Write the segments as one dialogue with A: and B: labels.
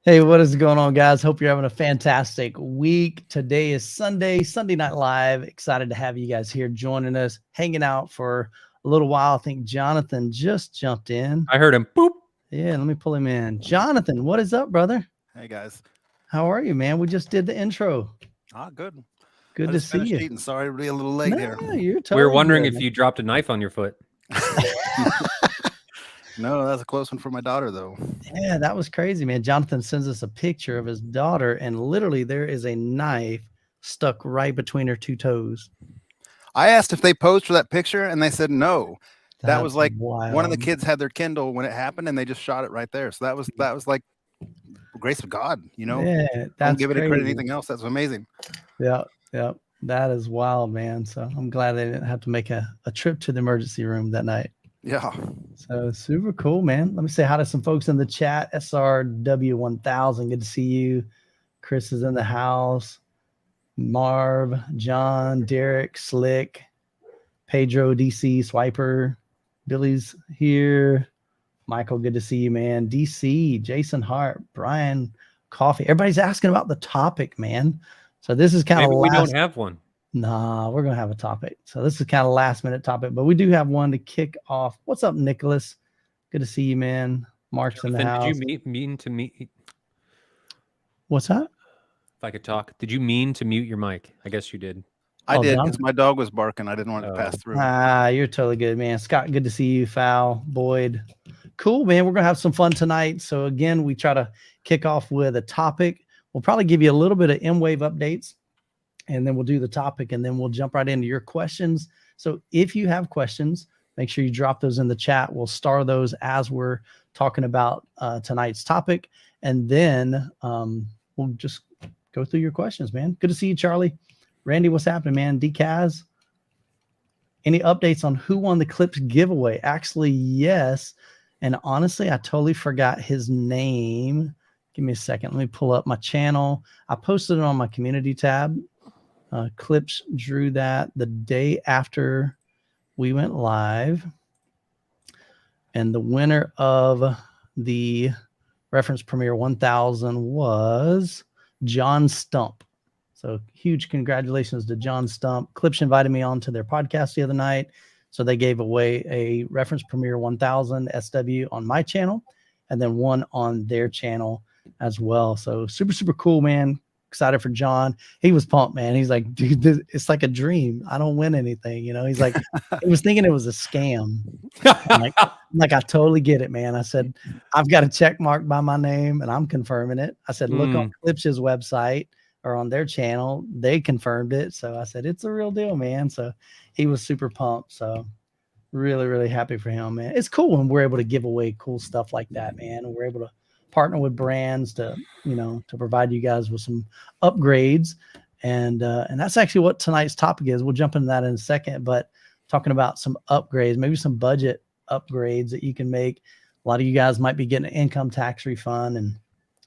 A: Hey, what is going on, guys? Hope you're having a fantastic week. Today is Sunday Night Live. Excited to have you guys here joining us, hanging out for a little while. I think Jonathan just jumped in.
B: I heard him. Boop.
A: Yeah, let me pull him in. Jonathan, what is up, brother?
C: Hey, guys.
A: How are you, man? We just did the intro.
C: Good.
A: Good to see you.
C: Eating. Sorry to be a little late here.
A: You're totally
B: we were wondering
A: good,
B: if you dropped a knife on your foot.
C: No, that's a close one for my daughter, though.
A: Yeah, that was crazy, man. Jonathan sends us a picture of his daughter, and literally there is a knife stuck right between her two toes.
C: I asked if they posed for that picture, and they said no. That was like
A: wild.
C: One of the kids had their Kindle when it happened, and they just shot it right there. So that was like grace of God, you know.
A: Yeah,
C: don't give it credit anything else. That's amazing.
A: Yeah. That is wild, man. So I'm glad they didn't have to make a trip to the emergency room that night.
C: Yeah.
A: So super cool, man. Let me say hi to some folks in the chat. SRW1000, good to see you. Chris is in the house. Marv, John, Derek, Slick, Pedro, DC, Swiper, Billy's here. Michael, good to see you, man. DC, Jason Hart, Brian, Coffee. Everybody's asking about the topic, man. So this is kind of
B: we don't have one.
A: Nah, we're gonna have a topic. So this is kind of last minute topic, but we do have one to kick off. What's up, Nicholas? Good to see you, man. Mark's in the house.
B: Did you mean to meet?
A: What's that?
B: If I could talk, did you mean to mute your mic? I guess you did.
C: I did, because my dog was barking. I didn't want it to pass through.
A: You're totally good, man. Scott, good to see you. Foul, Boyd. Cool, man. We're gonna have some fun tonight. So again, we try to kick off with a topic. We'll probably give you a little bit of MWAVE updates, and then we'll do the topic, and then we'll jump right into your questions. So if you have questions, make sure you drop those in the chat. We'll star those as we're talking about tonight's topic, and then we'll just go through your questions, man. Good to see you, Charlie. Randy, what's happening, man? DCAS, any updates on who won the Clips giveaway? Actually, yes. And honestly, I totally forgot his name. Give me a second. Let me pull up my channel. I posted it on my community tab. Clips drew that the day after we went live. And the winner of the Reference Premiere 1000 was John Stump. So huge congratulations to John Stump. Clips invited me on to their podcast the other night. So they gave away a Reference Premiere 1000 SW on my channel, and then one on their channel as well. So super, super cool, man. Excited for John. He was pumped, man. He's like, dude, it's like a dream. I don't win anything. You know, he's like, he was thinking it was a scam. I'm like, I totally get it, man. I said, I've got a check mark by my name and I'm confirming it. I said, look on Clips' website or on their channel. They confirmed it. So I said, it's a real deal, man. So he was super pumped. So really, really happy for him, man. It's cool when we're able to give away cool stuff like that, man. And we're able to partner with brands to, to provide you guys with some upgrades. And that's actually what tonight's topic is. We'll jump into that in a second, but talking about some upgrades, maybe some budget upgrades that you can make. A lot of you guys might be getting an income tax refund and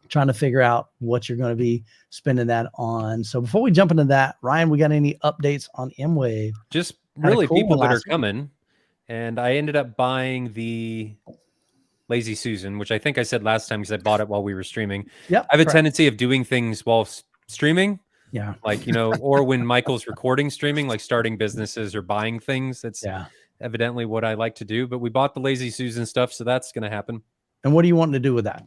A: trying to figure out what you're going to be spending that on. So before we jump into that, Ryan, we got any updates on MWAVE?
B: Just really cool people that are coming. And I ended up buying the Lazy Susan, which I think I said last time because I bought it while we were streaming.
A: Yeah,
B: I have a tendency of doing things while streaming.
A: Yeah.
B: Like, or when Michael's recording streaming, like starting businesses or buying things. That's evidently what I like to do. But we bought the Lazy Susan stuff, so that's going to happen.
A: And what do you want to do with that?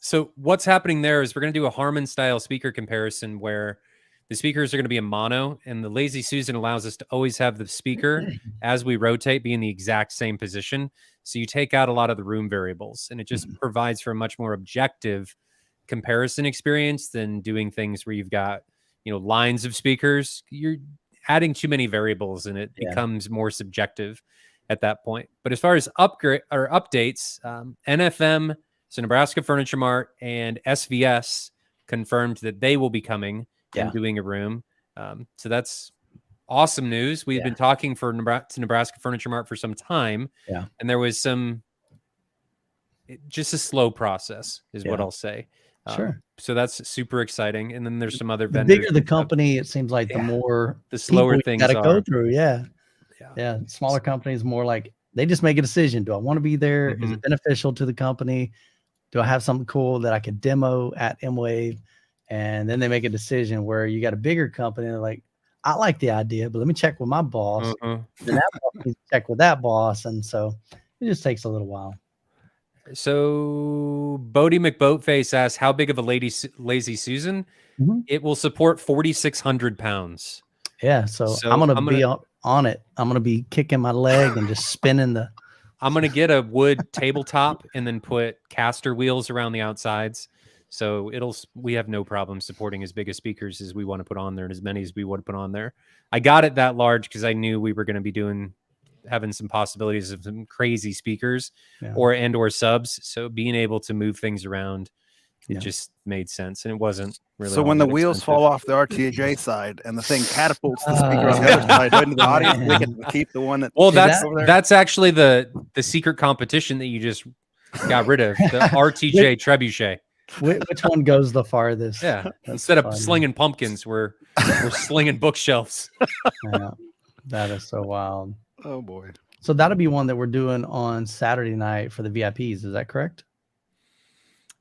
B: So what's happening there is we're going to do a Harman style speaker comparison where the speakers are going to be a mono, and the Lazy Susan allows us to always have the speaker as we rotate be in the exact same position. So you take out a lot of the room variables, and it just provides for a much more objective comparison experience than doing things where you've got, lines of speakers. You're adding too many variables, and it becomes more subjective at that point. But as far as upgrade or updates, NFM, so Nebraska Furniture Mart, and SVS confirmed that they will be coming and doing a room. So that's awesome news. We've been talking to Nebraska Furniture Mart for some time. Yeah. And there was just a slow process is what I'll say.
A: Sure.
B: So that's super exciting. And then there's some other vendors.
A: The bigger the company, it seems like the more
B: the slower things
A: got to
B: are.
A: go through. Yeah. Smaller companies, more like they just make a decision. Do I want to be there? Is it beneficial to the company? do I have something cool that I could demo at MWAVE? And then they make a decision where you got a bigger company. They're like, I like the idea, but let me check with my boss. Then that boss needs to check with that boss. And so it just takes a little while.
B: So Bodie McBoatface asks, how big of a Lazy Susan? It will support 4,600 pounds.
A: Yeah. So I'm going to be on it. I'm going to be kicking my leg and just spinning the.
B: I'm going to get a wood tabletop and then put caster wheels around the outsides. So we have no problem supporting as big as speakers as we want to put on there and as many as we want to put on there. I got it that large because I knew we were going to be having some possibilities of some crazy speakers or subs. So being able to move things around just made sense. And it wasn't really.
C: So when the wheels fall off the RTJ side and the thing catapults the speaker on the other side into the audience, we can keep the one that.
B: Well, that's actually the secret competition that you just got rid of, the RTJ trebuchet.
A: Which one goes the farthest?
B: Yeah. Instead of slinging pumpkins, we're slinging bookshelves.
A: Yeah, that is so wild.
C: Oh boy.
A: So that'll be one that we're doing on Saturday night for the VIPs. Is that correct?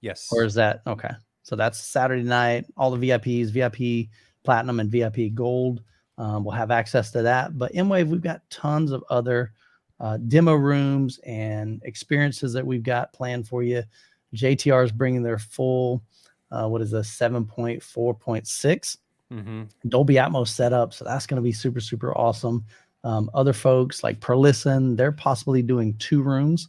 B: Yes.
A: Or is that okay? So that's Saturday night. All the VIPs, VIP Platinum and VIP Gold will have access to that. But MWAVE, we've got tons of other demo rooms and experiences that we've got planned for you. JTR is bringing their full, 7.4.6 Dolby Atmos setup. So that's going to be super, super awesome. Other folks like Perlisten, they're possibly doing 2 rooms.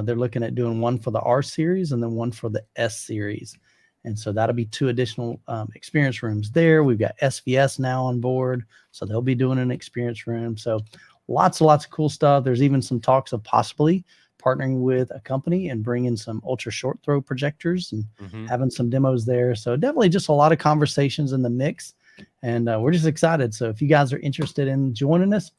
A: They're looking at doing one for the R series and then one for the S series. And so that'll be 2 additional experience rooms there. We've got SVS now on board, so they'll be doing an experience room. So lots of cool stuff. There's even some talks of possibly partnering with a company and bringing some ultra short throw projectors and having some demos there. So definitely just a lot of conversations in the mix. And we're just excited. So if you guys are interested in joining us,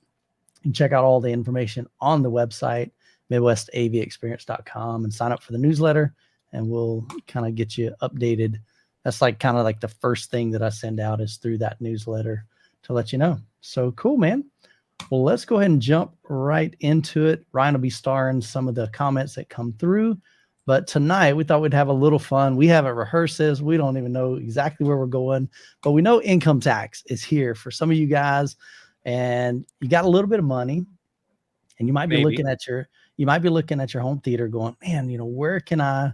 A: you can check out all the information on the website, MidwestAVExperience.com, and sign up for the newsletter, and we'll kind of get you updated. That's kind of like the first thing that I send out is through that newsletter to let you know. So cool, man. Well, let's go ahead and jump right into it. Ryan will be starring some of the comments that come through. But tonight, we thought we'd have a little fun. We haven't rehearsed this. We don't even know exactly where we're going. But we know income tax is here for some of you guys. And you got a little bit of money. And you might be looking at your home theater going, man, where can I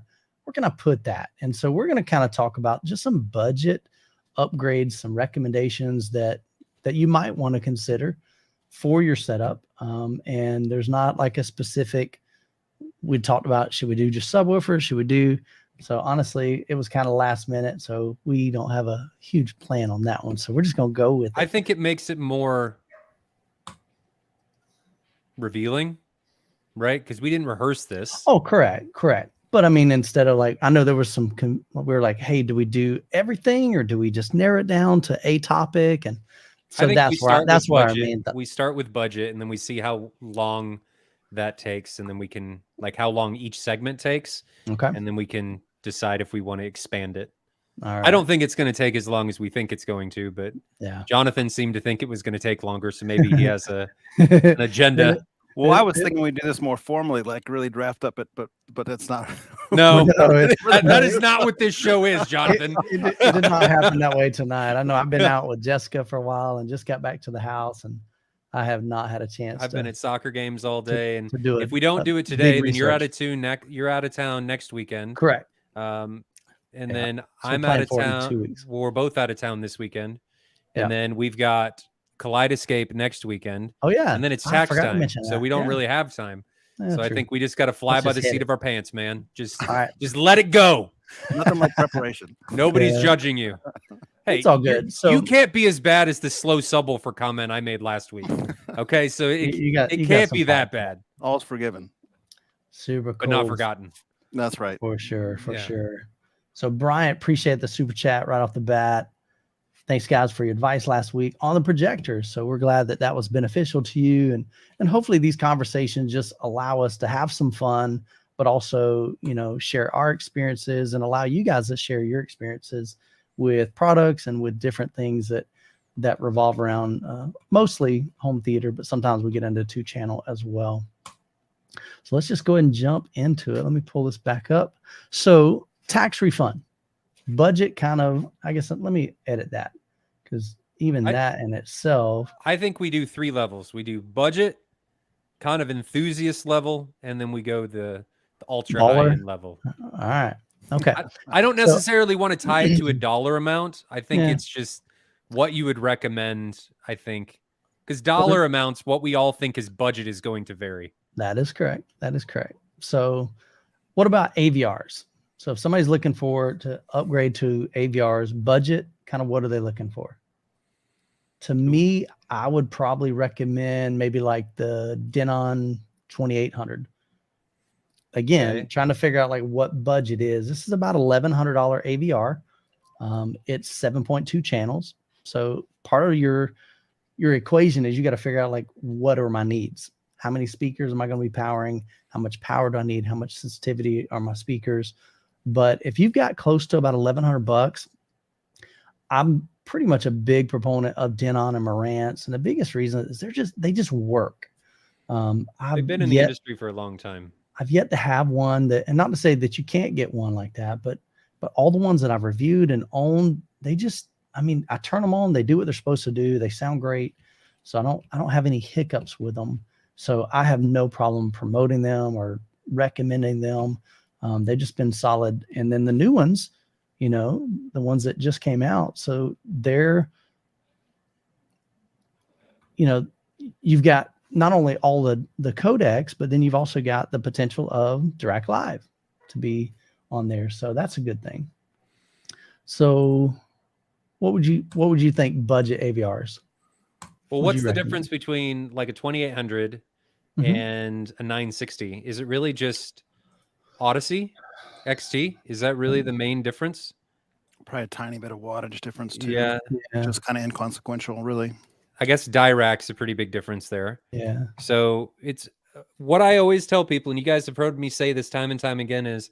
A: put that? And so we're going to kind of talk about just some budget upgrades, some recommendations that you might want to consider for your setup. And there's not like a specific, we talked about, should we do just subwoofers? So honestly, it was kind of last minute. So we don't have a huge plan on that one. So we're just going to go with it.
B: I think it makes it more revealing, right? Because we didn't rehearse this.
A: Oh, correct. But I mean, instead of I know there was we were like, hey, do we do everything or do we just narrow it down to a topic? And so that's why I mean,
B: we start with budget and then we see how long that takes. And then we can how long each segment takes.
A: Okay.
B: And then we can decide if we want to expand it.
A: All right.
B: I don't think it's going to take as long as we think it's going to, but Jonathan seemed to think it was going to take longer. So maybe he has an agenda.
C: Well, I was thinking we'd do this more formally, really draft up it, but that's not.
B: No, that is not what this show is, Jonathan.
A: It did not happen that way tonight. I know I've been out with Jessica for a while and just got back to the house, and I have not had a chance.
B: I've been at soccer games all day, and
A: do
B: if we don't do it today, then you're out of town next weekend.
A: Correct.
B: And then I'm out of town. 2 weeks. We're both out of town this weekend, and then we've got Kaleidoscape next weekend.
A: Oh yeah,
B: and then it's tax time, so we don't really have time. So I think we just got to fly by the seat of our pants, man. Just let it go.
C: Nothing like preparation.
B: Nobody's judging you. Hey,
A: it's all good. So
B: you can't be as bad as the slow subwoofer comment I made last week. Okay, so it can't be that bad.
C: All's forgiven.
A: Super cool,
B: but not forgotten.
C: That's right.
A: For sure. So Bryant, appreciate the super chat right off the bat. Thanks, guys, for your advice last week on the projectors. So we're glad that was beneficial to you. And hopefully these conversations just allow us to have some fun, but also, share our experiences and allow you guys to share your experiences with products and with different things that revolve around mostly home theater, but sometimes we get into 2-channel as well. So let's just go ahead and jump into it. Let me pull this back up. So tax refund, budget kind of, I guess, let me edit that because even that in itself.
B: I think we do 3 levels. We do budget, kind of enthusiast level, and then we go the ultra high end level.
A: All right. Okay.
B: I don't necessarily want to tie it to a dollar amount. I think it's just what you would recommend, I think. Because dollar amounts, what we all think is budget is going to vary.
A: That is correct. That is correct. So what about AVRs? So if somebody's looking to upgrade to AVRs, budget, kind of what are they looking for? To me, I would probably recommend maybe like the Denon 2800. Again, trying to figure out like what budget is. This is about $1,100 AVR. It's 7.2 channels. So part of your equation is you got to figure out like what are my needs? How many speakers am I going to be powering? How much power do I need? How much sensitivity are my speakers? But if you've got close to about $1,100, I'm pretty much a big proponent of Denon and Marantz, and the biggest reason is they just work.
B: They've been in the industry for a long time.
A: I've yet to have one that, and not to say that you can't get one like that, but all the ones that I've reviewed and owned, they just, I mean, I turn them on, they do what they're supposed to do. They sound great. So I don't have any hiccups with them. So I have no problem promoting them or recommending them. They've just been solid. And then the new ones, you know, the ones that just came out. So they're, you know, you've got not only all the codecs, but then you've also got the potential of direct live to be on there. So that's a good thing. So what would you think budget AVRs?
B: Well, what's the difference between like a 2800 and a 960? Is it really just Odyssey XT? Is that really the main difference?
C: Probably a tiny bit of wattage difference too.
B: Yeah.
C: Just kind of inconsequential, really.
B: I guess Dirac's a pretty big difference there.
A: Yeah.
B: So it's what I always tell people, and you guys have heard me say this time and time again, is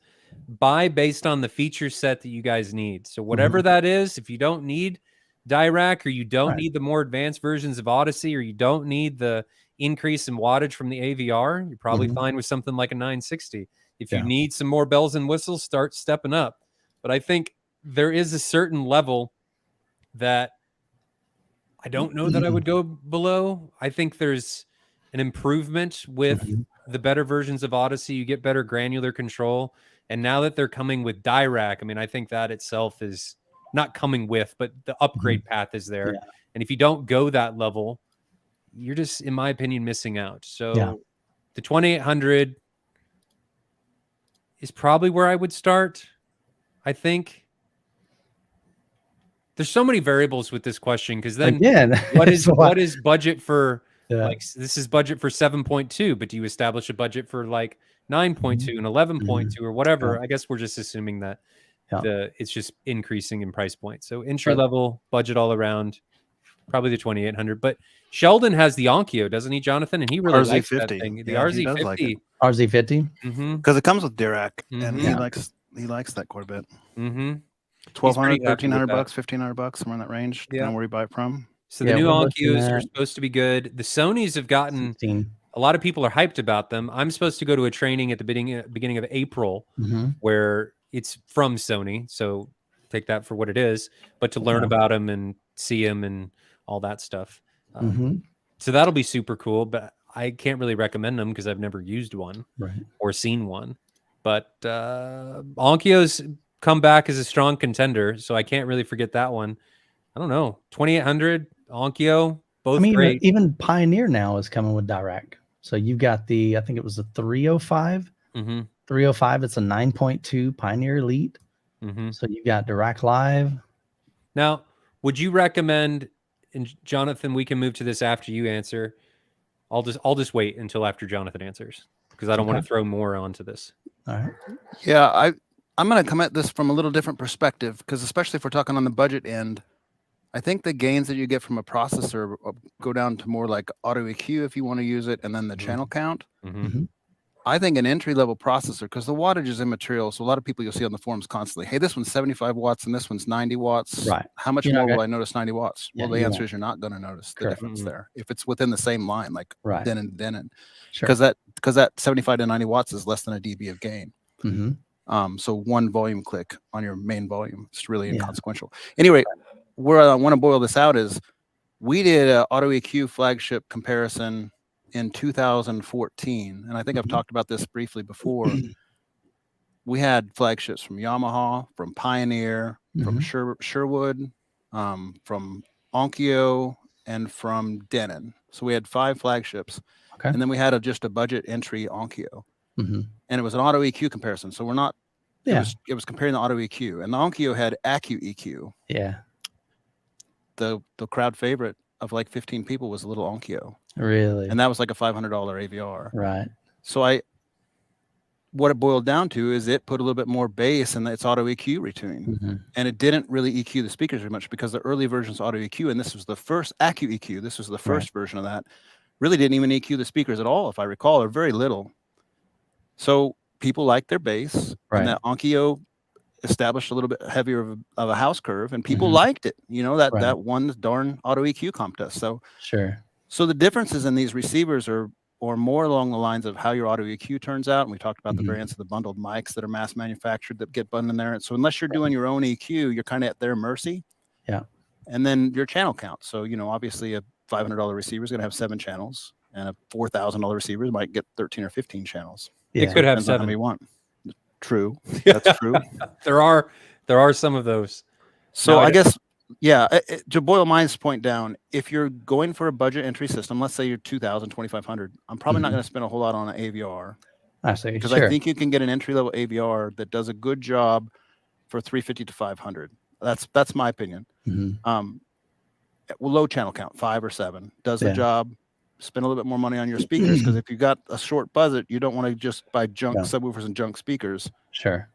B: buy based on the feature set that you guys need. So whatever that is, if you don't need Dirac, or you don't need the more advanced versions of Odyssey, or you don't need the increase in wattage from the AVR, you're probably fine with something like a 960. If you need some more bells and whistles, start stepping up. But I think there is a certain level that I don't know that I would go below. I think there's an improvement with the better versions of Odyssey. You get better granular control. And now that they're coming with Dirac, I mean, I think that itself is not coming with, but the upgrade path is there. Yeah. And if you don't go that level, you're just, in my opinion, missing out. So the 2800 is probably where I would start. I think there's so many variables with this question, because then what is budget for like, this is budget for 7.2, but do you establish a budget for like 9.2 and 11.2 or whatever? I guess we're just assuming that it's just increasing in price point. So entry level budget all around, probably the 2800. But Sheldon has the Onkyo, doesn't he, Jonathan? And he really likes that thing. The RZ50.
A: RZ50.
C: Because it comes with Dirac, and he likes that quite a bit. 1,200, 1,300 bucks, $1,500, somewhere in that range. Depending on where you buy it from.
B: So the new Onkyos are supposed to be good. The Sonys have gotten a lot of people are hyped about them. I'm supposed to go to a training at the beginning of April where it's from Sony. So take that for what it is, but to learn about them and see them and all that stuff. So that'll be super cool, but I can't really recommend them because I've never used one or seen one. But Onkyos come back as a strong contender, so I can't really forget that one. I don't know, 2800 Onkyo, both great.
A: Even Pioneer now is coming with Dirac. So you've got I think it was the 305. 305, it's a 9.2 Pioneer Elite. So you've got Dirac Live.
B: Now, would you recommend, and Jonathan, we can move to this after you answer. I'll just wait until after Jonathan answers, because I don't want to throw more onto this.
A: All right.
C: Yeah, I'm going to come at this from a little different perspective, because especially if we're talking on the budget end, I think the gains that you get from a processor go down to more like auto EQ if you want to use it, and then the channel count. I think an entry-level processor, because the wattage is immaterial, so a lot of people you'll see on the forums constantly, hey, this one's 75 watts and this one's 90 watts.
A: Right.
C: How much more will I notice 90 watts?
A: Yeah,
C: Well, the answer is you're not going to notice the difference there. If it's within the same line, like Denon. Because that 75 to 90 watts is less than a dB of gain. So one volume click on your main volume, it's really inconsequential. Anyway, where I want to boil this out is we did an auto EQ flagship comparison in 2014, and I think I've talked about this briefly before. We had flagships from Yamaha, from Pioneer, from Sherwood, from Onkyo, and from Denon. So we had 5 flagships, and then we had just a budget entry Onkyo, and it was an auto EQ comparison. So we're not. It was comparing the auto EQ, and the Onkyo had Acu EQ. Yeah. The crowd favorite of like 15 people was a little Onkyo. Really? And that was like a $500 AVR. Right. So what it boiled down to is it put a little bit more bass in its auto EQ retuning. And it didn't really EQ the speakers very much because the early versions of auto EQ, and this was the first Acu EQ, this was the first version of that, really didn't even EQ the speakers at all, if I recall, or very little. So people liked their bass, and that Onkyo established a little bit heavier of a house curve, and people liked it. You know, that won the darn auto EQ contest. So so the differences in these receivers are more along the lines of how your auto EQ turns out. And we talked about the variants of the bundled mics that are mass manufactured that get bundled in there. And so unless you're doing your own EQ, you're kind of at their mercy. Yeah. And then your channel count. So, you know, obviously a $500 receiver is going to have 7 channels, and a $4,000 receiver might get 13 or 15 channels. Yeah.
B: It could have 7.
C: How many you want. True. That's true.
B: There are some of those.
C: So I guess, to boil my point down, if you're going for a budget entry system, let's say you're 2,000, 2,500, I'm probably not going to spend a whole lot on an AVR. I see. Because I think you can get an entry level AVR that does a good job for 350 to 500. That's my opinion. Low channel count, 5 or 7, does the job. Spend a little bit more money on your speakers, because if you got a short budget, you don't want to just buy junk subwoofers and junk speakers. Sure.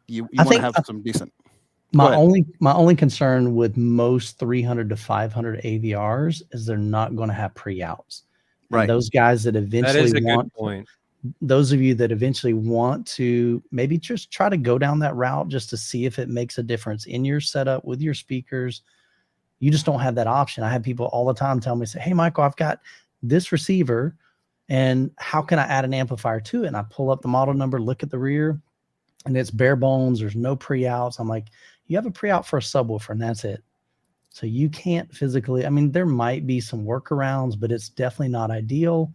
C: You want to have some decent.
A: My only concern with most 300 to 500 AVRs is they're not going to have pre-outs. Right. Those guys that eventually those of you that eventually want to maybe just try to go down that route just to see if it makes a difference in your setup with your speakers, you just don't have that option. I have people all the time tell me, say, hey, Michael, I've got this receiver, and how can I add an amplifier to it? And I pull up the model number, look at the rear, and it's bare bones. There's no pre-outs. I'm like, you have a pre-out for a subwoofer, and that's it. So you can't physically, I mean, there might be some workarounds, but it's definitely not ideal.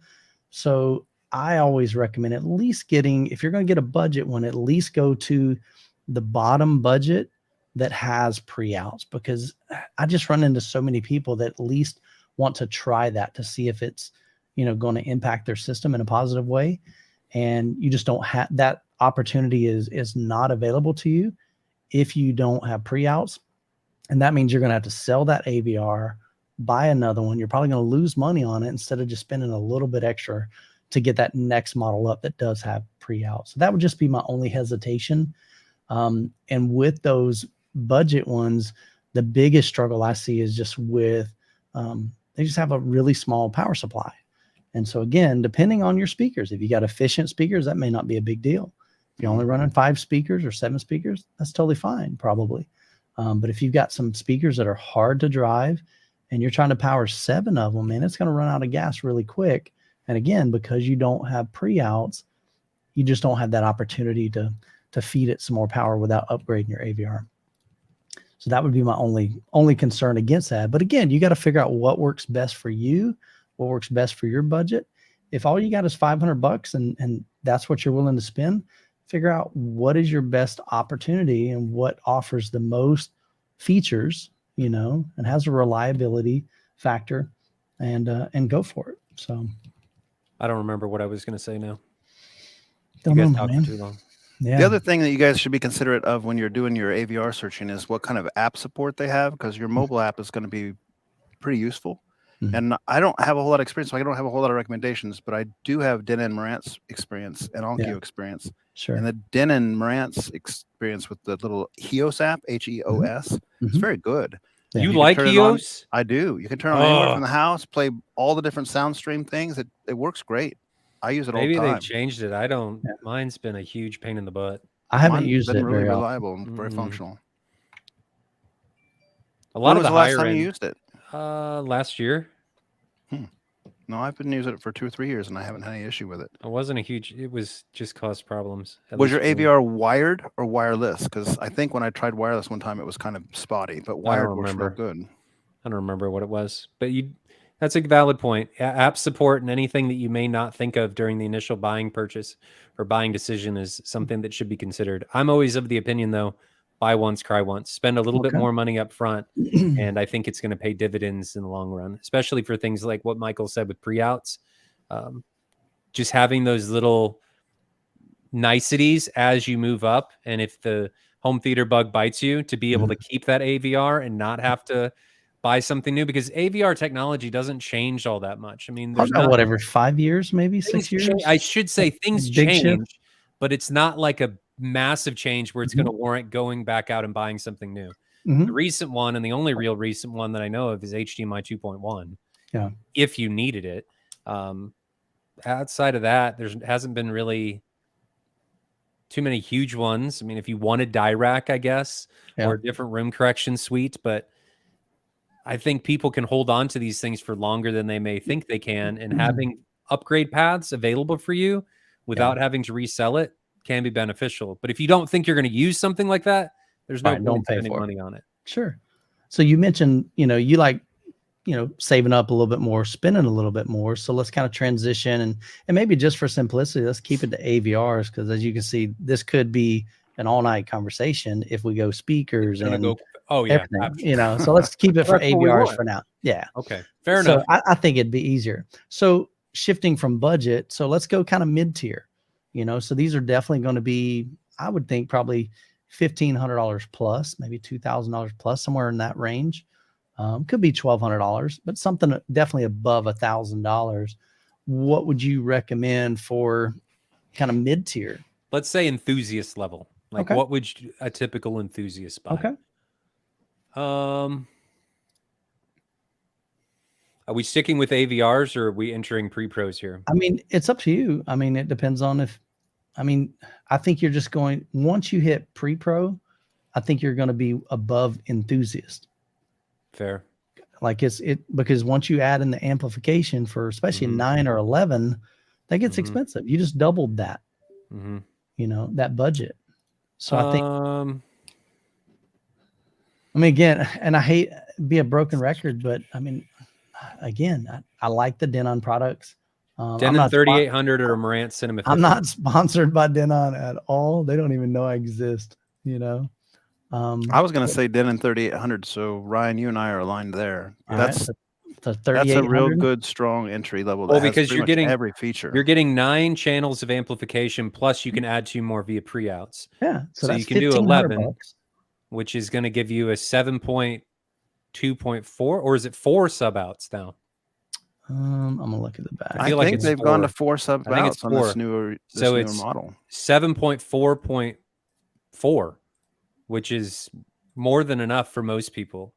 A: So I always recommend at least getting, if you're going to get a budget one, at least go to the bottom budget that has pre-outs, because I just run into so many people that at least want to try that to see if it's, you know, going to impact their system in a positive way. And you just don't have that opportunity is not available to you if you don't have pre-outs. And that means you're going to have to sell that AVR, buy another one. You're probably going to lose money on it instead of just spending a little bit extra to get that next model up that does have pre-out. So that would just be my only hesitation. And with those budget ones, the biggest struggle I see is just with, they just have a really small power supply. And so again, depending on your speakers, if you got efficient speakers, that may not be a big deal. If you're only running 5 speakers or 7 speakers, that's totally fine, probably. But if you've got some speakers that are hard to drive and you're trying to power 7 of them, man, it's going to run out of gas really quick. And again, because you don't have pre-outs, you just don't have that opportunity to feed it some more power without upgrading your AVR. So that would be my only concern against that. But again, you got to figure out what works best for you, what works best for your budget. If all you got is $500 and that's what you're willing to spend, figure out what is your best opportunity and what offers the most features, you know, and has a reliability factor, and go for it. So
B: I don't remember what I was going to say now.
A: Don't you guys talked for
B: too long.
C: Yeah. The other thing that you guys should be considerate of when you're doing your AVR searching is what kind of app support they have, because your mobile app is going to be pretty useful. And I don't have a whole lot of experience, so I don't have a whole lot of recommendations, but I do have Denon Marantz experience and Onkyo experience. Sure. And the Denon Marantz experience with the little HEOS app, HEOS, it's very good.
B: Yeah. You like HEOS?
C: I do. You can turn on anywhere from the house, play all the different sound stream things. It works great. I use it all the
B: Maybe
C: time.
B: they changed it. I don't. Yeah. Mine's been a huge pain in the butt.
A: I haven't used
C: been
A: it
C: really
A: very
C: reliable
A: often.
C: and very functional.
B: A lot
C: when
B: of
C: was
B: the
C: last
B: higher
C: time
B: end,
C: you used it?
B: Last year.
C: No, I've been using it for 2 or 3 years, and I haven't had any issue with it.
B: It wasn't a huge. It was just caused problems.
C: Was your AVR wired or wireless? Because I think when I tried wireless one time, it was kind of spotty, but wired works real good.
B: I don't remember what it was, but that's a valid point. App support and anything that you may not think of during the initial buying purchase or buying decision is something that should be considered. I'm always of the opinion, though, buy once, cry once. Spend a little bit more money up front, and I think it's going to pay dividends in the long run, especially for things like what Michael said with pre-outs. Just having those little niceties as you move up, and if the home theater bug bites you, to be able to keep that AVR and not have to buy something new, because AVR technology doesn't change all that much. I mean, there's
A: not whatever 5 years, maybe 6 years.
B: I should say things change, but it's not like a massive change where it's going to warrant going back out and buying something new. The recent one, and the only real recent one that I know of, is HDMI 2.1.
A: Yeah,
B: if you needed it. Outside of that, there hasn't been really too many huge ones. I mean, if you wanted DIRAC, I guess, or a different room correction suite, but I think people can hold on to these things for longer than they may think they can, and having upgrade paths available for you without having to resell it can be beneficial. But if you don't think you're going to use something like that, there's no point spending money on it.
A: Sure. So you mentioned, you like, saving up a little bit more, spending a little bit more. So let's kind of transition and maybe just for simplicity, let's keep it to AVRs, because as you can see, this could be an all-night conversation if we go speakers and everything, so let's keep it for AVRs for now. Yeah.
B: Okay. Fair enough.
A: I think it'd be easier. So shifting from budget, so let's go kind of mid-tier, so these are definitely going to be, I would think, probably $1,500 plus, maybe $2,000 plus, somewhere in that range. Could be $1,200, but something definitely above $1,000. What would you recommend for kind of mid-tier?
B: Let's say enthusiast level. Like, what would a typical enthusiast buy?
A: Okay.
B: Are we sticking with AVRs, or are we entering pre-pros here?
A: I mean, it's up to you. I mean, it depends on I think you're just going, once you hit pre-pro, I think you're going to be above enthusiast.
B: Fair.
A: Like because once you add in the amplification for especially 9 or 11, that gets expensive. You just doubled that, that budget. So I think, again, and I hate be a broken record, but again, I like the Denon products.
B: Denon 3800 or Marantz Cinema 50.
A: I'm not sponsored by Denon at all. They don't even know I exist,
C: I was going to say Denon 3800. So Ryan, you and I are aligned there. That's a real good, strong entry level.
B: Well, because you're getting
C: every feature.
B: You're getting 9 channels of amplification, plus you can add 2 more via pre-outs.
A: Yeah.
B: So you can do 11, which is going to give you a 7.2.4, or is it 4 sub outs now?
A: I'm gonna look at the back.
C: I think they've gone to 4 sub outs on this newer model.
B: 7.4.4, which is more than enough for most people.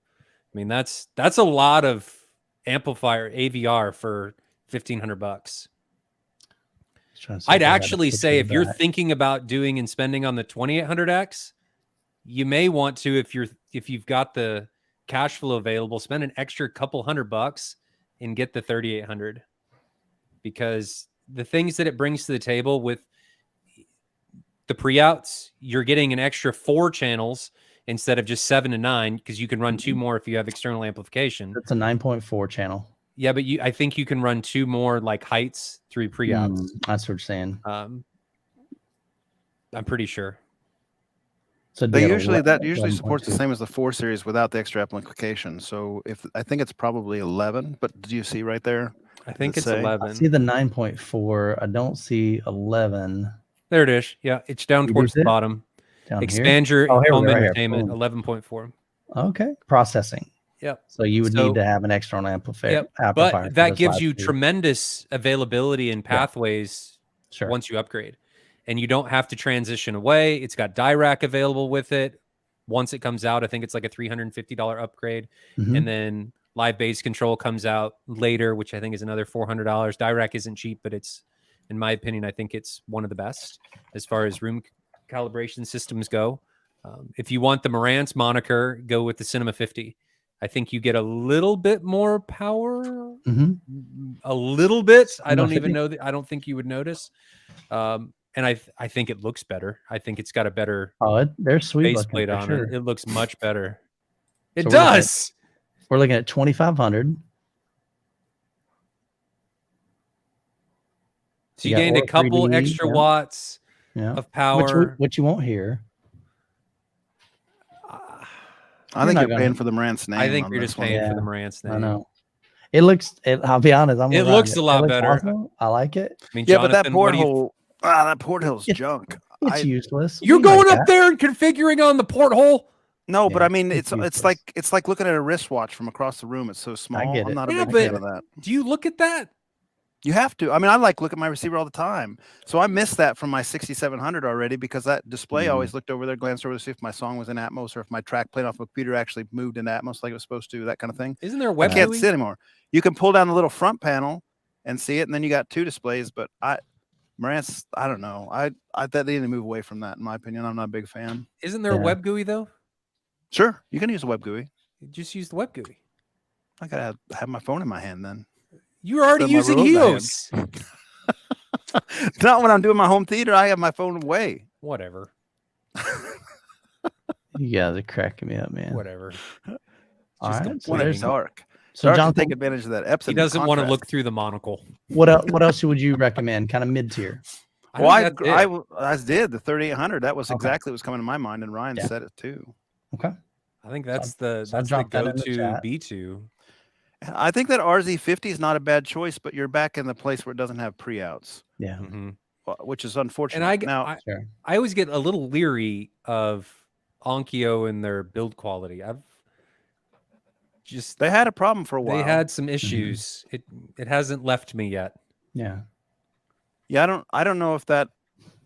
B: I mean, that's a lot of amplifier AVR for $1,500. I'd actually say if you're thinking about doing and spending on the 2800X, you may want to, if you've got the cash flow available, spend an extra couple $100 and get the 3800, because the things that it brings to the table with the pre-outs, you're getting an extra 4 channels instead of just 7 to 9, because you can run 2 more if you have external amplification.
A: That's a 9.4 channel.
B: Yeah, but I think you can run 2 more like heights through pre-outs.
A: That's what you're saying.
B: I'm pretty sure.
C: So that usually supports the same as the 4 series without the extra amplification. So I think it's probably 11, but do you see right there?
B: I think it's 11.
A: I see the 9.4. I don't see 11.
B: There it is. Yeah, it's down towards the bottom. Expand your home entertainment, 11.4.
A: Okay, processing.
B: Yep.
A: So you would need to have an external amplifier.
B: But that gives you tremendous availability and pathways once you upgrade. And you don't have to transition away. It's got DIRAC available with it. Once it comes out, I think it's like a $350 upgrade. And then live bass control comes out later, which I think is another $400. DIRAC isn't cheap, but it's In my opinion, I think it's one of the best as far as room calibration systems go. If you want the Marantz moniker, go with the Cinema 50. I think you get a little bit more power, a little bit. I don't even know that. I don't think you would notice. And I think it looks better. I think it's got a better
A: they're sweet
B: base plate on it. It looks much better. It
A: so
B: does.
A: We're looking at 2,500.
B: So you gained a couple 3D, extra watts of power.
A: Which you won't hear.
C: I think you're paying for the Marantz name.
B: I think you're just paying for the Marantz name.
A: I know. It looks. I'll be honest.
B: It looks a lot better.
A: Awesome. I like it.
B: I mean,
C: yeah, but that porthole. That porthole's junk.
A: It's useless.
B: You're going up there and configuring on the porthole.
C: No, but I mean, it's like looking at a wristwatch from across the room. It's so small.
A: I get it.
C: I'm not a big fan of that.
B: Do you look at that?
C: You have to. I mean, I look at my receiver all the time. So I missed that from my 6700 already because that display always looked over there, glanced over to see if my song was in Atmos or if my track playing off a computer actually moved into Atmos like it was supposed to, that kind of thing.
B: Isn't there a web
C: I can't see it anymore. You can pull down the little front panel and see it, and then you got two displays. But Marantz, I don't know. I thought they need to move away from that, in my opinion. I'm not a big fan.
B: Isn't there a web GUI, though?
C: Sure. You can use a web GUI.
B: Just use the web GUI.
C: I got to have my phone in my hand then.
B: You're already using HEOS.
C: Not when I'm doing my home theater. I have my phone away.
B: Whatever.
A: You guys are cracking me up, man.
B: Whatever.
C: All right. So there's dark.
A: So
C: dark
A: Jonathan,
C: take advantage of that. Epson
B: he doesn't want to look through the monocle.
A: What else would you recommend? Kind of mid tier.
C: Well, I did the 3800. That was exactly what was coming to my mind, and Ryan said it too.
A: Okay.
B: I think that's the go-to B2.
C: I think that RZ50 is not a bad choice, but you're back in the place where it doesn't have pre-outs.
A: Yeah.
C: Which is unfortunate.
B: And I always get a little leery of Onkyo and their build quality.
C: They had a problem for a while.
B: They had some issues. It hasn't left me yet.
A: Yeah.
C: Yeah, I don't know if that.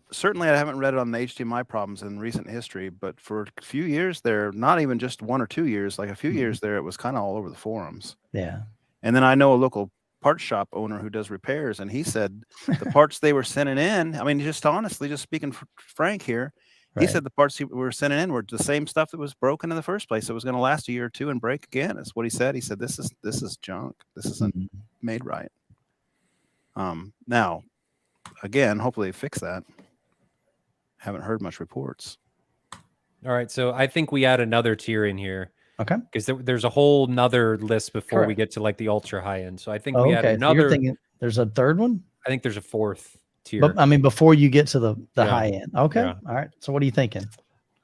C: Certainly, I haven't read it on the HDMI problems in recent history, but for a few years there, not even just 1 or 2 years, like a few years there, it was kind of all over the forums.
A: Yeah.
C: And then I know a local parts shop owner who does repairs, and he said the parts they were sending in, I mean, just honestly, just speaking frank here, he said the parts we were sending in were the same stuff that was broken in the first place. It was going to last a year or two and break again. That's what he said. He said, this is junk. This isn't made right. Now, again, hopefully they fix that. Haven't heard much reports.
B: All right, so I think we add another tier in here.
A: Okay.
B: Because there's a whole nother list before we get to like the ultra high end. So I think we add another. So you're thinking
A: there's a third one?
B: I think there's a fourth tier.
A: But I mean, before you get to the high end. Okay. Yeah. All right. So what are you thinking?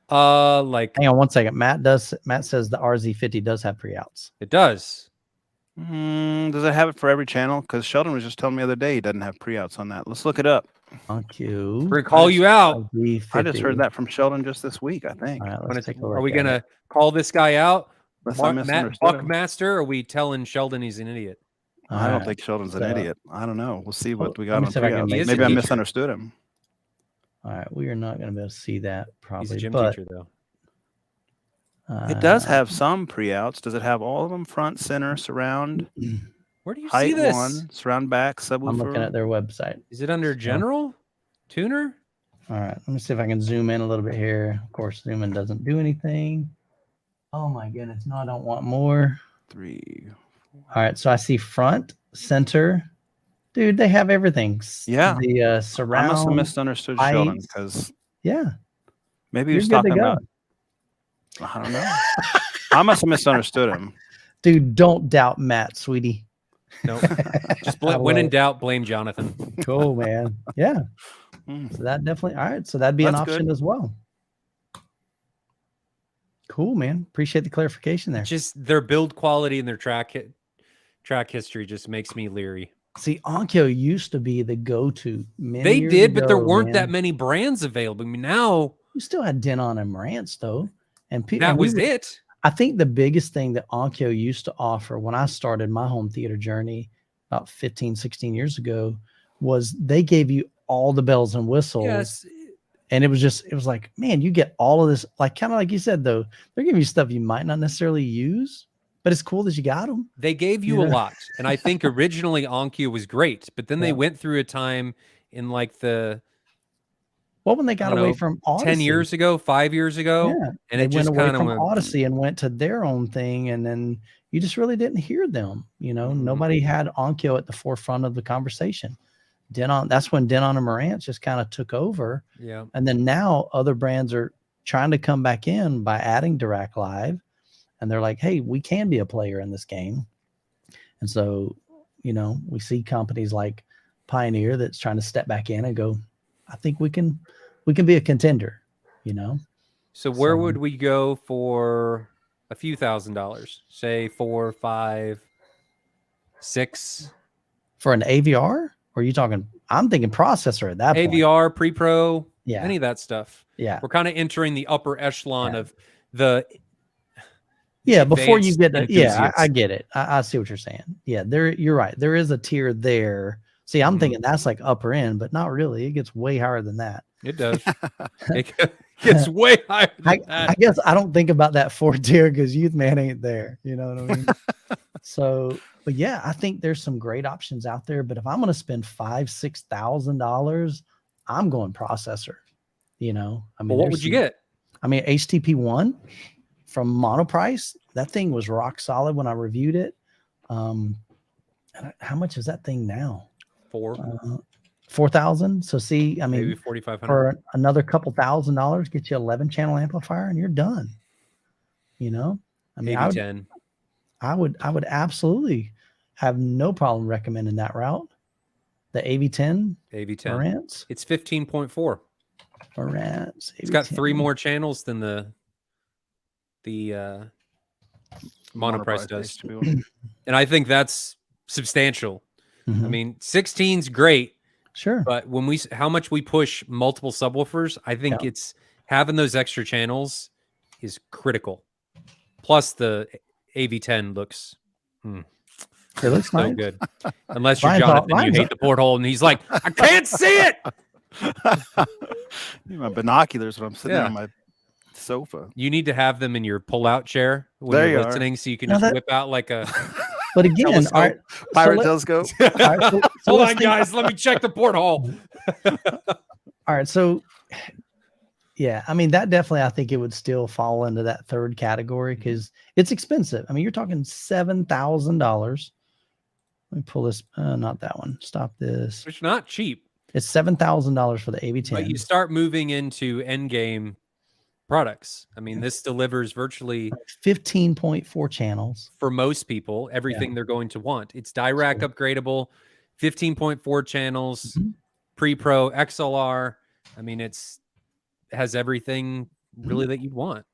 A: Hang on one second. Matt says the RZ50 does have pre-outs.
B: It does.
C: Does it have it for every channel? Because Sheldon was just telling me the other day he doesn't have pre-outs on that. Let's look it up.
A: Thank you.
B: We're gonna call you out.
C: I just heard that from Sheldon just this week, I think.
A: All right, let's take a look.
B: Are we gonna call this guy out?
C: Matt
B: Buckmaster, or are we telling Sheldon he's an idiot?
C: I don't think Sheldon's an idiot. I don't know. We'll see what we got on pre-outs. Maybe I misunderstood him.
A: All right, we are not going to be able to see that probably.
B: He's a gym teacher, though.
C: It does have some pre-outs. Does it have all of them? Front, center, surround?
B: Where do you see this?
C: One, surround back, subwoofer.
A: I'm looking at their website.
B: Is it under general? Tuner?
A: All right, let me see if I can zoom in a little bit here. Of course, zoom in doesn't do anything. Oh my goodness, no, I don't want more.
C: 3.
A: All right, so I see front, center. Dude, they have everything.
C: Yeah.
A: The surround.
C: I must have misunderstood Sheldon because maybe he was talking about. I don't know. I must have misunderstood him.
A: Dude, don't doubt Matt, sweetie.
B: No, just when in doubt, blame Jonathan.
A: Cool, man. Yeah. So that definitely. All right, so that'd be an option as well. Cool, man. Appreciate the clarification there.
B: Just their build quality and their track history just makes me leery.
A: See, Onkyo used to be the go-to.
B: They did, but there weren't that many brands available. I mean, now
A: you still had Denon and Marantz though, and
B: that was it.
A: I think the biggest thing that Onkyo used to offer when I started my home theater journey about 15, 16 years ago was they gave you all the bells and whistles.
B: Yes.
A: And it was like, man, you get all of this, like kind of like you said, though, they're giving you stuff you might not necessarily use, but it's cool that you got them.
B: They gave you a lot. And I think originally Onkyo was great, but then they went through a time in like the
A: when they got away from Odyssey
B: 10 years ago, 5 years ago, and
A: they
B: it
A: went
B: just
A: away
B: kind
A: from
B: of
A: Odyssey and went to their own thing, and then you just really didn't hear them. Nobody had Onkyo at the forefront of the conversation. Denon, that's when Denon and Marantz just kind of took over.
B: Yeah.
A: And then now other brands are trying to come back in by adding Dirac Live, and they're like, hey, we can be a player in this game. And so, we see companies like Pioneer that's trying to step back in and go, I think we can be a contender,
B: So where would we go for a few $1,000s? Say 4, 5, 6
A: for an AVR? Or are you talking? I'm thinking processor at that point.
B: AVR, pre-pro,
A: yeah,
B: any of that stuff.
A: Yeah,
B: we're kind of entering the upper echelon of the.
A: Before you get to, I get it. I see what you're saying. Yeah, you're right. There is a tier there. See, I'm thinking that's like upper end, but not really. It gets way higher than that.
B: It does. It gets way higher than that.
A: I guess I don't think about that 4 tier because Youth Man ain't there. You know what I mean? So, but yeah, I think there's some great options out there. But if I'm going to spend $5,000-$6,000, I'm going processor. I mean,
B: what would you get?
A: I mean, HTP1 from Monoprice. That thing was rock solid when I reviewed it. How much is that thing now? 4,000. So see, I mean,
B: maybe 4,500
A: for another couple $1,000, get you 11-channel amplifier, and you're done. I mean, I would absolutely have no problem recommending that route. The AV10. Marantz.
B: It's 15.4.
A: Marantz.
B: It's got 3 more channels than the Monoprice does, and I think that's substantial. I mean, 16's great,
A: sure,
B: but when how much we push multiple subwoofers, I think it's having those extra channels is critical. Plus, the AV10 looks.
A: It looks
B: so
A: nice.
B: Good, unless you're Jonathan, you hate the porthole, and he's like, I can't see it.
C: My binoculars when I'm sitting on my sofa.
B: You need to have them in your pull-out chair when you're listening, so you can just whip out like a.
A: But again,
C: pirate telescope.
B: Hold on, guys. Let me check the porthole.
A: All right, so yeah, I mean that definitely. I think it would still fall into that third category because it's expensive. I mean, you're talking $7,000. Let me pull this. Not that one. Stop this.
B: It's not cheap.
A: It's $7,000 for the AV10.
B: But you start moving into end game products. I mean, this delivers virtually
A: 15.4 channels
B: for most people. Everything they're going to want. It's Dirac upgradable, 15.4 channels, pre-pro XLR. I mean, it has everything really that you'd want.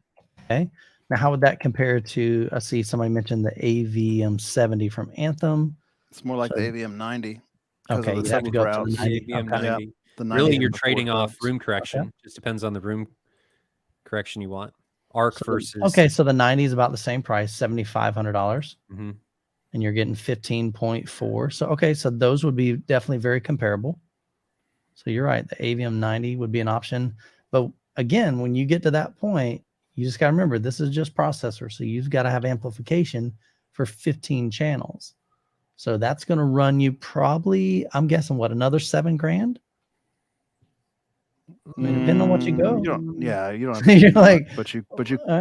A: Okay. Now, how would that compare to? I see somebody mentioned the AVM70 from Anthem.
C: It's more like the AVM90.
A: Okay, you have to go to the 90.
B: AVM90. Really, you're trading off room correction. Just depends on the room correction you want. Arc versus.
A: Okay, so the 90 is about the same price, $7,500, and you're getting 15.4. So so those would be definitely very comparable. So you're right, the AVM90 would be an option. But again, when you get to that point, you just got to remember this is just processor, so you've got to have amplification for 15 channels. So that's going to run you probably, I'm guessing, what, another $7,000? I mean, depending on what you go.
C: You don't.
A: You're like,
C: but you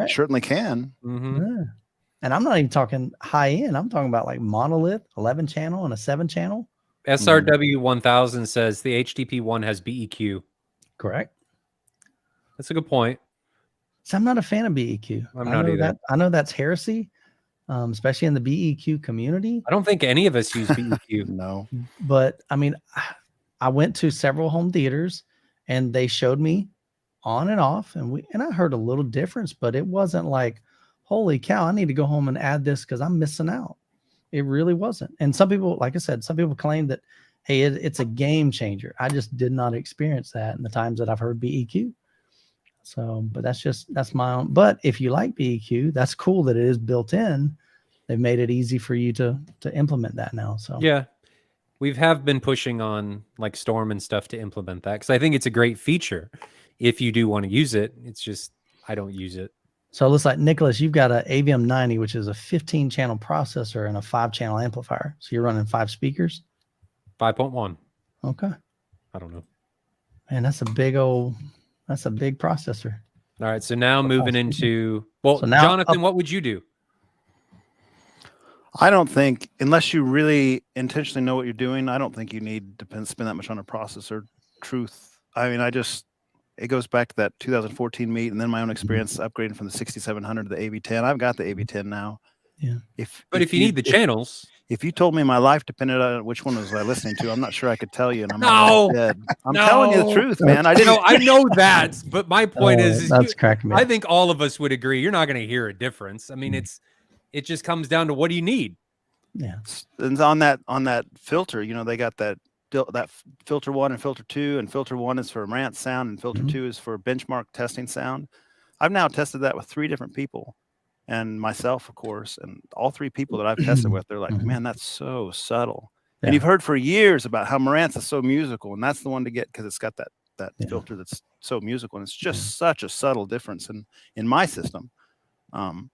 C: certainly can.
A: Yeah. And I'm not even talking high end. I'm talking about like monolith, 11-channel and a 7-channel.
B: SRW 1000 says the HTP1 has BEQ.
A: Correct.
B: That's a good point.
A: So I'm not a fan of BEQ.
B: I'm not either.
A: I know that's heresy, especially in the BEQ community.
B: I don't think any of us use BEQ.
C: No.
A: But I mean, I went to several home theaters and they showed me on and off, and I heard a little difference, but it wasn't like, holy cow, I need to go home and add this because I'm missing out. It really wasn't. And some people, like I said, some people claim that, hey, it's a game changer. I just did not experience that in the times that I've heard BEQ. So, but that's my own. But if you like BEQ, that's cool that it is built in. They've made it easy for you to implement that now. So
B: yeah, we have been pushing on like Storm and stuff to implement that because I think it's a great feature if you do want to use it. It's just I don't use it.
A: So it looks like, Nicholas, you've got a AVM90, which is a 15-channel processor and a 5-channel amplifier. So you're running 5 speakers?
B: 5.1.
A: Okay.
B: I don't know.
A: Man, that's a big processor.
B: All right. So now moving into, well,
A: So now
B: Jonathan, what would you do?
C: I don't think, unless you really intentionally know what you're doing, I don't think you need to spend that much on a processor. Truth. I mean, it goes back to that 2014 meet, and then my own experience upgrading from the 6700 to the AV10. I've got the AV10 now.
A: Yeah.
B: If you need the channels,
C: if you told me my life depended on which one was I listening to, I'm not sure I could tell you. And I'm dead. I'm telling you the truth, man.
B: I know that, but my point is
A: that's cracking me up.
B: I think all of us would agree. You're not going to hear a difference. I mean, it just comes down to what do you need?
A: Yeah.
C: And on that filter, they got that filter 1 and filter 2, and filter 1 is for rant sound and filter 2 is for benchmark testing sound. I've now tested that with 3 different people and myself, of course, and all 3 people that I've tested with, they're like, man, that's so subtle. Yeah. And you've heard for years about how Marantz is so musical, and that's the one to get because it's got that filter that's so musical, and it's just such a subtle difference in my system. If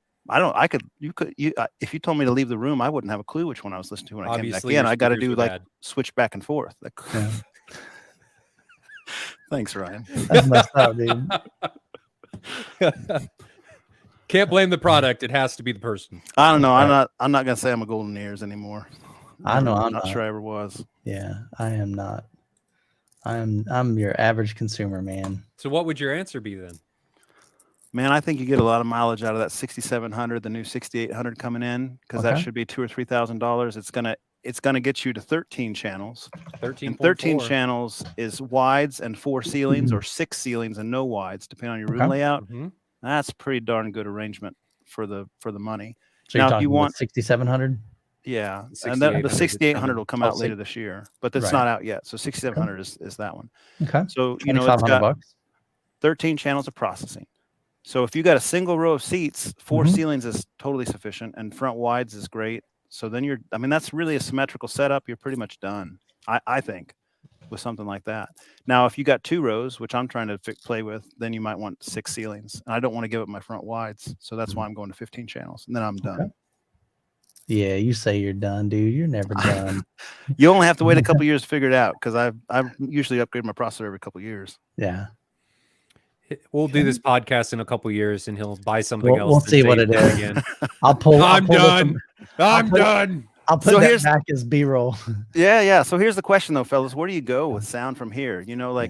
C: you told me to leave the room, I wouldn't have a clue which one I was listening to when I came back in. I got to do switch back and forth. Thanks, Ryan.
A: That's messed up, dude.
B: Can't blame the product. It has to be the person.
C: I don't know. I'm not gonna say I'm a golden ears anymore.
A: I'm
C: not sure I ever was.
A: Yeah, I am not. I'm your average consumer, man.
B: So what would your answer be then?
C: Man, I think you get a lot of mileage out of that 6700, the new 6800 coming in, because that should be $2,000 or $3,000. It's gonna get you to 13 channels. 13 channels is wides and 4 ceilings, or 6 ceilings and no wides, depending on your room layout. That's pretty darn good arrangement for the money.
A: So now, if you want 6700,
C: yeah, and the 6800 will come out later this year, but that's not out yet. So 6700 is that one.
A: Okay.
C: So it's got 13 channels of processing. So if you got a single row of seats, 4 ceilings is totally sufficient, and front wides is great. So then that's really a symmetrical setup. You're pretty much done, I think, with something like that. Now, if you got 2 rows, which I'm trying to play with, then you might want 6 ceilings. And I don't want to give up my front wides, so that's why I'm going to 15 channels, and then I'm done.
A: Yeah, you say you're done, dude. You're never done.
C: You only have to wait a couple years to figure it out, because I usually upgrade my processor every couple years.
A: Yeah.
B: We'll do this podcast in a couple years, and he'll buy something else.
A: We'll see what it is. Again. I'm
B: done. I'm done.
A: I'll put that back as B-roll.
C: Yeah. So here's the question, though, fellas. Where do you go with sound from here? Well,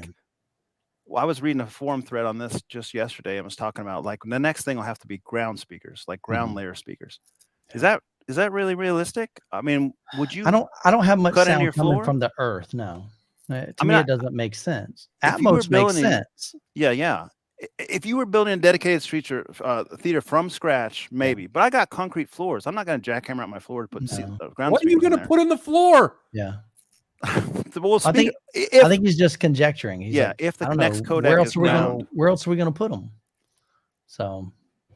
C: I was reading a forum thread on this just yesterday. I was talking about the next thing will have to be ground speakers, like ground layer speakers. Is that really realistic? I mean, would you?
A: I don't have much sound coming from the earth. No. To me, it doesn't make sense. Atmos makes sense.
C: Yeah. If you were building a dedicated theater from scratch, maybe. But I got concrete floors. I'm not going to jackhammer out my floor to put ground.
B: What are you going to put on the floor?
A: Yeah.
C: I
A: think he's just conjecturing.
C: If the next codec
A: where else are we going to put them? So.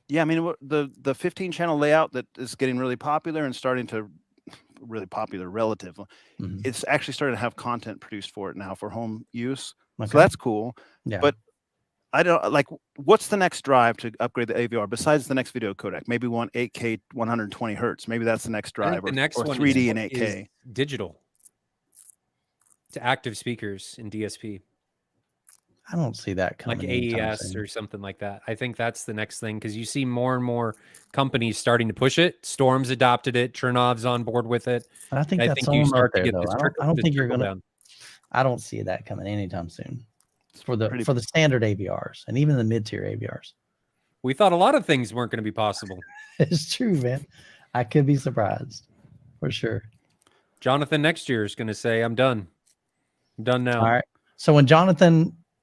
C: Yeah, I mean, the 15 channel layout that is getting really popular and starting to. Really popular relative. It's actually starting to have content produced for it now for home use. So that's cool. Yeah. But I don't what's the next drive to upgrade the AVR besides the next video codec? Maybe 8K 120 hertz. Maybe that's the next drive, or 3D and 8K.
B: Digital to active speakers in DSP.
A: I don't see that coming.
B: Like AES or something like that. I think that's the next thing, because you see more and more companies starting to push it. Storm's adopted it. Chernov's on board with it.
A: I think that's all right there, though. I don't think you're gonna. I don't see that coming anytime soon. For the standard AVRs and even the mid-tier AVRs.
B: We thought a lot of things weren't going to be possible.
A: It's true, man. I could be surprised for sure.
B: Jonathan next year is going to say, "I'm done. I'm done now."
A: All right. So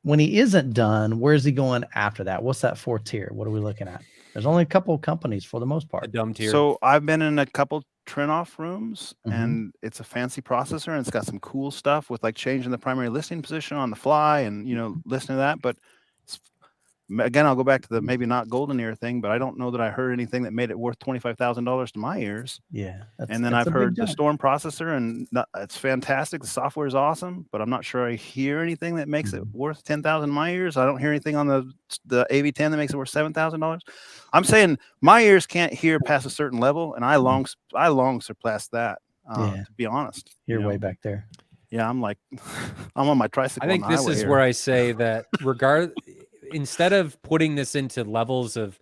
A: when he isn't done, where's he going after that? What's that 4th tier? What are we looking at? There's only a couple of companies for the most part.
B: A dumb tier.
C: So I've been in a couple Trinoff rooms, and it's a fancy processor, and it's got some cool stuff with changing the primary listening position on the fly, and listening to that. But again, I'll go back to the maybe not golden ear thing, but I don't know that I heard anything that made it worth $25,000 to my ears.
A: Yeah.
C: And then I've heard the Storm processor, and it's fantastic. The software is awesome, but I'm not sure I hear anything that makes it worth $10,000 in my ears. I don't hear anything on the AV10 that makes it worth $7,000. I'm saying my ears can't hear past a certain level, and I long surpassed that. To be honest,
A: you're way back there.
C: Yeah, I'm like, I'm on my tricycle.
B: I think this is where I say that instead of putting this into levels of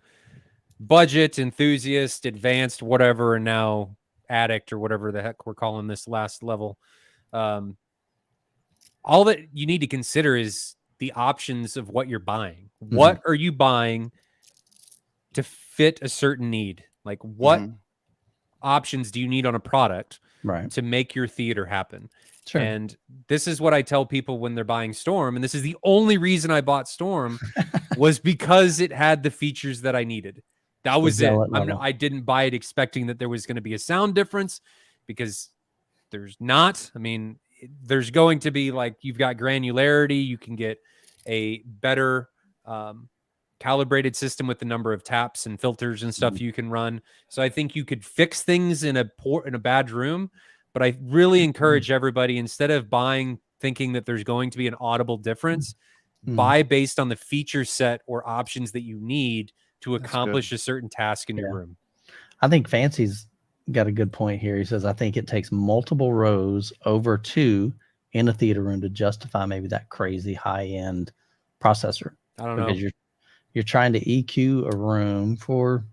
B: budget, enthusiast, advanced, whatever, and now addict or whatever the heck we're calling this last level, all that you need to consider is the options of what you're buying. Mm-hmm. What are you buying to fit a certain need? Like what options do you need on a product to make your theater happen? Sure. And this is what I tell people when they're buying Storm. And this is the only reason I bought Storm was because it had the features that I needed. That was it. I didn't buy it expecting that there was going to be a sound difference, because there's not. I mean, there's going to be, like, you've got granularity. You can get a better calibrated system with the number of taps and filters and stuff you can run. So I think you could fix things in a bad room. But I really encourage everybody, instead of buying thinking that there's going to be an audible difference, buy based on the feature set or options that you need to accomplish a certain task in your room.
A: I think Fancy's got a good point here. He says, I think it takes multiple rows over 2 in a theater room to justify maybe that crazy high-end processor.
B: I don't know.
A: Because you're trying to EQ a room for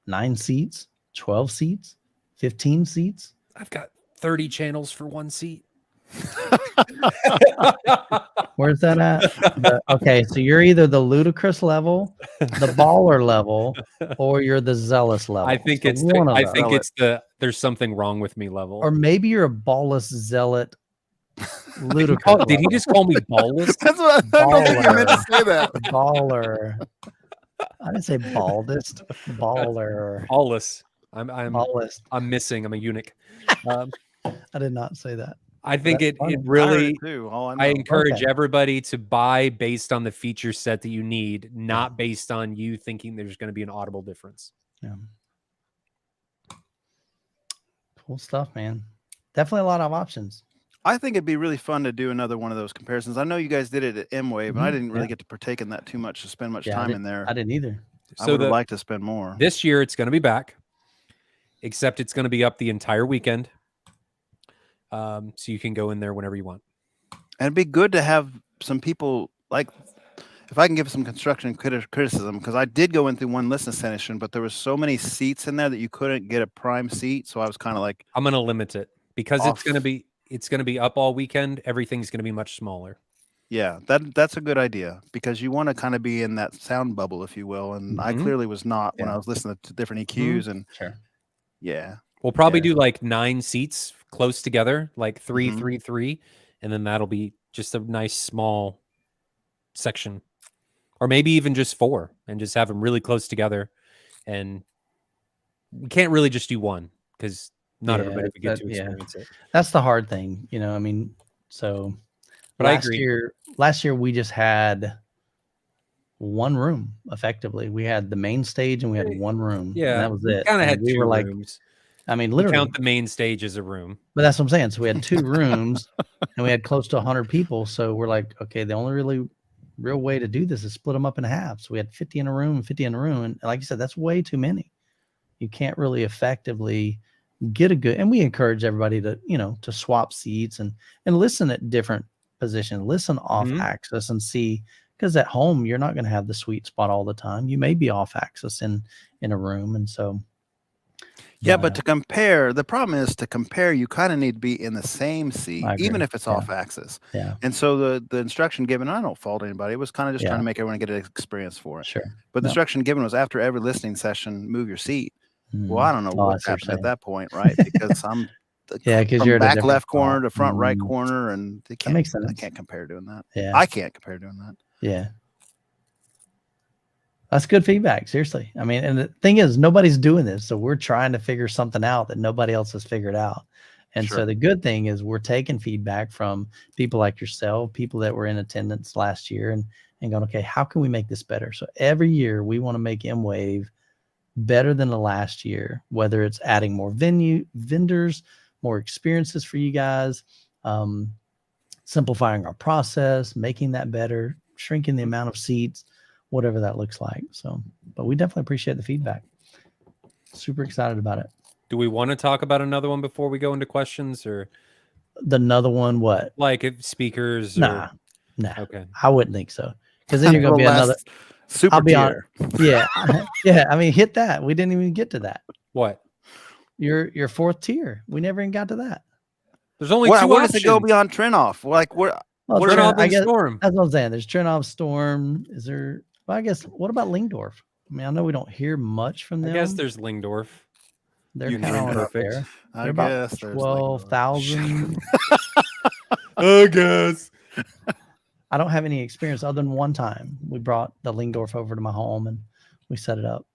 A: 9 seats, 12 seats, 15 seats.
B: I've got 30 channels for 1 seat.
A: Where's that at? Okay, so you're either the ludicrous level, the baller level, or you're the zealous level.
B: I think there's something wrong with me level.
A: Or maybe you're a ballless zealot. Ludicrous.
B: Did he just call me ballless?
C: That's what I think you meant to say that.
A: Baller. I didn't say baldest. Baller.
B: Ballless.
A: Ballless.
B: I'm missing. I'm a eunuch.
A: I did not say that.
B: I think it really, I encourage everybody to buy based on the feature set that you need, not based on you thinking there's going to be an audible difference.
A: Yeah. Cool stuff, man. Definitely a lot of options.
C: I think it'd be really fun to do another one of those comparisons. I know you guys did it at MWAVE, and I didn't really get to partake in that too much, to spend much time in there.
A: I didn't either.
C: I would like to spend more.
B: This year it's going to be back, except it's going to be up the entire weekend. So you can go in there whenever you want.
C: And it'd be good to have some people, like, if I can give some construction criticism, because I did go in through one listening session, but there was so many seats in there that you couldn't get a prime seat. So I was kind of like,
B: I'm going to limit it because it's going to be up all weekend. Everything's going to be much smaller.
C: Yeah, that's a good idea, because you want to kind of be in that sound bubble, if you will. And I clearly was not when I was listening to different EQs and
B: We'll probably do like 9 seats close together, like 3, 3, 3, and then that'll be just a nice small section, or maybe even just 4, and just have them really close together. And we can't really just do one, because not everybody would get to experience it.
A: That's the hard thing, you know. I mean, so
B: but I agree.
A: Last year we just had one room. Effectively, we had the main stage and we had one room.
B: Yeah,
A: and that was it.
B: Kind of had 2 rooms.
A: I mean, literally
B: count the main stage as a room.
A: But that's what I'm saying. So we had 2 rooms and we had close to 100 people. So we're like, okay, the only real way to do this is split them up in half. So we had 50 in a room and 50 in a room. And like you said, that's way too many. You can't really effectively get a good, and we encourage everybody to, you know, to swap seats and listen at different positions, listen off axis and see, because at home, you're not going to have the sweet spot all the time. You may be off axis in a room. And so,
C: yeah, but to compare, the problem is to compare, you kind of need to be in the same seat, even if it's off axis.
A: Yeah.
C: And so the instruction given, I don't fault anybody. It was kind of just trying to make everyone get an experience for it.
A: Sure.
C: But the instruction given was, after every listening session, move your seat. Well, I don't know what's happening at that point, right? Because I'm
A: because you're
C: back left corner to front right corner, and that
A: makes sense.
C: I can't compare doing that.
A: Yeah.
C: I can't compare doing that.
A: Yeah. That's good feedback. Seriously. I mean, and the thing is, nobody's doing this. So we're trying to figure something out that nobody else has figured out. And so the good thing is we're taking feedback from people like yourself, people that were in attendance last year, and going, okay, how can we make this better? So every year we want to make MWAVE better than the last year, whether it's adding more vendors, more experiences for you guys, simplifying our process, making that better, shrinking the amount of seats, whatever that looks like. So, but we definitely appreciate the feedback. Super excited about it.
B: Do we want to talk about another one before we go into questions, or?
A: another one, what?
B: Like if speakers?
A: Nah.
B: Okay.
A: I wouldn't think so. Because then you're going to be another
C: super
A: I'll be
C: tier.
A: Yeah. Yeah. I mean, hit that. We didn't even get to that.
B: What?
A: Your fourth tier. We never even got to that.
B: There's only two
C: where
B: options.
C: does it go beyond Trinoff? Like what
B: Trinoff
A: I
B: and
A: guess,
B: Storm.
A: That's what I'm saying. There's Trinoff, Storm. Is there? Well, I guess. What about Lingdorf? I mean, I know we don't hear much from them.
B: I guess there's Lingdorf.
A: They're
B: You
A: kind
B: can
A: of
B: perfect.
A: there.
C: I
A: They're about
C: guess there's
A: 12,000.
B: I guess.
A: I don't have any experience other than one time we brought the Lingdorf over to my home and we set it up.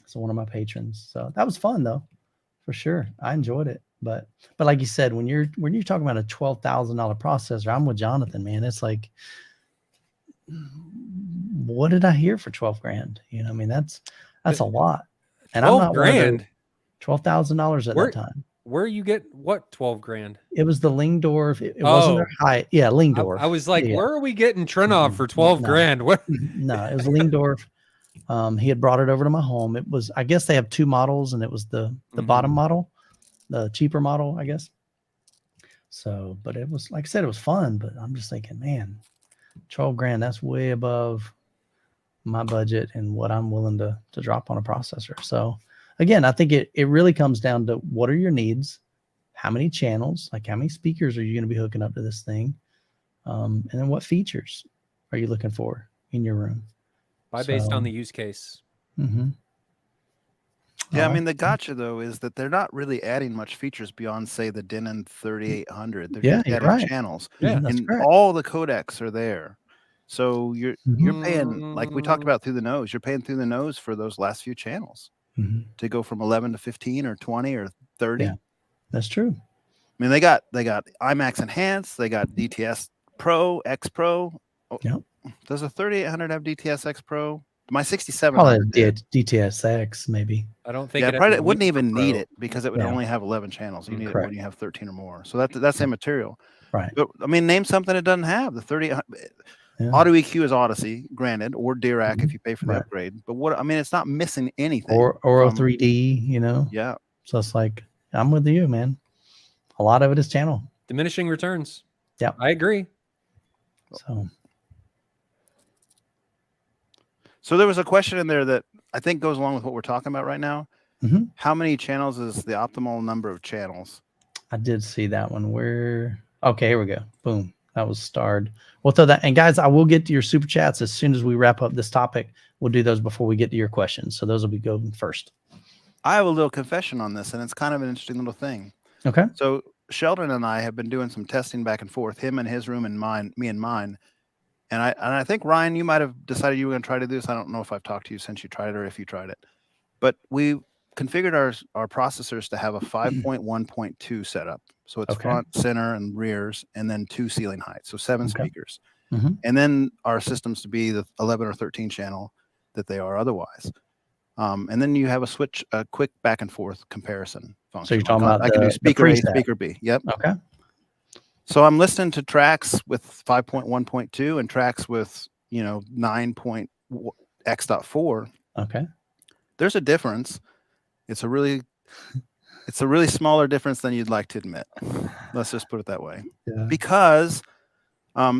A: So one of my patrons. So that was fun though, for sure. I enjoyed it. But like you said, when you're talking about a $12,000 processor, I'm with Jonathan, man. It's like, what did I hear for 12 grand? You know, I mean, that's a lot. And I'm not
B: $12,000.
A: $12,000 at that time.
B: Where you get what 12 grand?
A: It was the Lingdorf. It wasn't their high. Yeah, Lingdorf.
B: I was like,
A: yeah.
B: Where are we getting Trinoff for 12 grand? What?
A: No, it was Lingdorf. He had brought it over to my home. It was, I guess they have two models, and it was the bottom model, the cheaper model, I guess. So, but it was, like I said, it was fun, but I'm just thinking, man, 12 grand, that's way above my budget and what I'm willing to drop on a processor. So again, I think it really comes down to what are your needs, how many channels, like how many speakers are you going to be hooking up to this thing, and then what features are you looking for in your room?
B: Based on the use case.
A: Mm-hmm.
C: Yeah, I mean, the gotcha though is that they're not really adding much features beyond, say, the Denon 3800. They're just adding channels.
A: Yeah,
C: and all the codecs are there. So you're paying, like we talked about through the nose, you're paying through the nose for those last few channels to go from 11 to 15 or 20 or 30.
A: Yeah, that's true.
C: I mean, they got IMAX Enhanced, they got DTS Pro, X Pro. Oh,
A: yep.
C: Does a 3800 have DTS X Pro? My 67
A: DTSX maybe.
B: I don't think
C: it wouldn't even need it because it would only have 11 channels. You need it when you have 13 or more. So that's immaterial.
A: Right.
C: But I mean, name something it doesn't have. The 30 Auto EQ is Odyssey, granted, or Dirac if you pay for the upgrade. But what I mean, it's not missing anything.
A: Or 3D, you know.
C: Yeah.
A: So it's like, I'm with you, man. A lot of it is channel.
B: Diminishing returns.
A: Yeah.
B: I agree.
C: So there was a question in there that I think goes along with what we're talking about right now. How many channels is the optimal number of channels?
A: I did see that one. Okay, here we go. Boom. That was starred. We'll throw that. And guys, I will get to your super chats as soon as we wrap up this topic. We'll do those before we get to your questions. So those will be going first.
C: I have a little confession on this, and it's kind of an interesting little thing.
A: Okay.
C: So Sheldon and I have been doing some testing back and forth, him and his room and mine, me and mine. And I think, Ryan, you might have decided you were going to try to do this. I don't know if I've talked to you since you tried it or if you tried it. But we configured our processors to have a 5.1.2 setup. So it's front, center, and rears, and then 2 ceiling heights. So 7 speakers. And then our systems to be the 11 or 13 channel that they are otherwise. And then you have a quick back and forth comparison function.
A: So you're talking about
C: I can do speaker A, speaker B. Yep.
A: Okay.
C: So I'm listening to tracks with 5.1.2 and tracks with 9.x.4.
A: Okay.
C: There's a difference. It's a really smaller difference than you'd like to admit. Let's just put it that way.
A: Yeah.
C: Because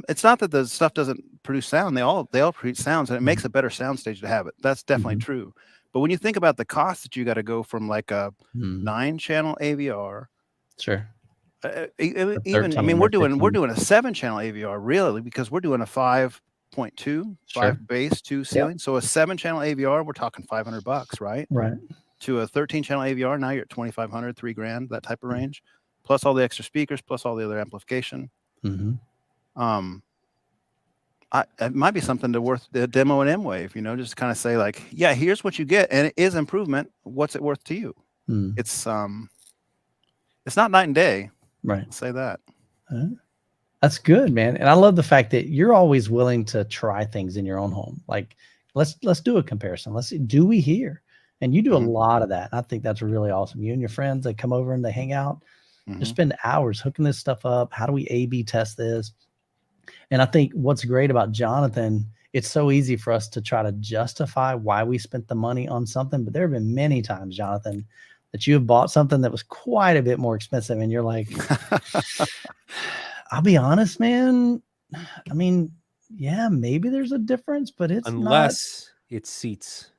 C: it's not that the stuff doesn't produce sound. They all produce sounds, and it makes a better sound stage to have it. That's definitely true. But when you think about the cost that you got to go from like a 9-channel AVR,
A: sure.
C: Even I mean, we're doing a 7-channel AVR really, because we're doing a 5.2, 5 bass, 2 ceiling. Yep. So a 7-channel AVR, we're talking $500, right?
A: Right.
C: To a 13-channel AVR, now you're at $2,500, $3,000, that type of range, plus all the extra speakers, plus all the other amplification. It might be something to worth the demo in MWAVE, just kind of say like, yeah, here's what you get, and it is improvement. What's it worth to you? It's not night and day.
A: Right.
C: I'll say that.
A: That's good, man. And I love the fact that you're always willing to try things in your own home. Like, let's do a comparison. Let's see, do we hear? And you do a lot of that. I think that's really awesome. You and your friends, they come over and they hang out, just spend hours hooking this stuff up. How do we A/B test this? And I think what's great about Jonathan, it's so easy for us to try to justify why we spent the money on something. But there have been many times, Jonathan, that you have bought something that was quite a bit more expensive, and you're like, I'll be honest, man. I mean, yeah, maybe there's a difference, but it's
B: unless it seats.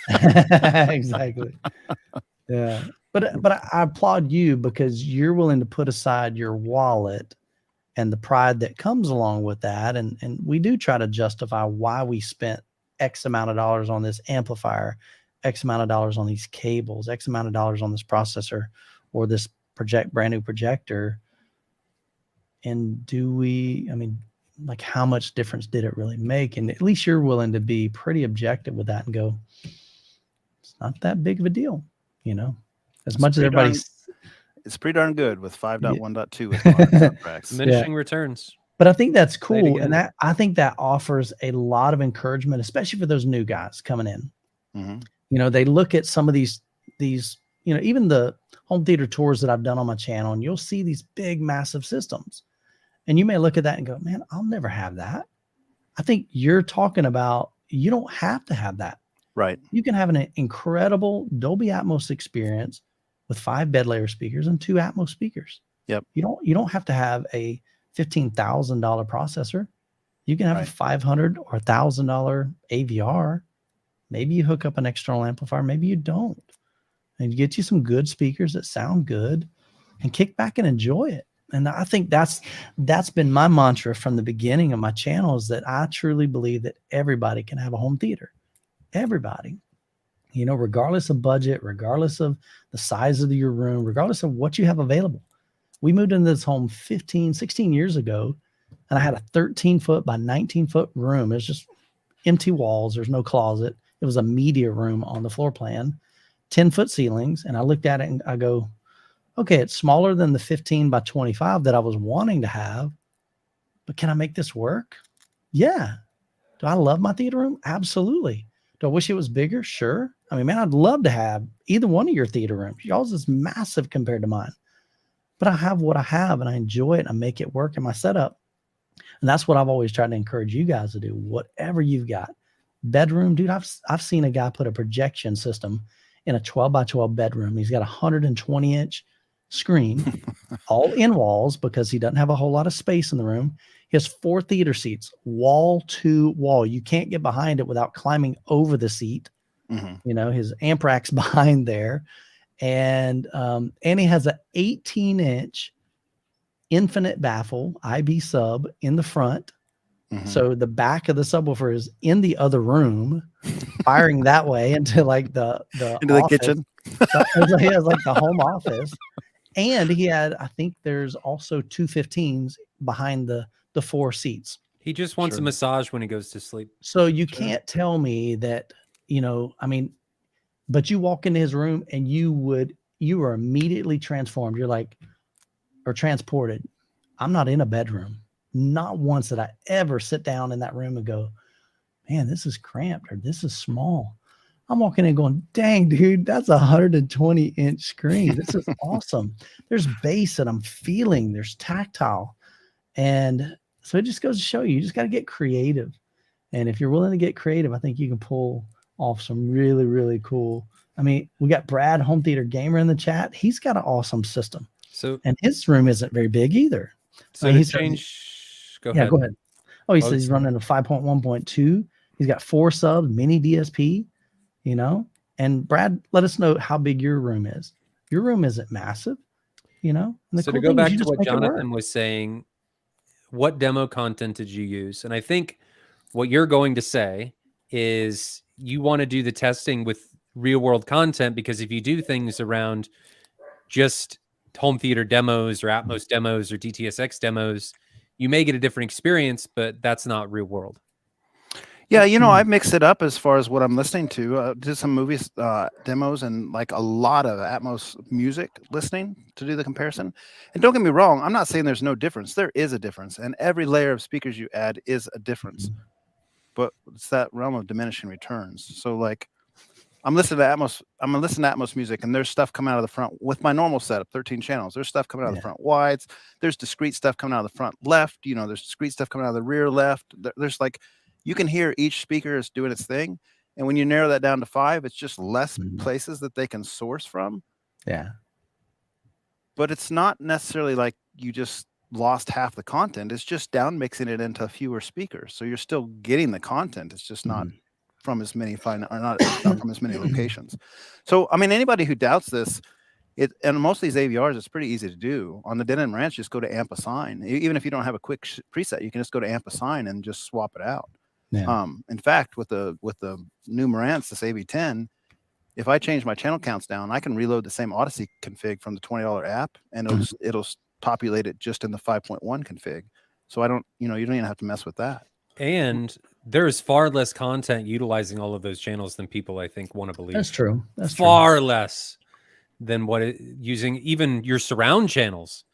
A: Exactly. Yeah. But I applaud you because you're willing to put aside your wallet and the pride that comes along with that. And we do try to justify why we spent X amount of dollars on this amplifier, X amount of dollars on these cables, X amount of dollars on this processor or this brand new projector. And like how much difference did it really make? And at least you're willing to be pretty objective with that and go, it's not that big of a deal, as much as everybody's.
C: It's pretty darn good with 5.1.2 with modern tracks.
B: Diminishing returns.
A: But I think that's cool. And I think that offers a lot of encouragement, especially for those new guys coming in.
C: Mm-hmm.
A: They look at some of these, even the home theater tours that I've done on my channel, and you'll see these big, massive systems. And you may look at that and go, man, I'll never have that. I think you're talking about, you don't have to have that.
C: Right. You
A: can have an incredible Dolby Atmos experience with 5 bed layer speakers and 2 Atmos speakers.
C: Yep.
A: You don't have to have a $15,000 processor. You can have a $500 or $1,000 AVR. Maybe you hook up an external amplifier, maybe you don't. And you get you some good speakers that sound good and kick back and enjoy it. And I think that's been my mantra from the beginning of my channel, is that I truly believe that everybody can have a home theater. Everybody, regardless of budget, regardless of the size of your room, regardless of what you have available. We moved into this home 16 years ago, and I had a 13-foot by 19-foot room. It was just empty walls. There's no closet. It was a media room on the floor plan, 10-foot ceilings. And I looked at it and I go, okay, it's smaller than the 15 by 25 that I was wanting to have, but can I make this work? Yeah. Do I love my theater room? Absolutely. Do I wish it was bigger? Sure. I mean, man, I'd love to have either one of your theater rooms. Y'all's is massive compared to mine, but I have what I have and I enjoy it and I make it work in my setup. And that's what I've always tried to encourage you guys to do. Whatever you've got. Bedroom, dude, I've seen a guy put a projection system in a 12 by 12 bedroom. He's got a 120-inch screen, all in walls, because he doesn't have a whole lot of space in the room. He has 4 theater seats, wall to wall. You can't get behind it without climbing over the seat. Mm-hmm. His amp rack's behind there. And he has an 18-inch infinite baffle IB sub in the front. Mm-hmm. So the back of the subwoofer is in the other room, firing that way into like the
C: into the kitchen.
A: He has like the home office. And he had, I think there's also 2 15s behind the 4 seats.
B: He just wants a massage when he goes to sleep.
A: So you can't tell me that, but you walk into his room and you are immediately transformed. You're like, or transported. I'm not in a bedroom. Not once did I ever sit down in that room and go, man, this is cramped or this is small. I'm walking in going, dang, dude, that's a 120-inch screen. This is awesome. There's bass that I'm feeling. There's tactile. And so it just goes to show you just got to get creative. And if you're willing to get creative, I think you can pull off some really, really cool. I mean, we got Brad, Home Theater Gamer, in the chat. He's got an awesome system. And his room isn't very big either.
B: So he's changed. Go ahead.
A: Yeah, go ahead. Oh, he says he's running a 5.1.2. He's got 4 subs, mini DSP, and Brad, let us know how big your room is. Your room isn't massive, And the
B: so to go back to what Jonathan was saying, what demo content did you use? And I think what you're going to say is you want to do the testing with real world content, because if you do things around just home theater demos or Atmos demos or DTSX demos, you may get a different experience, but that's not real world.
C: Yeah, I mix it up as far as what I'm listening to. Did some movies demos and like a lot of Atmos music listening to do the comparison. And don't get me wrong, I'm not saying there's no difference. There is a difference, and every layer of speakers you add is a difference. But it's that realm of diminishing returns. So like, I'm listening to Atmos music, and there's stuff coming out of the front with my normal setup, 13 channels. There's stuff coming out of the front wides. There's discrete stuff coming out of the front left. There's discrete stuff coming out of the rear left. There's like, you can hear each speaker is doing its thing. And when you narrow that down to 5, it's just less places that they can source from.
A: Yeah.
C: But it's not necessarily like you just lost half the content. It's just down mixing it into fewer speakers. So you're still getting the content. It's just not from as many not from as many locations. So I mean, anybody who doubts this, and most of these AVRs, it's pretty easy to do. On the Denon Ranch, just go to amp assign. Even if you don't have a quick preset, you can just go to amp assign and just swap it out.
A: Yeah.
C: In fact, with the new Marantz, this AV10, if I change my channel counts down, I can reload the same Odyssey config from the $20 app, and it'll populate it just in the 5.1 config. So I don't, you don't even have to mess with that.
B: And there's far less content utilizing all of those channels than people, I think, want to believe.
A: That's true. That's
B: far less than using even your surround channels.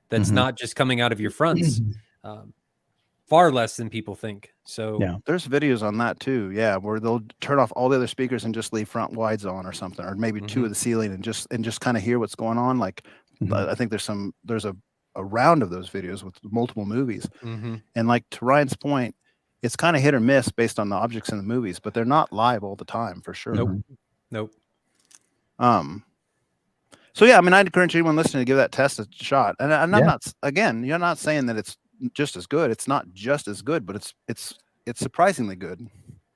B: That's not just coming out of your fronts. Far less than people think. So
A: yeah,
C: there's videos on that too. Yeah, where they'll turn off all the other speakers and just leave front wides on or something, or maybe 2 of the ceiling and just kind of hear what's going on. Like I think there's a round of those videos with multiple movies. And like to Ryan's point, it's kind of hit or miss based on the objects in the movies, but they're not live all the time for sure.
B: Nope.
C: So yeah, I mean, I'd encourage anyone listening to give that test a shot. And I'm not, again, you're not saying that it's just as good. It's not just as good, but it's surprisingly good.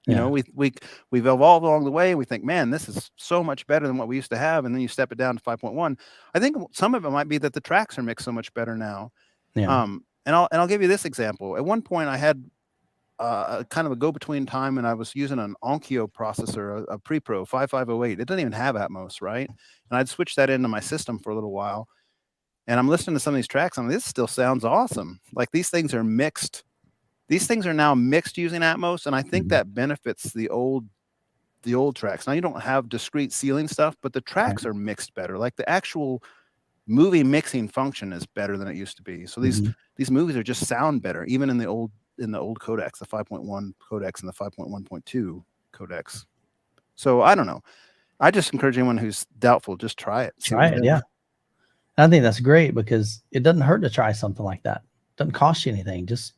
C: You know, we've evolved along the way. We think, man, this is so much better than what we used to have. And then you step it down to 5.1. I think some of it might be that the tracks are mixed so much better now.
A: Yeah.
C: And I'll give you this example. At one point, I had kind of a go-between time, and I was using an Onkyo processor, a Pre-Pro 5508. It doesn't even have Atmos, right? And I'd switch that into my system for a little while. And I'm listening to some of these tracks, and this still sounds awesome. Like these things are mixed. These things are now mixed using Atmos, and I think that benefits the old tracks. Now you don't have discrete ceiling stuff, but the tracks are mixed better. Like the actual movie mixing function is better than it used to be. So these movies are just sound better, even in the old codecs, the 5.1 codecs and the 5.1.2 codecs. So I don't know. I just encourage anyone who's doubtful, just try it.
A: Try it, yeah. I think that's great because it doesn't hurt to try something like that. It doesn't cost you anything. Just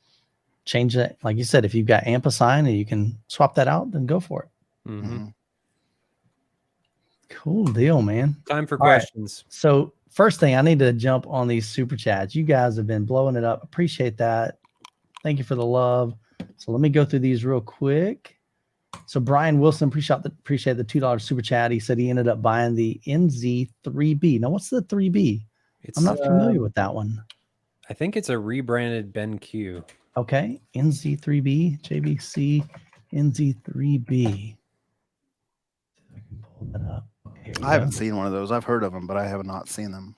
A: change it. Like you said, if you've got amp assign and you can swap that out, then go for it. Cool deal, man.
B: Time for questions.
A: Right. So first thing, I need to jump on these super chats. You guys have been blowing it up. Appreciate that. Thank you for the love. So let me go through these real quick. So Brian Wilson, appreciate the $2 super chat. He said he ended up buying the NZ3B. Now, what's the 3B? I'm not familiar with that one.
B: I think it's a rebranded BenQ.
A: Okay, NZ3B, JBC, NZ3B. I can pull that up.
C: I haven't seen one of those. I've heard of them, but I have not seen them.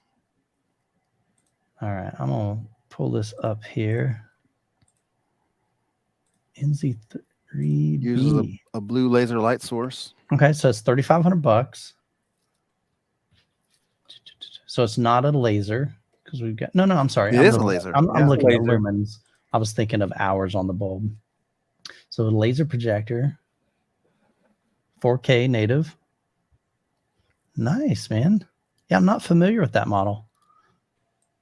A: All right, I'm gonna pull this up here. NZ3B
C: uses a blue laser light source.
A: Okay, so it's $3,500. So it's not a laser because we've got I'm sorry.
C: It is a laser.
A: I'm looking at lumens. I was thinking of hours on the bulb. So a laser projector, 4K native. Nice, man. Yeah, I'm not familiar with that model.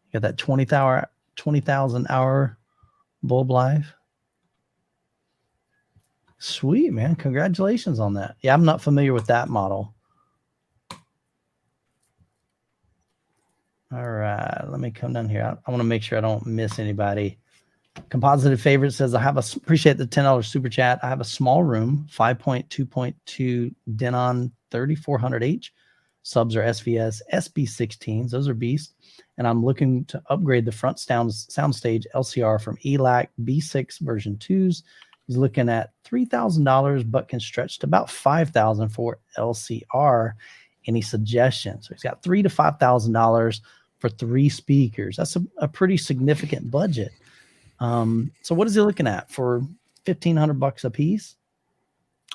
A: You got that 20,000 hour bulb life. Sweet, man. Congratulations on that. Yeah, I'm not familiar with that model. All right, let me come down here. I want to make sure I don't miss anybody. Composited Favorite says, appreciate the $10 super chat. I have a small room, 5.2.2 Denon 3400H. Subs are SVS SB16s. Those are beasts. And I'm looking to upgrade the front soundstage LCR from ELAC B6 version 2s. He's looking at $3,000, but can stretch to about $5,000 for LCR. Any suggestions? So he's got $3,000 to $5,000 for 3 speakers. That's a pretty significant budget. So what is he looking at for $1,500 a piece?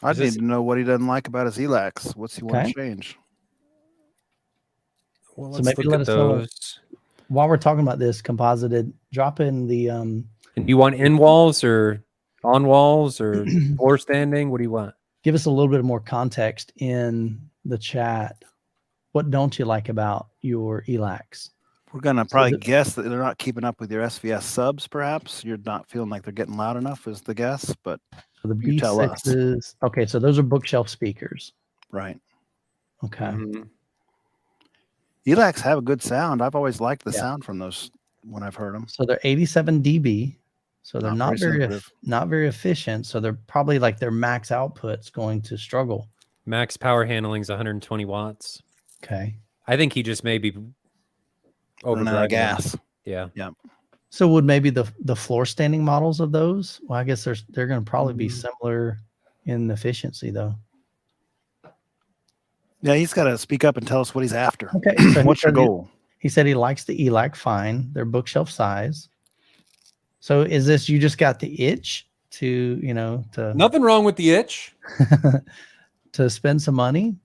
C: I need to know what he doesn't like about his ELACs. What's he want to change?
B: Well,
A: so maybe let us know while we're talking about this. Composited, drop in the. And
B: you want in walls or on walls or floor standing? What do you want?
A: Give us a little bit more context in the chat. What don't you like about your ELACs?
C: We're going to probably guess that they're not keeping up with your SVS subs, perhaps. You're not feeling like they're getting loud enough is the guess, but
A: So the
C: You tell us.
A: B6s, okay, so those are bookshelf speakers.
C: Right.
A: Okay.
C: Elacs have a good sound. I've always liked the sound from those when I've heard them.
A: So they're 87 dB. So they're not very efficient. So they're probably like their max output's going to struggle.
B: Max power handling is 120 watts.
A: Okay.
B: I think he just may be
C: running out of gas.
B: Yeah.
C: Yeah.
A: So would maybe the floor standing models of those? Well, I guess they're going to probably be similar in efficiency though.
C: Yeah, he's got to speak up and tell us what he's after.
A: Okay. So
C: what's your goal?
A: He said he likes the ELAC fine. They're bookshelf size. So is this, you just got the itch to,
B: nothing wrong with the itch
A: to spend some money?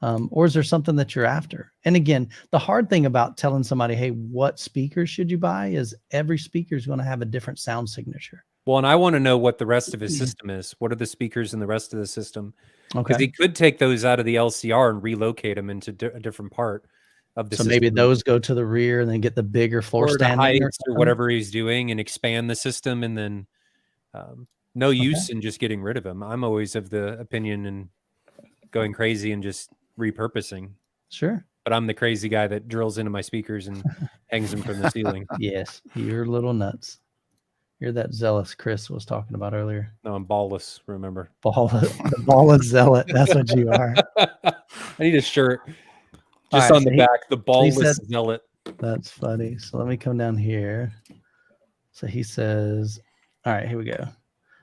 A: Or is there something that you're after? And again, the hard thing about telling somebody, hey, what speakers should you buy is every speaker is going to have a different sound signature.
B: Well, and I want to know what the rest of his system is. What are the speakers in the rest of the system? Because he could take those out of the LCR and relocate them into a different part of the system.
A: Maybe those go to the rear and then get the bigger floor standing
B: or whatever he's doing and expand the system, and then no use in just getting rid of them. I'm always of the opinion and going crazy and just repurposing.
A: Sure.
B: But I'm the crazy guy that drills into my speakers and hangs them from the ceiling.
A: Yes, you're little nuts. You're that zealous Chris was talking about earlier.
B: No, I'm ballless, remember.
A: The ballless zealot. That's what you are.
B: I need a shirt. Just on the back, the ballless zealot.
A: That's funny. So let me come down here. So he says, all right, here we go.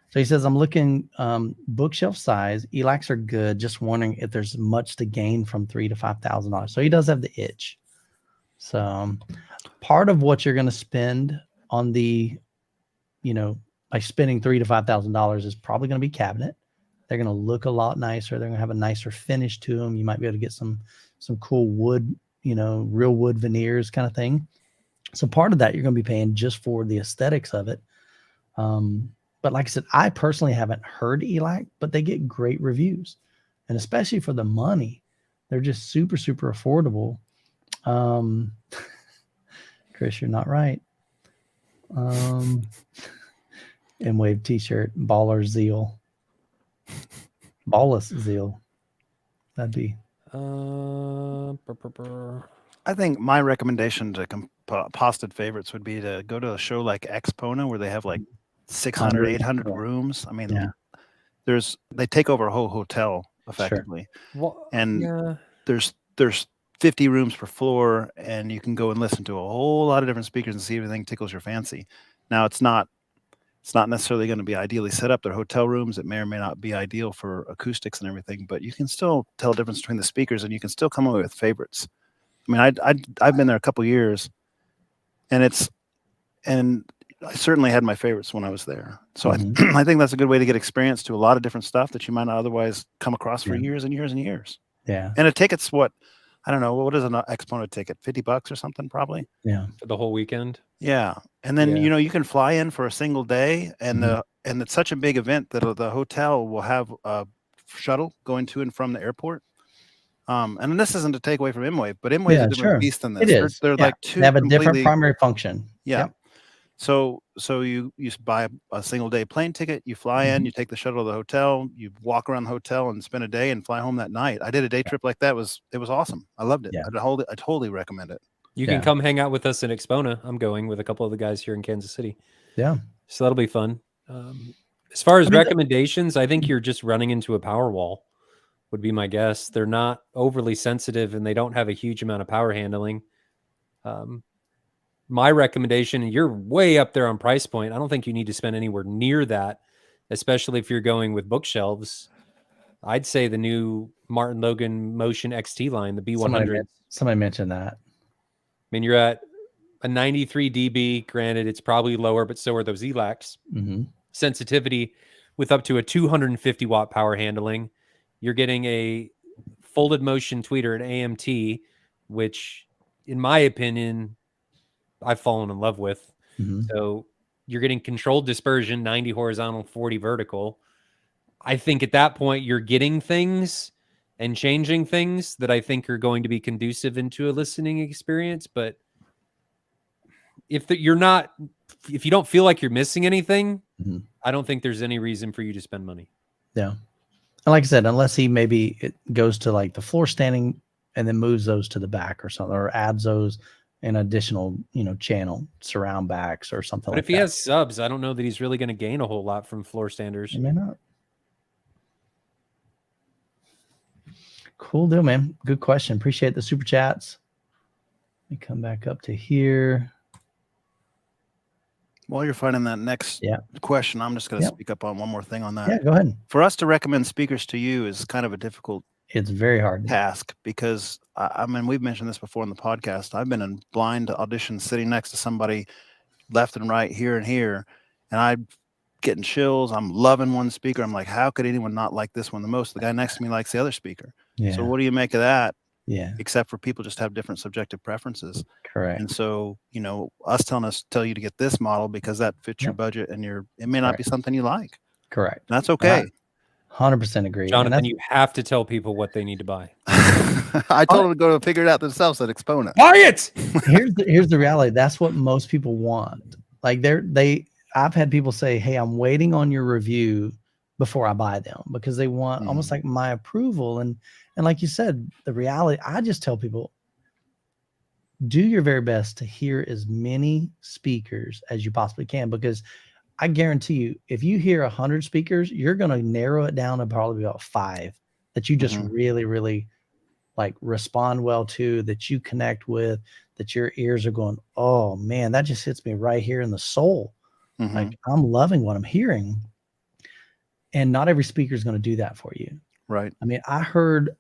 A: So he says, I'm looking bookshelf size. ELACs are good. Just wondering if there's much to gain from $3,000 to $5,000. So he does have the itch. So part of what you're going to spend on the, by spending $3,000 to $5,000 is probably going to be cabinet. They're going to look a lot nicer. They're going to have a nicer finish to them. You might be able to get some cool wood, real wood veneers kind of thing. So part of that you're going to be paying just for the aesthetics of it. But like I said, I personally haven't heard ELAC, but they get great reviews. And especially for the money, they're just super, super affordable. Chris, you're not right. MWAVE t-shirt, baller zeal. Ballless zeal. That'd be.
C: I think my recommendation to composted favorites would be to go to a show like Exponent where they have like 600, 800 rooms. I mean, they take over a whole hotel effectively. Sure. Well, and there's 50 rooms per floor, and you can go and listen to a whole lot of different speakers and see if everything tickles your fancy. Now it's not necessarily going to be ideally set up. They're hotel rooms. It may or may not be ideal for acoustics and everything, but you can still tell the difference between the speakers, and you can still come away with favorites. I mean, I've been there a couple years, and I certainly had my favorites when I was there. So I think that's a good way to get experience to a lot of different stuff that you might not otherwise come across for years and years and years.
A: Yeah.
C: And a ticket's what is an Exponent ticket? $50 or something probably.
A: Yeah.
B: For the whole weekend.
C: Yeah. And then, you can fly in for a single day, and and it's such a big event that the hotel will have a shuttle going to and from the airport. And this isn't to take away from MWAVE, but MWAVE is a different beast than this.
A: It is.
C: They're like two.
A: They have a different primary function.
C: Yeah.
A: Yep.
C: So you buy a single day plane ticket, you fly in, you take the shuttle to the hotel, you walk around the hotel and spend a day and fly home that night. I did a day trip like that. It was awesome. I loved it.
A: Yeah.
C: I totally recommend it.
B: You can come hang out with us in Exponent. I'm going with a couple of the guys here in Kansas City.
A: Yeah.
B: So that'll be fun. As far as recommendations, I think you're just running into a power wall would be my guess. They're not overly sensitive and they don't have a huge amount of power handling. My recommendation, and you're way up there on price point. I don't think you need to spend anywhere near that, especially if you're going with bookshelves. I'd say the new Martin Logan Motion XT line, the B100.
A: Somebody mentioned that.
B: I mean, you're at a 93 dB. Granted, it's probably lower, but so are those ELACs. Sensitivity with up to a 250 watt power handling. You're getting a folded motion tweeter, an AMT, which, in my opinion, I've fallen in love with. So you're getting controlled dispersion, 90 horizontal, 40 vertical. I think at that point you're getting things and changing things that I think are going to be conducive into a listening experience. But if you don't feel like you're missing anything, I don't think there's any reason for you to spend money.
A: Yeah. And like I said, unless it goes to like the floor standing and then moves those to the back or something, or adds those an additional, channel surround backs or something. But
B: if he has subs, I don't know that he's really going to gain a whole lot from floor standers.
A: He may not. Cool deal, man. Good question. Appreciate the super chats. Let me come back up to here.
C: While you're finding that next question, I'm just going to speak up on one more thing on that.
A: Yeah, go ahead.
C: For us to recommend speakers to you is kind of a difficult
A: It's very hard
C: task because, I mean, we've mentioned this before in the podcast. I've been in blind auditions sitting next to somebody left and right, here and here, and I'm getting chills. I'm loving one speaker. I'm like, how could anyone not like this one the most? The guy next to me likes the other speaker.
A: Yeah.
C: So what do you make of that?
A: Yeah.
C: Except for people just have different subjective preferences.
A: Correct.
C: And so, us tell you to get this model because that fits your budget and it may not be something you like.
A: Correct.
C: And that's okay.
A: 100% agree.
B: Jonathan, you have to tell people what they need to buy.
C: I told them to go figure it out themselves at Exponent.
B: Buy it.
A: Here's the reality. That's what most people want. Like I've had people say, hey, I'm waiting on your review before I buy them because they want almost like my approval. And like you said, the reality, I just tell people, do your very best to hear as many speakers as you possibly can, because I guarantee you, if you hear 100 speakers, you're going to narrow it down to probably about 5 that you just really, really like respond well to, that you connect with, that your ears are going, oh man, that just hits me right here in the soul. Like I'm loving what I'm hearing. And not every speaker is going to do that for you.
C: Right.
A: I mean, I heard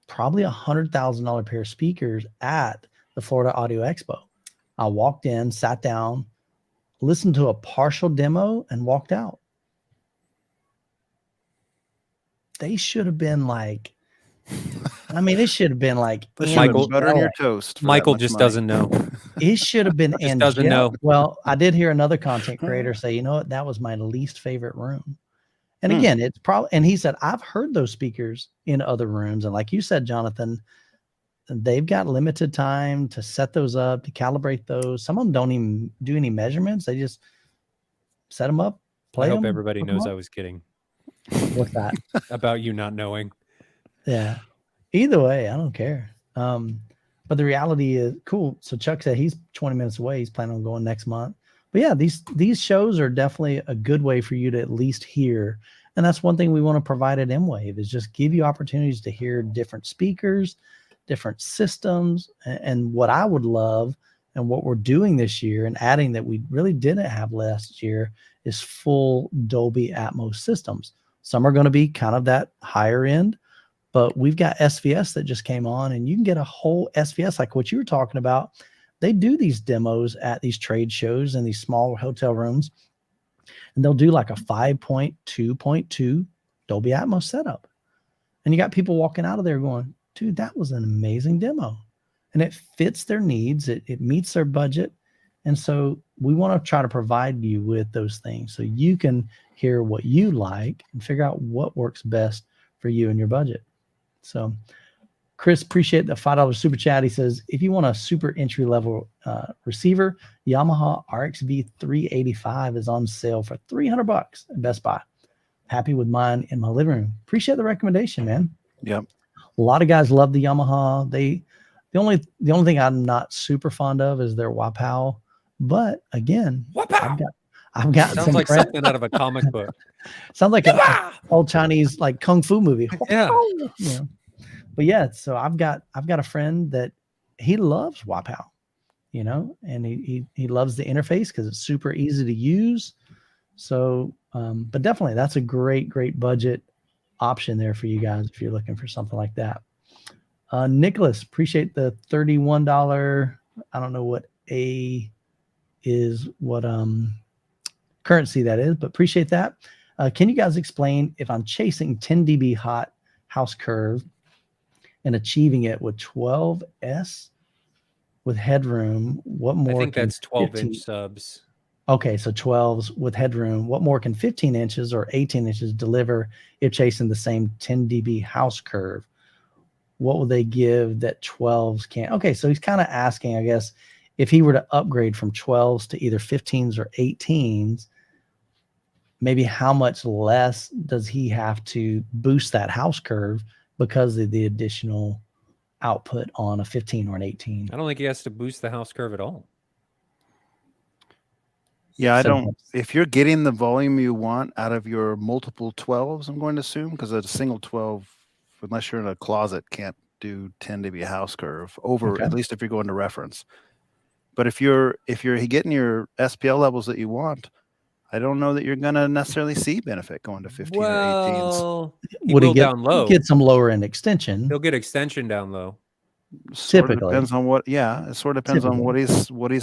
A: probably $100,000 pair of speakers at the Florida Audio Expo. I walked in, sat down, listened to a partial demo, and walked out. They should have been like, it should have been like
B: Michael,
C: butter on your toast.
B: Michael just doesn't know.
A: It should have been
B: just doesn't know.
A: Well, I did hear another content creator say, you know what, that was my least favorite room. And again, it's probably, and he said, I've heard those speakers in other rooms. And like you said, Jonathan, they've got limited time to set those up, to calibrate those. Some of them don't even do any measurements. They just set them up, play them.
B: I hope everybody knows I was kidding.
A: What's that?
B: About you not knowing.
A: Yeah. Either way, I don't care. But the reality is, cool. So Chuck said he's 20 minutes away. He's planning on going next month. But yeah, these shows are definitely a good way for you to at least hear. And that's one thing we want to provide at MWAVE is just give you opportunities to hear different speakers, different systems. And what I would love and what we're doing this year and adding that we really didn't have last year is full Dolby Atmos systems. Some are going to be kind of that higher end, but we've got SVS that just came on, and you can get a whole SVS like what you were talking about. They do these demos at these trade shows and these small hotel rooms, and they'll do like a 5.2.2 Dolby Atmos setup. And you got people walking out of there going, dude, that was an amazing demo. And it fits their needs. It meets their budget. And so we want to try to provide you with those things so you can hear what you like and figure out what works best for you and your budget. So Chris, appreciate the $5 super chat. He says, if you want a super entry level receiver, Yamaha RXV 385 is on sale for $300 at Best Buy. Happy with mine in my living room. Appreciate the recommendation, man.
C: Yep.
A: A lot of guys love the Yamaha. The only thing I'm not super fond of is their Wapow. But again, I've got
B: sounds like something out of a comic book.
A: Sounds like an old Chinese like kung fu movie.
B: Yeah.
A: But yeah, so I've got a friend that he loves Wapow, and he loves the interface because it's super easy to use. So, but definitely that's a great budget option there for you guys if you're looking for something like that. Nicholas, appreciate the $31. I don't know what A is, what currency that is, but appreciate that. Can you guys explain if I'm chasing 10 dB hot house curve and achieving it with 12S with headroom, what more?
B: I think that's 12-inch subs.
A: Okay, so 12s with headroom. What more can 15 inches or 18 inches deliver if chasing the same 10 dB house curve? What will they give that 12s can't? Okay, so he's kind of asking, I guess, if he were to upgrade from 12s to either 15s or 18s, maybe how much less does he have to boost that house curve because of the additional output on a 15 or an 18?
B: I don't think he has to boost the house curve at all.
C: Yeah, I don't. If you're getting the volume you want out of your multiple 12s, I'm going to assume, because a single 12, unless you're in a closet, can't do 10 dB house curve over, at least if you're going to reference. But if you're getting your SPL levels that you want, I don't know that you're going to necessarily see benefit going to 15 or 18s.
B: Would he down low?
A: Get some lower end extension.
B: He'll get extension down low.
C: Sort of depends on what. Yeah, it sort of depends on what he's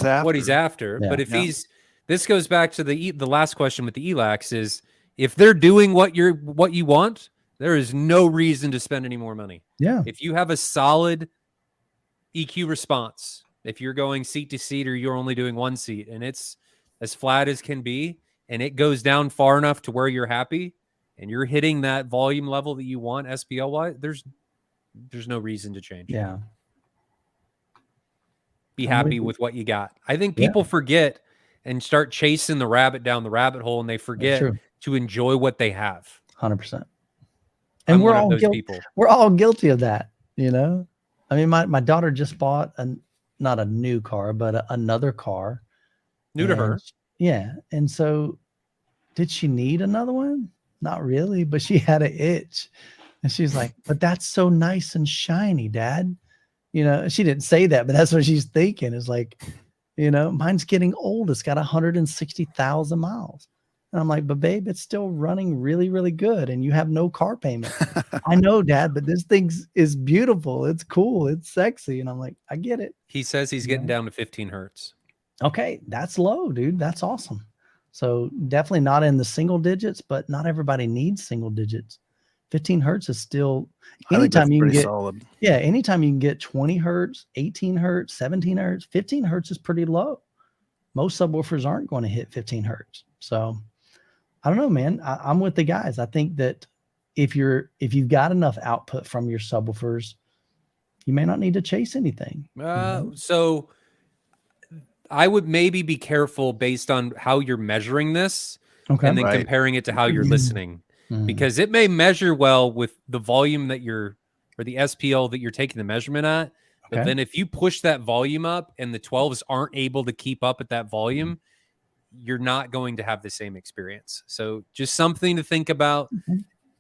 C: after.
B: What he's after. Yeah. But if he's, this goes back to the last question with the ELACs is, if they're doing what you want, there is no reason to spend any more money.
A: Yeah.
B: If you have a solid EQ response, if you're going seat to seat or you're only doing one seat and it's as flat as can be and it goes down far enough to where you're happy and you're hitting that volume level that you want SPL wise, there's no reason to change.
A: Yeah.
B: Be happy with what you got. I think people forget and start chasing the rabbit down the rabbit hole, and they forget to enjoy what they have.
A: 100%. And we're all guilty. We're all guilty of that. You know, I mean, my daughter just bought not a new car, but another car.
B: New to her.
A: Yeah. And so did she need another one? Not really, but she had an itch. And she's like, but that's so nice and shiny, Dad. You know, she didn't say that, but that's what she's thinking. Is like, you know, mine's getting old. It's got 160,000 miles. And I'm like, but babe, it's still running really, really good. And you have no car payment. I know, Dad, but this thing is beautiful. It's cool. It's sexy. And I'm like, I get it.
B: He says he's getting down to 15 hertz.
A: Okay. That's low, dude. That's awesome. So definitely not in the single digits, but not everybody needs single digits. 15 hertz is still anytime you can get solid. Yeah, anytime you can get 20 hertz, 18 hertz, 17 hertz, 15 hertz is pretty low. Most subwoofers aren't going to hit 15 hertz. So I don't know, man. I'm with the guys. I think that if you've got enough output from your subwoofers, you may not need to chase anything.
B: So I would maybe be careful based on how you're measuring this and then comparing it to how you're listening. Because it may measure well with the volume that or the SPL that you're taking the measurement at. But then if you push that volume up and the 12s aren't able to keep up at that volume, you're not going to have the same experience. So just something to think about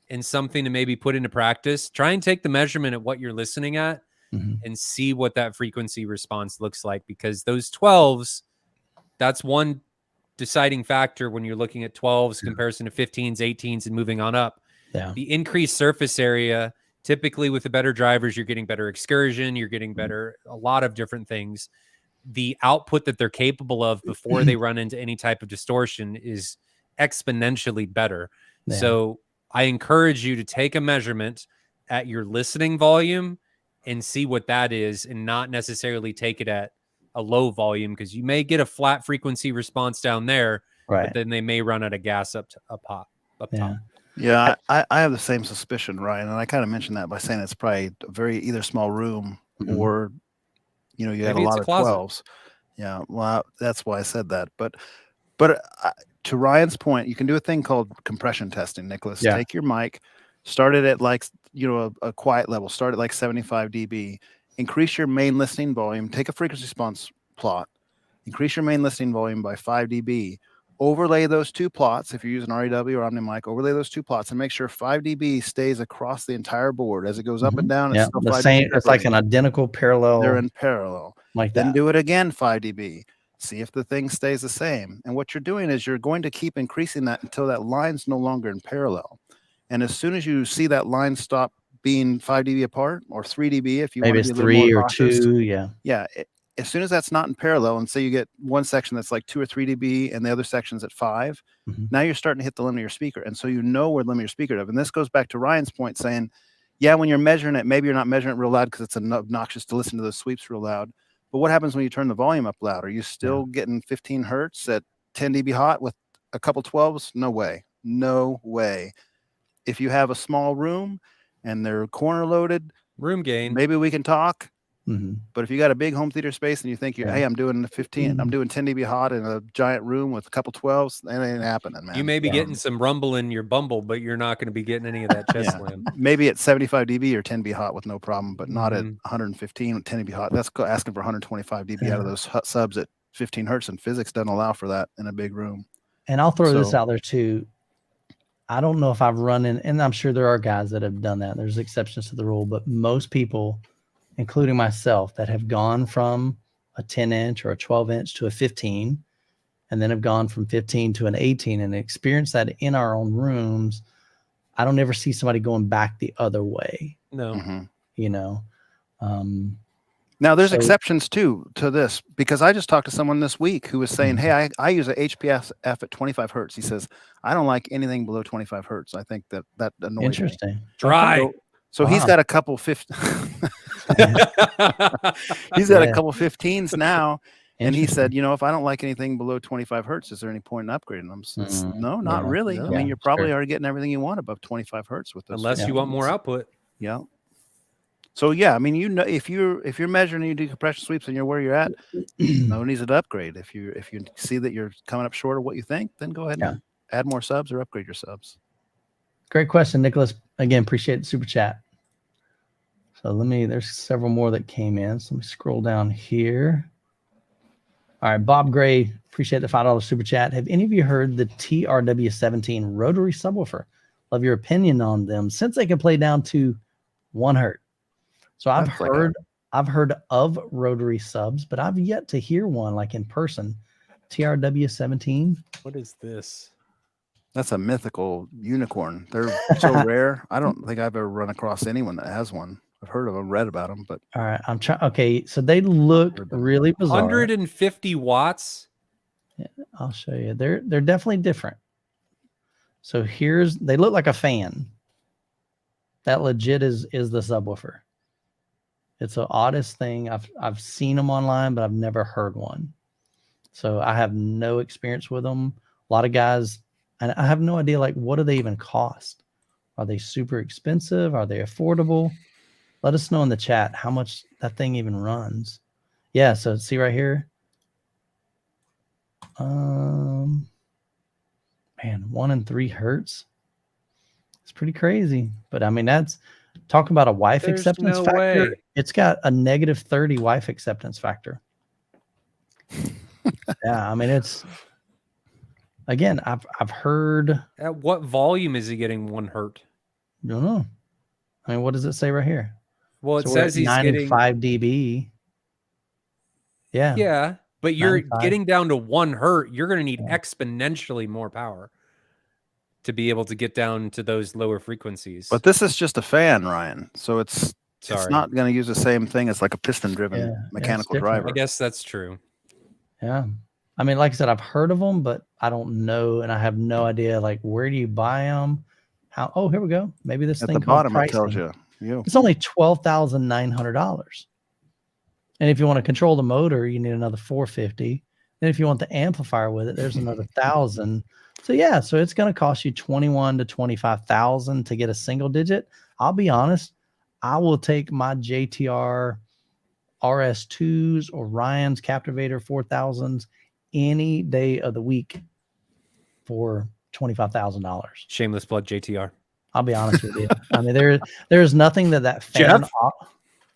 B: and something to maybe put into practice. Try and take the measurement at what you're listening at and see what that frequency response looks like. Because those 12s, that's one deciding factor when you're looking at 12s comparison to 15s, 18s, and moving on up. The increased surface area, typically with the better drivers, you're getting better excursion, you're getting better, a lot of different things. The output that they're capable of before they run into any type of distortion is exponentially better. So I encourage you to take a measurement at your listening volume and see what that is, and not necessarily take it at a low volume, because you may get a flat frequency response down there, but then they may run out of gas up top.
C: Yeah, I have the same suspicion, Ryan, and I kind of mentioned that by saying it's probably a very either small room or, you know, you have a lot of 12s. Yeah, well, that's why I said that. But to Ryan's point, you can do a thing called compression testing, Nicholas. Take your mic, start it at like, you know, a quiet level, start at like 75 dB. Increase your main listening volume, take a frequency response plot, increase your main listening volume by 5 dB, overlay those two plots. If you're using REW or OmniMic, overlay those two plots and make sure 5 dB stays across the entire board. As it goes up and down, it's still
A: the same. It's like an identical parallel.
C: They're in parallel.
A: Like
C: then do it again 5 dB. See if the thing stays the same. And what you're doing is you're going to keep increasing that until that line's no longer in parallel. And as soon as you see that line stop being 5 dB apart, or 3 dB if you
A: maybe
C: want to be
A: it's 3 or 2,
C: as soon as that's not in parallel, and say you get one section that's like 2 or 3 dB and the other section's at 5, now you're starting to hit the limit of your speaker, and so you know where the limit of your speaker is. And this goes back to Ryan's point saying, yeah, when you're measuring it, maybe you're not measuring it real loud because it's obnoxious to listen to those sweeps real loud, but what happens when you turn the volume up loud? Are you still getting 15 hertz at 10 dB hot with a couple 12s? No way. If you have a small room and they're corner loaded,
B: room gain,
C: maybe we can talk. But if you got a big home theater space and you think hey, I'm doing 15, I'm doing 10 dB hot in a giant room with a couple 12s, that ain't happening, man.
B: You may be getting some rumble in your bumble, but you're not going to be getting any of that chest slam.
C: Maybe at 75 dB or 10 dB hot with no problem, but not at 115 with 10 dB hot. That's asking for 125 dB out of those subs at 15 hertz, and physics doesn't allow for that in a big room.
A: And I'll throw this out there too. I don't know if I've run in, and I'm sure there are guys that have done that. There's exceptions to the rule, but most people, including myself, that have gone from a 10-inch or a 12-inch to a 15, and then have gone from 15 to an 18 and experienced that in our own rooms, I don't ever see somebody going back the other way.
B: No.
A: You know,
C: now there's exceptions too to this, because I just talked to someone this week who was saying, hey, I use a HPF at 25 hertz. He says, I don't like anything below 25 hertz. I think that annoys
A: Interesting.
C: me.
B: Dry.
C: So he's got a couple 15. He's got a couple 15s now. And he said, if I don't like anything below 25 hertz, is there any point in upgrading them? No, not really. I mean, you're probably already getting everything you want above 25 hertz with those.
B: Unless you want more output.
C: Yeah. So I mean, if you're measuring your decompression sweeps and you're where you're at, no needs to upgrade. If you see that you're coming up short of what you think, then go ahead and add more subs or upgrade your subs.
A: Great question, Nicholas. Again, appreciate the super chat. So there's several more that came in. So let me scroll down here. All right, Bob Gray, appreciate the $5 super chat. Have any of you heard the TRW17 rotary subwoofer? Love your opinion on them, since they can play down to 1 hertz. So I've heard of rotary subs, but I've yet to hear one like in person. TRW17.
B: What is this?
C: That's a mythical unicorn. They're so rare. I don't think I've ever run across anyone that has one. I've heard of them, read about them, but
A: all right, I'm trying. Okay, so they look really bizarre.
B: 150 watts.
A: Yeah, I'll show you. They're definitely different. So they look like a fan. That legit is the subwoofer. It's the oddest thing. I've seen them online, but I've never heard one. So I have no experience with them. A lot of guys, and I have no idea, like, what do they even cost? Are they super expensive? Are they affordable? Let us know in the chat how much that thing even runs. Yeah, so see right here. Man, 1 and 3 hertz. It's pretty crazy. But I mean, that's talking about a wife acceptance factor. Way. It's got a -30 wife acceptance factor. Yeah, I mean, it's, again, I've heard.
B: At what volume is he getting 1 hertz?
A: I don't know. I mean, what does it say right here?
B: Well, it says he's getting
A: 95 dB. Yeah.
B: Yeah, but you're getting down to 1 hertz. You're going to need exponentially more power to be able to get down to those lower frequencies.
C: But this is just a fan, Ryan. So it's not going to use the same thing as like a piston-driven mechanical driver.
B: I guess that's true.
A: Yeah. I mean, like I said, I've heard of them, but I don't know, and I have no idea, like, where do you buy them? How? Oh, here we go. Maybe this thing
C: at the bottom it tells you.
A: It's only $12,900. And if you want to control the motor, you need another $450. Then if you want the amplifier with it, there's another $1,000. So yeah, so it's going to cost you $21,000 to $25,000 to get a single digit. I'll be honest, I will take my JTR RS2s or Ryan's Captivator 4000s any day of the week for $25,000.
B: Shameless plug, JTR.
A: I'll be honest with you. I mean, there's nothing that fan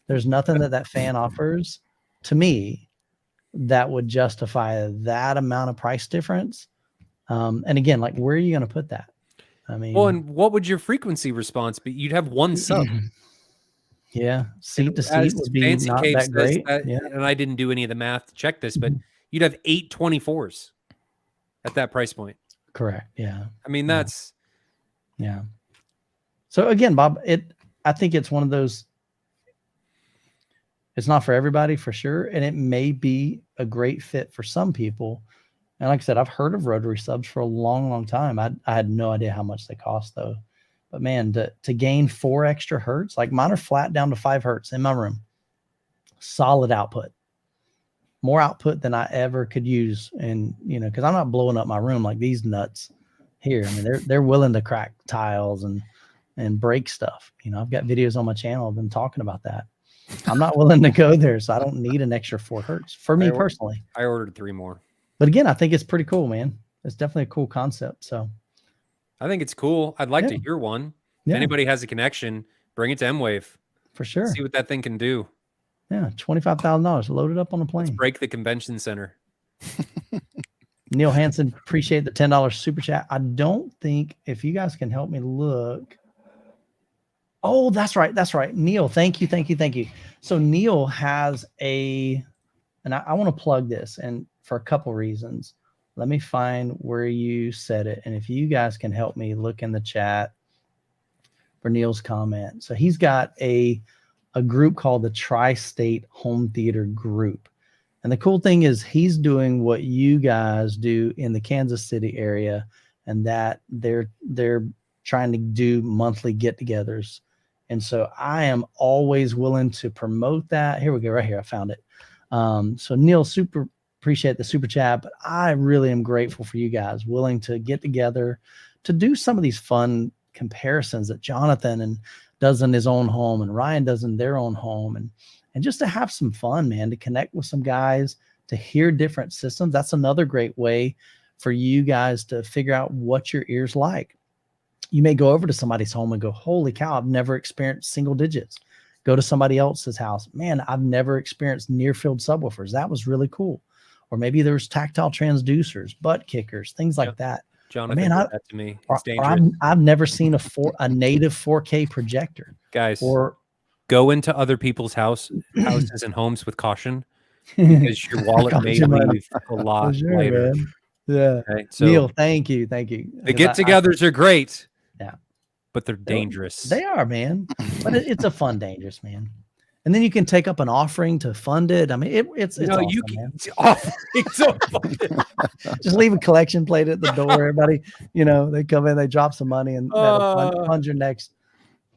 A: there's nothing that fan offers to me that would justify that amount of price difference. And again, like, where are you going to put that? I mean,
B: well, and what would your frequency response be? You'd have 1 sub.
A: Yeah, seat to seat would be not that great.
B: And I didn't do any of the math to check this, but you'd have 8 24s at that price point.
A: Correct. Yeah.
B: I mean, that's
A: So again, Bob, I think it's one of those. It's not for everybody, for sure, and it may be a great fit for some people. And like I said, I've heard of rotary subs for a long, long time. I had no idea how much they cost, though. But man, to gain 4 extra hertz, like, mine are flat down to 5 hertz in my room. Solid output. More output than I ever could use. And, because I'm not blowing up my room like these nuts here. I mean, they're willing to crack tiles and break stuff. I've got videos on my channel of them talking about that. I'm not willing to go there, so I don't need an extra 4 hertz for me personally.
B: I ordered 3 more.
A: But again, I think it's pretty cool, man. It's definitely a cool concept. So
B: I think it's cool. I'd like to hear one. If anybody has a connection, bring it to MWAVE.
A: For sure.
B: See what that thing can do.
A: Yeah, $25,000 loaded up on a plane.
B: Let's break the convention center.
A: Neil Hansen, appreciate the $10 super chat. I don't think, if you guys can help me look. Oh, that's right. That's right. Neil, thank you. So Neil has and I want to plug this, and for a couple reasons. Let me find where you said it. And if you guys can help me look in the chat for Neil's comment. So he's got a group called the Tri-State Home Theater Group. And the cool thing is he's doing what you guys do in the Kansas City area, and that they're trying to do monthly get-togethers. And so I am always willing to promote that. Here we go, right here. I found it. So Neil, super appreciate the super chat, but I really am grateful for you guys willing to get together to do some of these fun comparisons that Jonathan does in his own home and Ryan does in their own home, and just to have some fun, man, to connect with some guys, to hear different systems. That's another great way for you guys to figure out what your ears like. You may go over to somebody's home and go, holy cow, I've never experienced single digits. Go to somebody else's house. Man, I've never experienced near field subwoofers. That was really cool. Or maybe there's tactile transducers, butt kickers, things like that.
B: Jonathan did that to me. It's dangerous.
A: I've never seen a native 4K projector.
B: Guys, go into other people's houses and homes with caution, because your wallet may leave a lot later.
A: Man. Yeah.
B: Okay, so
A: Neil, thank you. The
B: get-togethers are great.
A: Yeah.
B: But they're dangerous.
A: They are, man. But it's a fun dangerous, man. And then you can take up an offering to fund it. I mean, it's awesome,
B: you
A: man.
B: Just
A: leave a collection plate at the door. Everybody, they come in, they drop some money, and that'll fund your next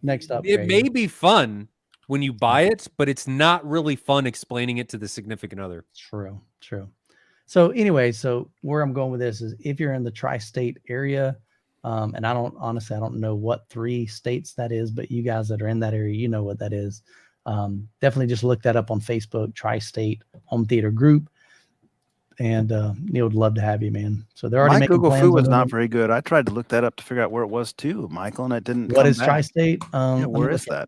A: upgrade.
B: It may be fun when you buy it, but it's not really fun explaining it to the significant other.
A: True. So anyway, where I'm going with this is if you're in the tri-state area, and I don't know what 3 states that is, but you guys that are in that area, you know what that is. Definitely just look that up on Facebook, Tri-State Home Theater Group. And Neil would love to have you, man. So they're already making
D: Google
A: plans.
D: Foo was not very good. I tried to look that up to figure out where it was too, Michael, and it didn't.
A: What is Tri-State?
D: Where is that?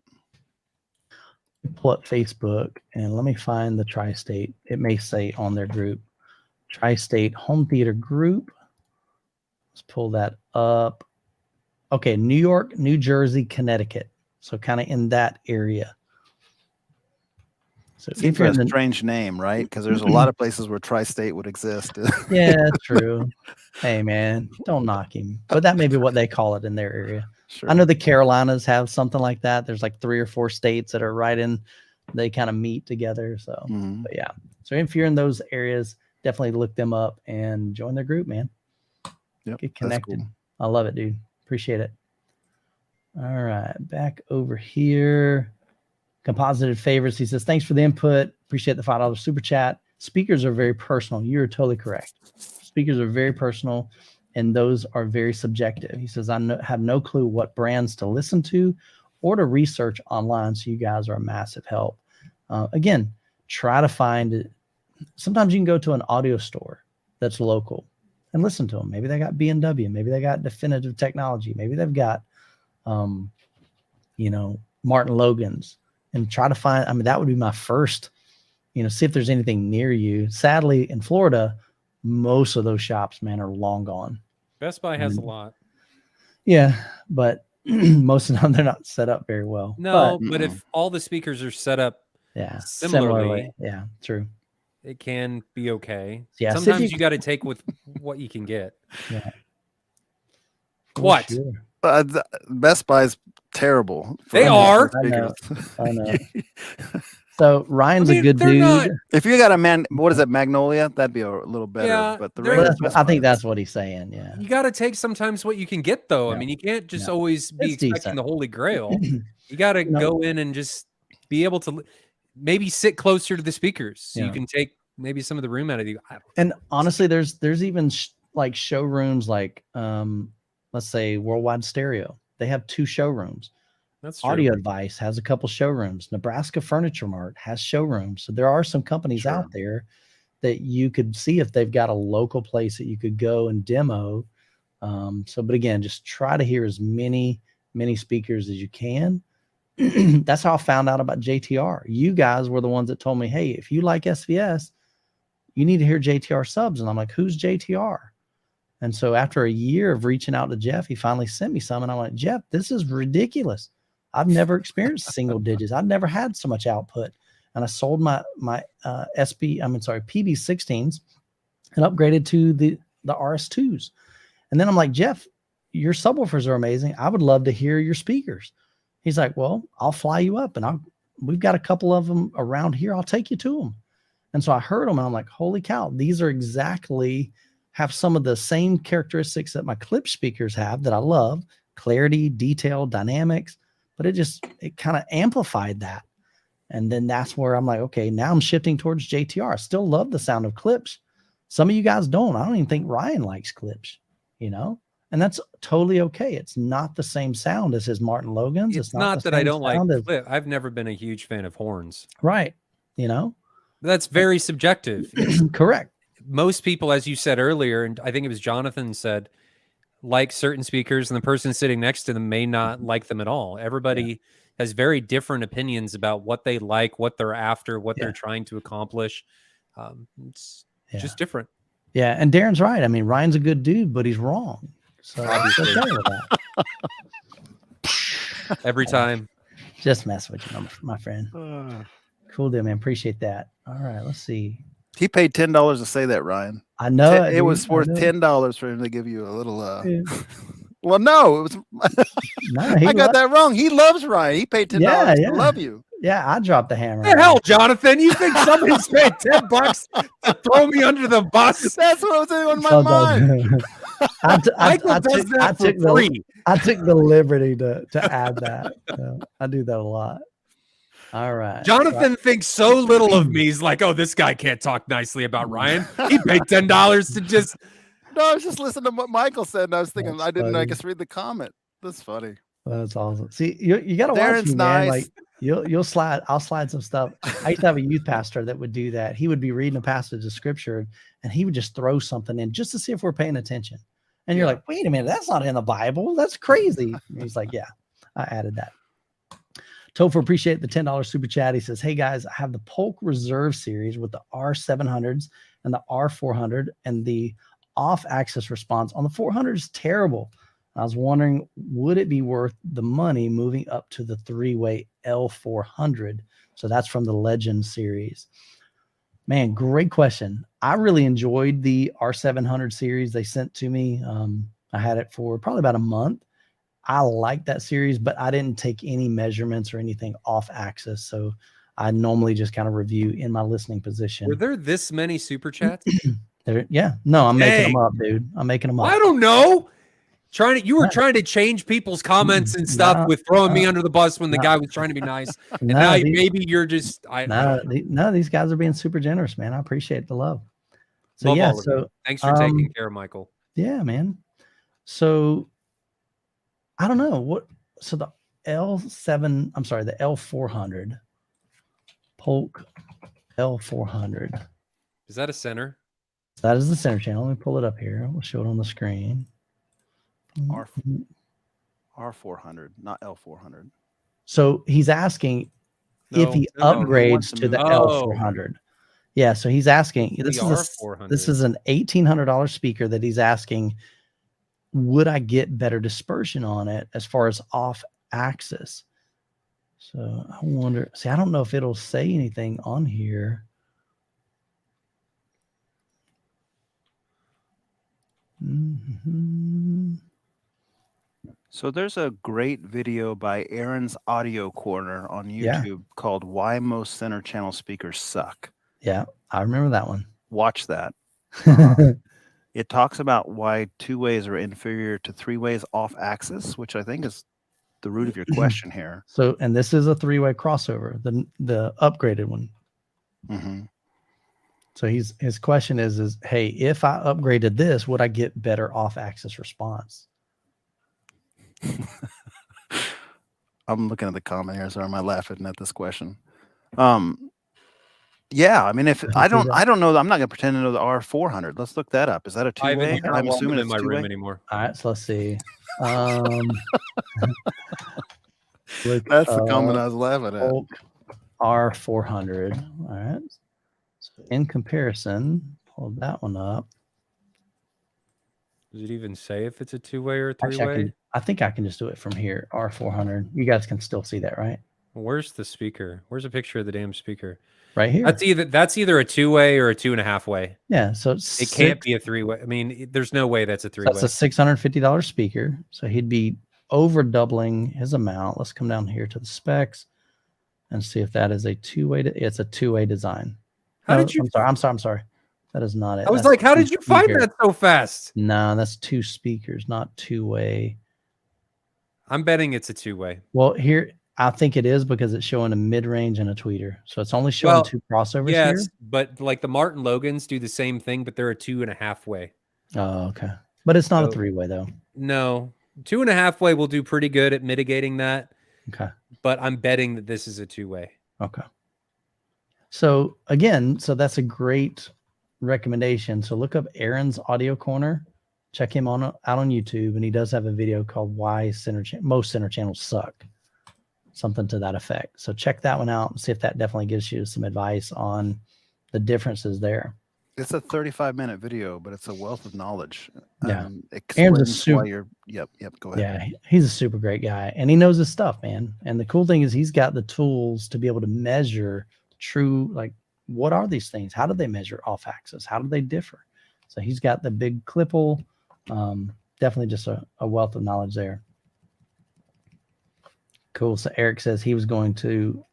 A: Pull up Facebook and let me find the Tri-State. It may say on their group, Tri-State Home Theater Group. Let's pull that up. Okay, New York, New Jersey, Connecticut. So kind of in that area. So
D: if you're a strange name, right? Because there's a lot of places where Tri-State would exist.
A: Yeah, that's true. Hey, man, don't knock him. But that may be what they call it in their area. Sure. I know the Carolinas have something like that. There's like 3 or 4 states that are right in. They kind of meet together. So, but yeah. So if you're in those areas, definitely look them up and join their group, man.
D: Yep,
A: get connected.
D: Cool.
A: I love it, dude. Appreciate it. All right, back over here. Composited favorites. He says, thanks for the input. Appreciate the $5 super chat. Speakers are very personal. You're totally correct. Speakers are very personal, and those are very subjective. He says, I have no clue what brands to listen to or to research online, so you guys are a massive help. Again, try to find it. Sometimes you can go to an audio store that's local and listen to them. Maybe they got B&W. Maybe they got Definitive Technology. Maybe they've got, Martin Logan's. And try to find, that would be my first, see if there's anything near you. Sadly, in Florida, most of those shops, man, are long gone.
B: Best Buy has a lot.
A: Yeah, but most of them, they're not set up very well.
B: No, but if all the speakers are set up similarly,
A: yeah, true.
B: It can be okay.
A: Yeah,
B: sometimes you got to take with what you can get.
A: Yeah.
B: What?
A: Sure.
D: Best Buy's terrible.
B: They are.
A: I know. So Ryan's a good dude.
B: Not.
D: If you got a what is it, Magnolia? That'd be a little better.
B: Yeah,
D: but the rest,
A: I think that's what he's saying. Yeah.
B: You got to take sometimes what you can get, though. Yeah. You can't just always be expecting the Holy Grail. You got to go in and just be able to maybe sit closer to the speakers, so you can take maybe some of the room out of you.
A: And honestly, there's even like showrooms like let's say Worldwide Stereo. They have 2 showrooms.
B: That's true.
A: Audio Advice has a couple showrooms. Nebraska Furniture Mart has showrooms. So there are some companies out there that you could see if they've got a local place that you could go and demo. But again, just try to hear as many speakers as you can. That's how I found out about JTR. You guys were the ones that told me, hey, if you like SVS, you need to hear JTR subs. And I'm like, who's JTR? And so after a year of reaching out to Jeff, he finally sent me some. And I'm like, Jeff, this is ridiculous. I've never experienced single digits. I've never had so much output. And I sold my PB16s and upgraded to the RS2s. And then I'm like, Jeff, your subwoofers are amazing. I would love to hear your speakers. He's like, well, I'll fly you up, and we've got a couple of them around here. I'll take you to them. And so I heard them, and I'm like, holy cow, these are have some of the same characteristics that my clip speakers have that I love: clarity, detail, dynamics. But it kind of amplified that. And then that's where I'm like, okay, now I'm shifting towards JTR. I still love the sound of clips. Some of you guys don't. I don't even think Ryan likes clips, and that's totally okay. It's not the same sound as his Martin Logans.
B: It's not that I don't like clip. I've never been a huge fan of horns.
A: Right.
B: That's very subjective.
A: Correct.
B: Most people, as you said earlier, and I think it was Jonathan said, like certain speakers, and the person sitting next to them may not like them at all. Everybody has very different opinions about what they like, what they're after, what they're trying to accomplish. It's just different.
A: Yeah. And Darren's right. I mean, Ryan's a good dude, but he's wrong. So
B: Obviously.
A: okay with that.
B: Every time.
A: Just mess with you, my friend. Cool deal, man. Appreciate that. All right. Let's see.
D: He paid $10 to say that, Ryan.
A: I know
D: it was worth $10 for him to give you a little. Well, no, it was. I got that wrong. He loves Ryan. He paid $10 to love you.
A: Yeah, I dropped the hammer.
B: The hell, Jonathan? You think somebody's paid $10 to throw me under the bus?
D: That's what was on my mind.
A: I took the liberty to add that. I do that a lot. All right.
B: Jonathan thinks so little of me. He's like, oh, this guy can't talk nicely about Ryan. He paid $10 to just.
C: No, I was just listening to what Michael said, and I was thinking, I guess read the comment. That's funny.
A: That's awesome. See, you got to watch me, man. Like I'll slide some stuff. I used to have a youth pastor that would do that. He would be reading a passage of scripture, and he would just throw something in just to see if we're paying attention. And you're like, wait a minute, that's not in the Bible. That's crazy. And he's like, yeah, I added that. Topher, appreciate the $10 super chat. He says, hey guys, I have the Polk Reserve series with the R700s and the R400, and the off-axis response on the 400 is terrible. I was wondering, would it be worth the money moving up to the three-way L400? So that's from the Legend series. Man, great question. I really enjoyed the R700 series they sent to me. I had it for probably about a month. I like that series, but I didn't take any measurements or anything off axis. So I normally just kind of review in my listening position.
B: Were there this many super chats?
A: No, I'm making them up, dude. I'm making them up.
B: I don't know. You were trying to change people's comments and stuff with throwing me under the bus when the guy was trying to be nice. And now maybe you're just.
A: These guys are being super generous, man. I appreciate the love. So
B: thanks for taking care of Michael.
A: Yeah, man. So I don't know what. So the the L400, Polk L400.
B: Is that a center?
A: That is the center channel. Let me pull it up here. We'll show it on the screen.
C: R400, not L400.
A: So he's asking if he upgrades to the L400. Yeah, so he's asking. This is an $1,800 speaker that he's asking, would I get better dispersion on it as far as off axis? So I wonder. See, I don't know if it'll say anything on here.
D: So there's a great video by Aaron's Audio Corner on YouTube called Why Most Center Channel Speakers Suck.
A: Yeah, I remember that one.
D: Watch that. It talks about why two ways are inferior to three ways off axis, which I think is the root of your question here.
A: So, and this is a three-way crossover, the upgraded one.
D: Mm-hmm.
A: So his question is, hey, if I upgraded this, would I get better off-axis response?
C: I'm looking at the comment here. Sorry, am I laughing at this question? Yeah, I mean, if I don't know. I'm not gonna pretend to know the R400. Let's look that up. Is that a two-way? I'm assuming it's
B: in my
C: two-way.
B: room anymore.
A: All right, so let's see.
C: That's the comment I was laughing at.
A: R400. All right. So in comparison, pull that one up.
B: Does it even say if it's a two-way or a three-way?
A: I think I can just do it from here. R400. You guys can still see that, right?
B: Where's the speaker? Where's a picture of the damn speaker?
A: Right here.
B: That's either a two-way or a 2.5-way.
A: Yeah, so
B: it can't be a three-way. I mean, there's no way that's a three-way.
A: That's a $650 speaker. So he'd be over doubling his amount. Let's come down here to the specs and see if that is a two-way. It's a two-way design.
B: How did you?
A: I'm sorry. That is not it.
B: I was like, how did you find that so fast?
A: No, that's two speakers, not two-way.
B: I'm betting it's a two-way.
A: Well, here I think it is because it's showing a mid-range and a tweeter. So it's only showing two crossovers here.
B: Yes, but like the Martin Logans do the same thing, but they're a 2.5-way.
A: Oh, okay. But it's not a three-way though.
B: No. 2.5-way will do pretty good at mitigating that.
A: Okay.
B: But I'm betting that this is a two-way.
A: Okay. So again, that's a great recommendation. So look up Aaron's Audio Corner. Check him out on YouTube, and he does have a video called "Why Most Center Channels Suck," something to that effect. So check that one out and see if that definitely gives you some advice on the differences there.
C: It's a 35-minute video, but it's a wealth of knowledge.
A: Yeah, Aaron's a super.
C: Yep. Go ahead.
A: Yeah, he's a super great guy, and he knows his stuff, man. And the cool thing is he's got the tools to be able to measure true, like, what are these things? How do they measure off axis? How do they differ? So he's got the big clipple. Definitely just a wealth of knowledge there. Cool. So Eric says he was going to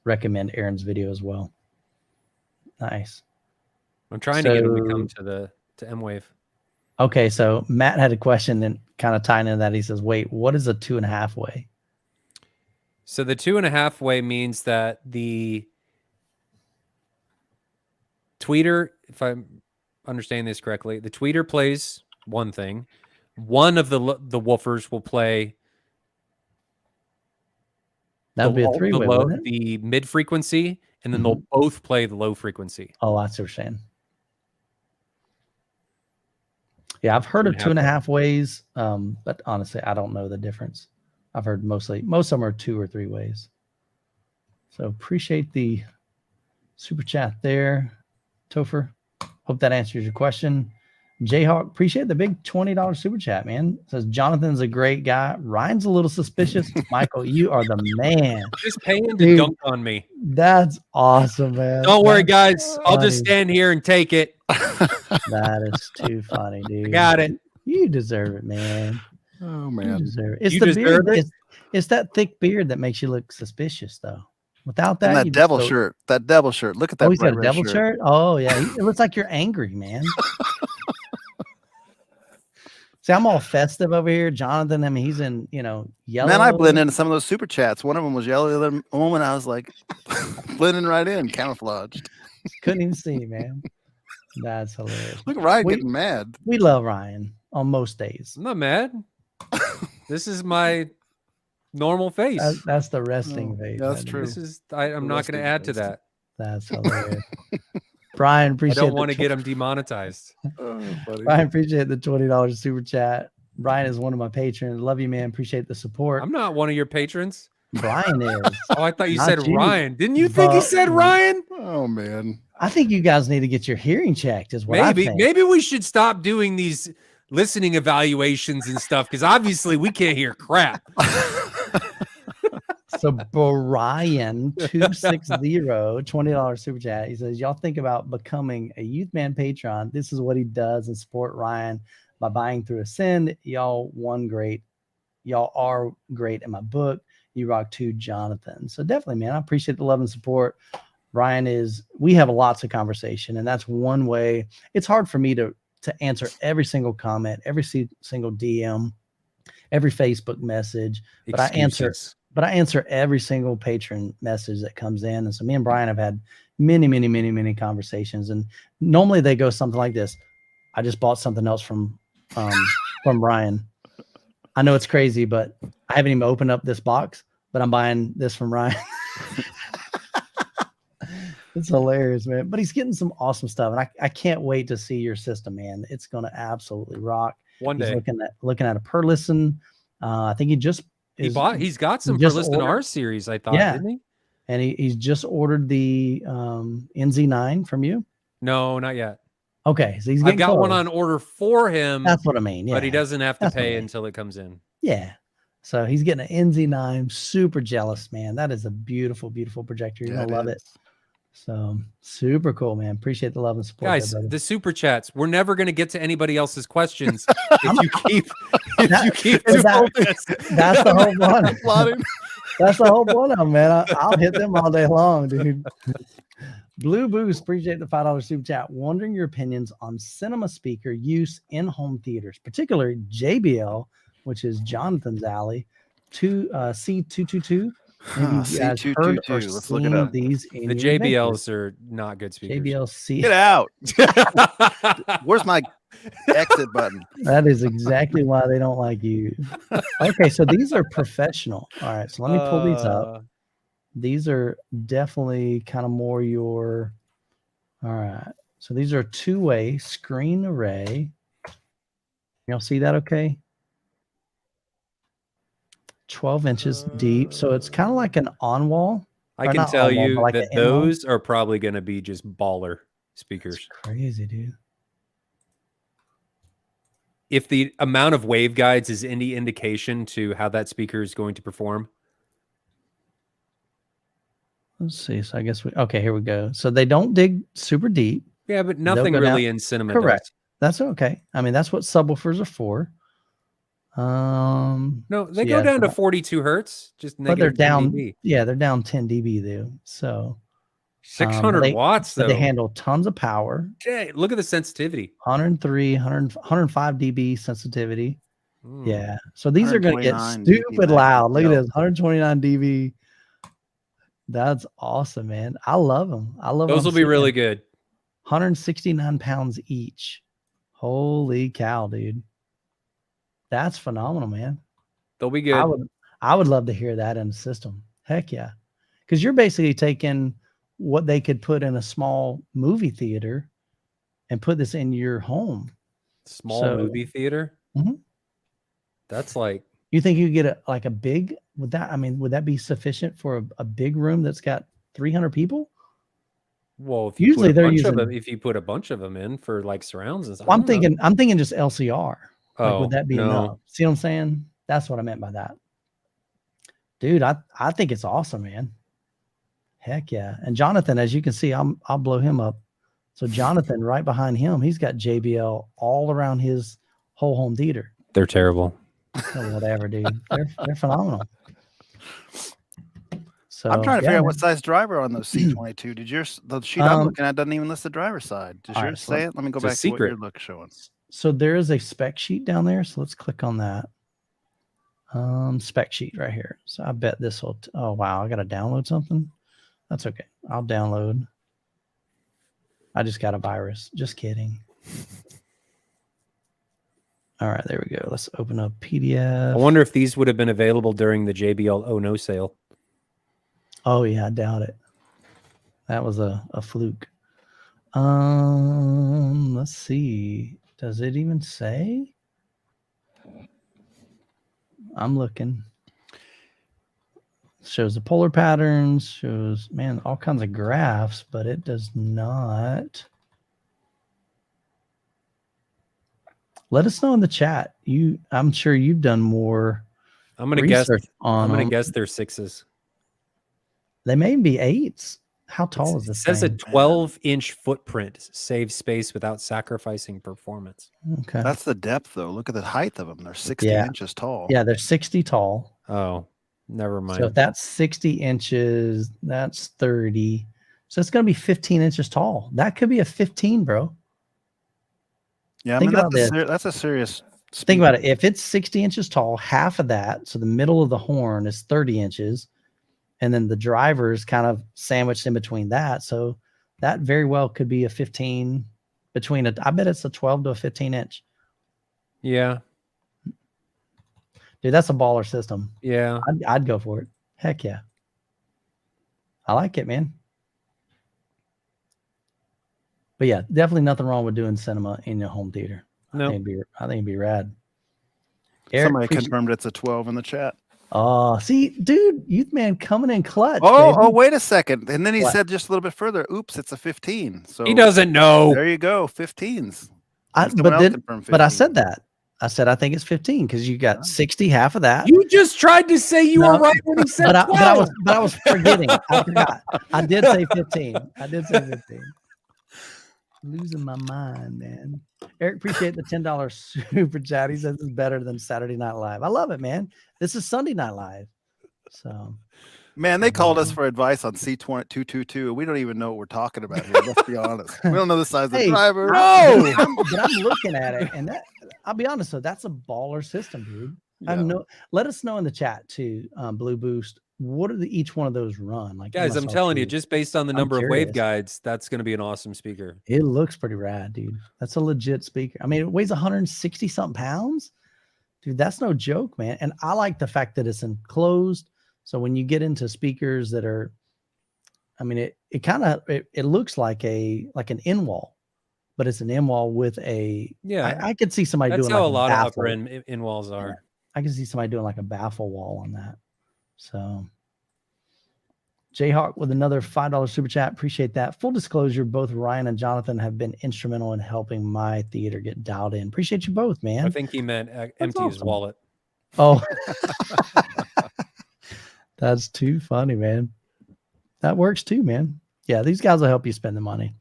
A: recommend Aaron's video as well. Nice.
B: I'm trying to get him to come to MWAVE.
A: Okay, so Matt had a question and kind of tying into that. He says, "Wait, what is a 2.5-way?"
B: So the 2.5-way means that the tweeter, if I'm understanding this correctly, the tweeter plays one thing. One of the woofers will play.
A: That would be a three-way, wouldn't it?
B: The mid frequency, and then they'll both play the low frequency.
A: Oh, that's what you're saying. Yeah, I've heard of 2.5-ways, but honestly, I don't know the difference. I've heard most of them are 2 or 3 ways. So appreciate the super chat there, Topher. Hope that answers your question. Jayhawk, appreciate the big $20 super chat, man. Says Jonathan's a great guy. Ryan's a little suspicious. Michael, you are the man.
B: Just paying to dunk on me.
A: That's awesome, man.
B: Don't worry, guys. I'll just stand here and take it.
A: That is too funny, dude.
B: I got it.
A: You deserve it, man.
C: Oh, man.
A: You deserve it. It's the beard. It's that thick beard that makes you look suspicious, though. Without that,
C: and that devil shirt. That devil shirt. Look at that.
A: Oh, he's got a devil shirt. Oh, yeah. It looks like you're angry, man. See, I'm all festive over here. Jonathan, I mean, he's in, yellow.
C: Man, I blend into some of those super chats. One of them was yellow. The other moment, I was like, blending right in, camouflaged.
A: Couldn't even see, man. That's hilarious.
C: Look at Ryan getting mad.
A: We love Ryan on most days.
B: I'm not mad. This is my normal face.
A: That's the resting face.
C: That's true.
B: This is. I'm not going to add to that.
A: That's hilarious. Brian, appreciate.
B: I don't want to get him demonetized.
A: Brian, appreciate the $20 super chat. Brian is one of my patrons. Love you, man. Appreciate the support.
B: I'm not one of your patrons.
A: Brian is.
B: Oh, I thought you said Ryan. Didn't you think he said Ryan?
C: Oh, man.
A: I think you guys need to get your hearing checked. Is what I think.
B: Maybe we should stop doing these listening evaluations and stuff because obviously we can't hear crap.
A: So Brian 260 $20 super chat. He says, y'all think about becoming a Youth Man patron. This is what he does and support Ryan by buying through Ascend. Y'all are great in my book. You rock too, Jonathan. So definitely, man, I appreciate the love and support. Brian we have lots of conversation, and that's one way. It's hard for me to answer every single comment, every single DM, every Facebook message, but I answer every single patron message that comes in. And so me and Brian have had many conversations. And normally they go something like this. I just bought something else from Brian. I know it's crazy, but I haven't even opened up this box, but I'm buying this from Ryan. It's hilarious, man. But he's getting some awesome stuff. And I can't wait to see your system, man. It's going to absolutely rock.
B: One
A: He's
B: day.
A: looking at a Perlison. I think he's
B: got some Perlisten R series, I thought, didn't he?
A: And he's just ordered the NZ9 from you.
B: No, not yet.
A: Okay, so I've
B: got one on order for him.
A: That's what I mean. Yeah,
B: but he doesn't have to pay until it comes in.
A: Yeah. So he's getting an NZ9. Super jealous, man. That is a beautiful, beautiful projector. You're gonna love it. So super cool, man. Appreciate the love and support.
B: Guys, the super chats. We're never going to get to anybody else's questions if you keep doing this.
A: That's the whole one. That's the whole one of them, man. I'll hit them all day long, dude. Blue Boost, appreciate the $5 super chat. Wondering your opinions on cinema speaker use in home theaters, particularly JBL, which is Jonathan's alley, C222.
D: C222. Let's look it up.
A: These
B: the JBLs are not good speakers.
A: JBL
D: Get out. Where's my exit button?
A: That is exactly why they don't like you. Okay, so these are professional. All right, so let me pull these up. These are definitely kind of more your. All right, so these are two-way screen array. Y'all see that? Okay. 12 inches deep, so it's kind of like an on-wall.
B: I can tell you that those are probably going to be just baller speakers.
A: That's crazy, dude.
B: If the amount of waveguides is any indication to how that speaker is going to perform.
A: Let's see. So I guess okay, here we go. So they don't dig super deep.
B: Yeah, but nothing really in cinema.
A: Correct. That's okay. I mean, that's what subwoofers are for.
B: No, they go down to 42 hertz, just negative.
A: But they're down.
B: dB.
A: Yeah, they're down 10 dB though. So
B: 600 watts though.
A: They handle tons of power.
B: Okay, look at the sensitivity.
A: 103, 105 dB sensitivity. Yeah. So these are going to get stupid loud. Look at this, 129 dB. That's awesome, man. I love them. I love
B: those. Will be really good.
A: 169 pounds each. Holy cow, dude. That's phenomenal, man.
B: They'll be good.
A: I would love to hear that in the system. Heck yeah. Because you're basically taking what they could put in a small movie theater and put this in your home.
B: Small movie theater?
A: Mm-hmm.
B: That's like...
A: You think you could get a big... Would that be sufficient for a big room that's got 300 people?
B: Well, if you if you put a bunch of them in for like surrounds and stuff.
A: Well, I'm thinking just LCR.
B: Oh,
A: would that be enough? See what I'm saying? That's what I meant by that. Dude, I think it's awesome, man. Heck yeah. And Jonathan, as you can see, I'll blow him up. So Jonathan, right behind him, he's got JBL all around his whole home theater.
B: They're terrible.
A: Oh, whatever, dude. They're phenomenal. So
D: I'm trying to figure out what size driver on those C22. The sheet I'm looking at doesn't even list the driver's side. Does yours say it? Let me go back to what your look showing.
A: So there is a spec sheet down there. So let's click on that. Spec sheet right here. So I bet this will. Oh wow, I got to download something. That's okay. I'll download. I just got a virus. Just kidding. All right, there we go. Let's open up PDF.
B: I wonder if these would have been available during the JBL Oh No sale.
A: Oh yeah, I doubt it. That was a fluke. Let's see. Does it even say? I'm looking. Shows the polar patterns, shows, man, all kinds of graphs, but it does not. Let us know in the chat. I'm sure you've done more.
B: I'm gonna guess they're 6s.
A: They may be 8s. How tall is this?
B: It says a 12-inch footprint saves space without sacrificing performance.
A: Okay.
D: That's the depth, though. Look at the height of them. They're 60 inches tall.
A: Yeah, they're 60 tall.
B: Oh, never mind.
A: So if that's 60 inches, that's 30. So it's going to be 15 inches tall. That could be a 15, bro.
D: Yeah, I mean, that's a serious speed.
A: Think about it. If it's 60 inches tall, half of that, so the middle of the horn is 30 inches. And then the driver is kind of sandwiched in between that. So that very well could be a 15 I bet it's a 12 to a 15 inch.
B: Yeah.
A: Dude, that's a baller system.
B: Yeah.
A: I'd go for it. Heck yeah. I like it, man. But yeah, definitely nothing wrong with doing cinema in your home theater.
B: No.
A: I think it'd be rad. Eric,
D: Somebody confirmed it's a 12 in the chat.
A: Oh, see, dude, Youth Man coming in clutch.
D: Oh,
A: baby.
D: wait a second. And then he
A: What?
D: said just a little bit further, oops, it's a 15. So
B: He doesn't know.
D: there you go, 15s.
A: But I said that. I said I think it's 15 because you got 60, half of that.
B: You just tried to say you were right when he said 12.
A: But I was forgetting. I forgot. I did say 15. I did say 15. Losing my mind, man. Eric, appreciate the $10 super chat. He says it's better than Saturday Night Live. I love it, man. This is Sunday Night Live. So,
D: man, they called us for advice on C222. We don't even know what we're talking about here. Let's be honest. We don't know the size of the driver.
A: No, but I'm looking at it, and I'll be honest, though, that's a baller system, dude.
D: Yeah.
A: Let us know in the chat too, Blue Boost. What do each one of those run? Like,
B: guys, I'm telling you, just based on the number of wave guides, that's going to be an awesome speaker.
A: It looks pretty rad, dude. That's a legit speaker. I mean, it weighs 160 something pounds, dude. That's no joke, man. And I like the fact that it's enclosed. So when you get into speakers that are, I mean, it kind of it looks like an in wall, but it's an in wall with a.
B: Yeah,
A: I could see somebody doing.
B: That's how
A: like
B: a lot of upper in walls are.
A: Yeah, I can see somebody doing like a baffle wall on that. So, Jayhawk with another $5 super chat. Appreciate that. Full disclosure, both Ryan and Jonathan have been instrumental in helping my theater get dialed in. Appreciate you both, man.
B: I think he meant empty his wallet.
A: Oh, that's too funny, man. That works too, man. Yeah, these guys will help you spend the money.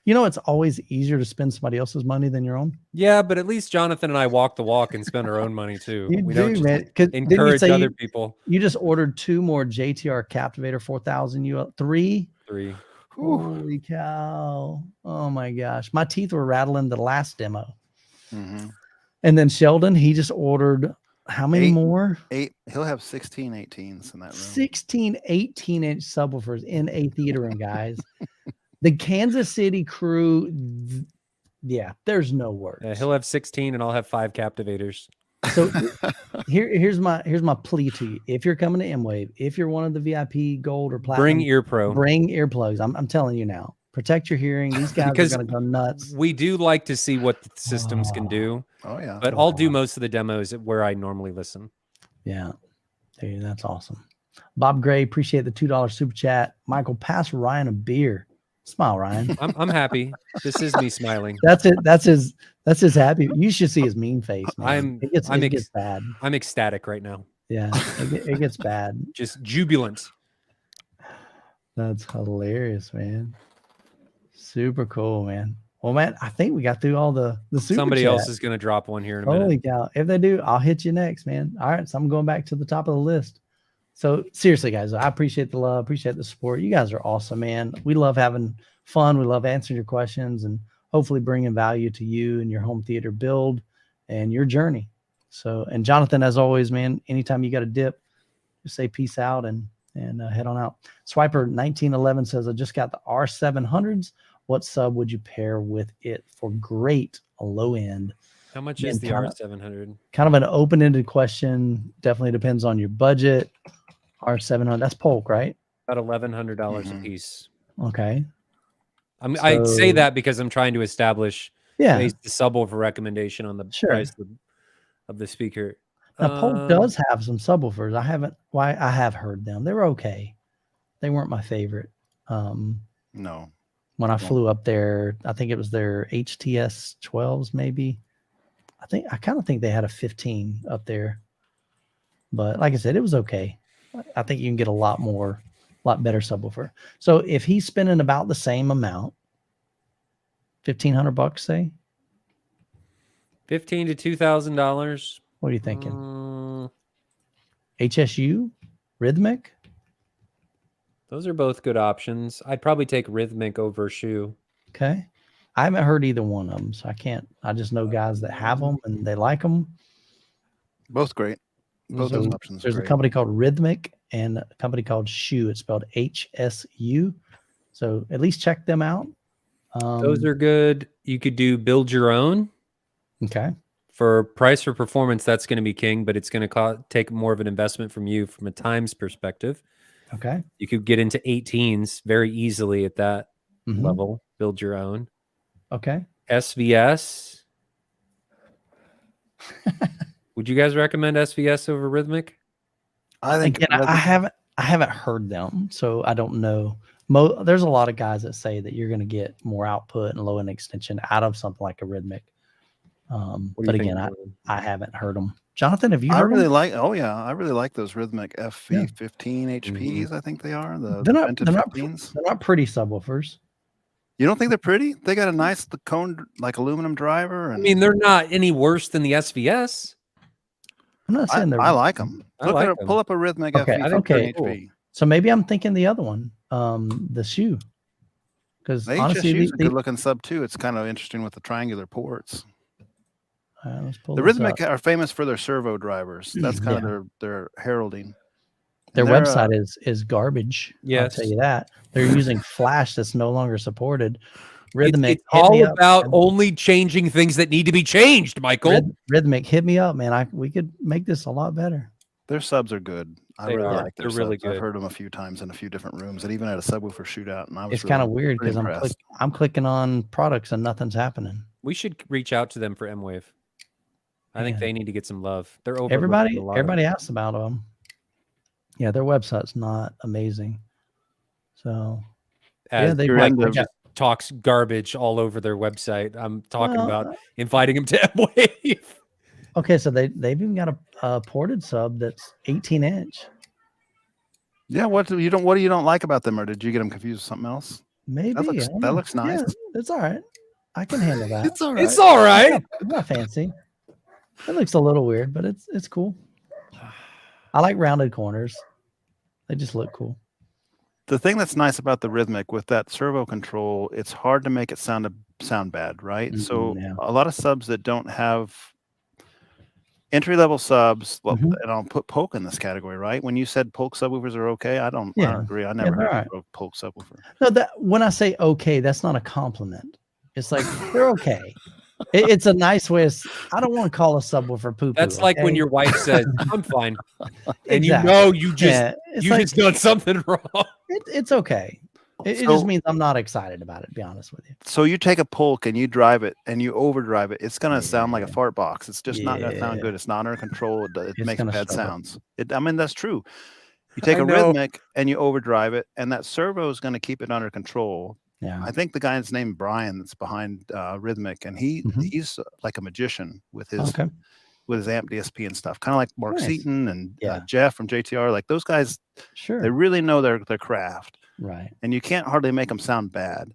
A: You know, it's always easier to spend somebody else's money than your own.
B: Yeah, but at least Jonathan and I walk the walk and spend our own money too.
A: We
B: don't just
A: man.
B: encourage other people.
A: You just ordered 2 more JTR Captivator 4000. You 3?
B: 3.
A: Holy cow! Oh my gosh, my teeth were rattling the last demo.
D: Mm-hmm.
A: And then Sheldon, he just ordered how many more?
D: 8. He'll have 16 18s in that room.
A: 16 18-inch subwoofers in a theater room, guys. The Kansas City crew, yeah, there's no words.
B: He'll have 16 and I'll have 5 Captivators.
A: So here's my plea to you. If you're coming to MWAVE, if you're one of the VIP gold or platinum,
B: bring
A: earplugs. I'm telling you now. Protect your hearing. These guys are going to go nuts.
B: We do like to see what the systems can do.
C: Oh yeah.
B: But I'll do most of the demos where I normally listen.
A: Yeah. Dude, that's awesome. Bob Gray, appreciate the $2 super chat. Michael, pass Ryan a beer. Smile, Ryan.
B: I'm happy. This is me smiling.
A: That's it. That's his happy. You should see his mean face, man. It gets bad.
B: I'm ecstatic right now.
A: Yeah, it gets bad.
B: Just jubilant.
A: That's hilarious, man. Super cool, man. Well, man, I think we got through all the super
B: Somebody
A: chat.
B: else is going to drop one here in a minute.
A: Holy cow. If they do, I'll hit you next, man. All right, so I'm going back to the top of the list. So seriously, guys, I appreciate the love, appreciate the support. You guys are awesome, man. We love having fun. We love answering your questions and hopefully bringing value to you and your home theater build and your journey. So, and Jonathan, as always, man, anytime you got a dip, just say peace out and head on out. Swiper 1911 says, I just got the R700s. What sub would you pair with it for great low end?
B: How much is the R700?
A: Kind of an open-ended question. Definitely depends on your budget. R700, that's Polk, right?
B: About $1,100 a piece.
A: Okay.
B: I say that because I'm trying to establish the subwoofer recommendation on the price of the speaker.
A: Now, Polk does have some subwoofers. I have heard them. They were okay. They weren't my favorite.
C: No.
A: When I flew up there, I think it was their HTS 12s, maybe. I kind of think they had a 15 up there. But like I said, it was okay. I think you can get a lot better subwoofer. So if he's spending about the same amount, $1,500, say,
B: $1,500 to $2,000.
A: What are you thinking? HSU, Rhythmic.
B: Those are both good options. I'd probably take Rhythmic over Shoe.
A: Okay. I haven't heard either one of them, so I can't. I just know guys that have them and they like them.
C: Both great. Both those options.
A: There's a company called Rhythmic and a company called Shoe. It's spelled HSU. So at least check them out.
B: Those are good. You could do build your own.
A: Okay.
B: For price for performance, that's going to be king, but it's going to take more of an investment from you from a times perspective.
A: Okay.
B: You could get into 18s very easily at that level. Build your own.
A: Okay.
B: SVS. Would you guys recommend SVS over Rhythmic?
C: I think
A: again, I haven't heard them, so I don't know. There's a lot of guys that say that you're going to get more output and low end extension out of something like a Rhythmic. But again, I haven't heard them. Jonathan, have you heard them?
C: I really like those Rhythmic FV15 HPs. I think they are
A: they're not pretty subwoofers.
C: You don't think they're pretty? They got a nice cone, like aluminum driver. And
B: I mean, they're not any worse than the SVS.
A: I'm not saying they're.
C: I like them. Pull up a Rhythmic FV15 HP.
A: So maybe I'm thinking the other one, the shoe. Because honestly,
C: these are good looking sub too. It's kind of interesting with the triangular ports. The Rhythmic are famous for their servo drivers. That's kind of their heralding.
A: Their website is garbage.
B: Yes.
A: I'll tell you that. They're using Flash that's no longer supported. Rhythmic.
B: It's all about only changing things that need to be changed, Michael.
A: Rhythmic, hit me up, man. We could make this a lot better.
C: Their subs are good. I really like their subs.
B: Really good.
C: I've heard them a few times in a few different rooms, and even at a Subwoofer shootout. And
A: it's kind of weird because I'm clicking on products and nothing's happening.
B: We should reach out to them for MWAVE. I think they need to get some love. They're over.
A: Everybody asks about them. Yeah, their website's not amazing. So
B: they just talks garbage all over their website. I'm talking about inviting them to MWAVE.
A: Okay, so they've even got a ported sub that's 18-inch.
C: Yeah, what do you don't like about them, or did you get them confused with something else?
A: Maybe
C: that looks nice.
A: Yeah, it's all right. I can handle that.
C: It's all right.
B: It's all right.
A: It's not fancy. It looks a little weird, but it's cool. I like rounded corners. They just look cool.
C: The thing that's nice about the Rhythmic with that servo control, it's hard to make it sound bad, right? So a lot of subs that don't have entry-level subs, and I'll put Polk in this category, right? When you said Polk subwoofers are okay, I don't agree. I never heard of Polk subwoofer.
A: No, when I say okay, that's not a compliment. It's like they're okay. It's a nice way. I don't want to call a subwoofer poo-poo.
B: That's like when your wife says, "I'm fine," and you just done something wrong.
A: It's okay. It just means I'm not excited about it, to be honest with you.
C: So you take a Polk and you drive it and you overdrive it. It's going to sound like a fart box. It's just not going to sound good. It's not under control. It makes bad sounds. That's true. You take a Rhythmic and you overdrive it, and that servo is going to keep it under control.
A: Yeah,
C: I think the guy's named Brian that's behind Rhythmic, and he's like a magician with his amp DSP and stuff, kind of like Mark Seaton and Jeff from JTR. Like those guys, they really know their craft,
A: right? And
C: you can't hardly make them sound bad.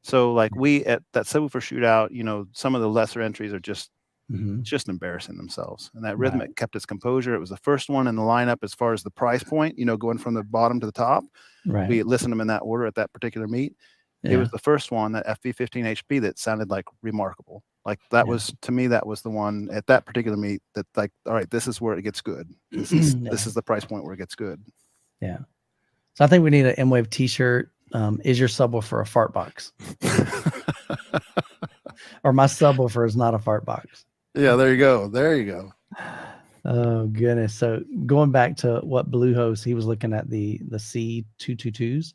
C: So like we at that Subwoofer shootout, some of the lesser entries are just embarrassing themselves, and that Rhythmic kept its composure. It was the first one in the lineup as far as the price point, going from the bottom to the top.
A: Right.
C: We listened to them in that order at that particular meet. It was the first one, that FV15 HP, that sounded like remarkable. Like that was, to me, that was the one at that particular meet that like, all right, this is where it gets good. This is the price point where it gets good.
A: Yeah. So I think we need an MWAVE t-shirt. Is your subwoofer a fart box? Or my subwoofer is not a fart box.
C: Yeah, there you go. There you go.
A: Oh goodness. So going back to what Bluehost, he was looking at the C222s.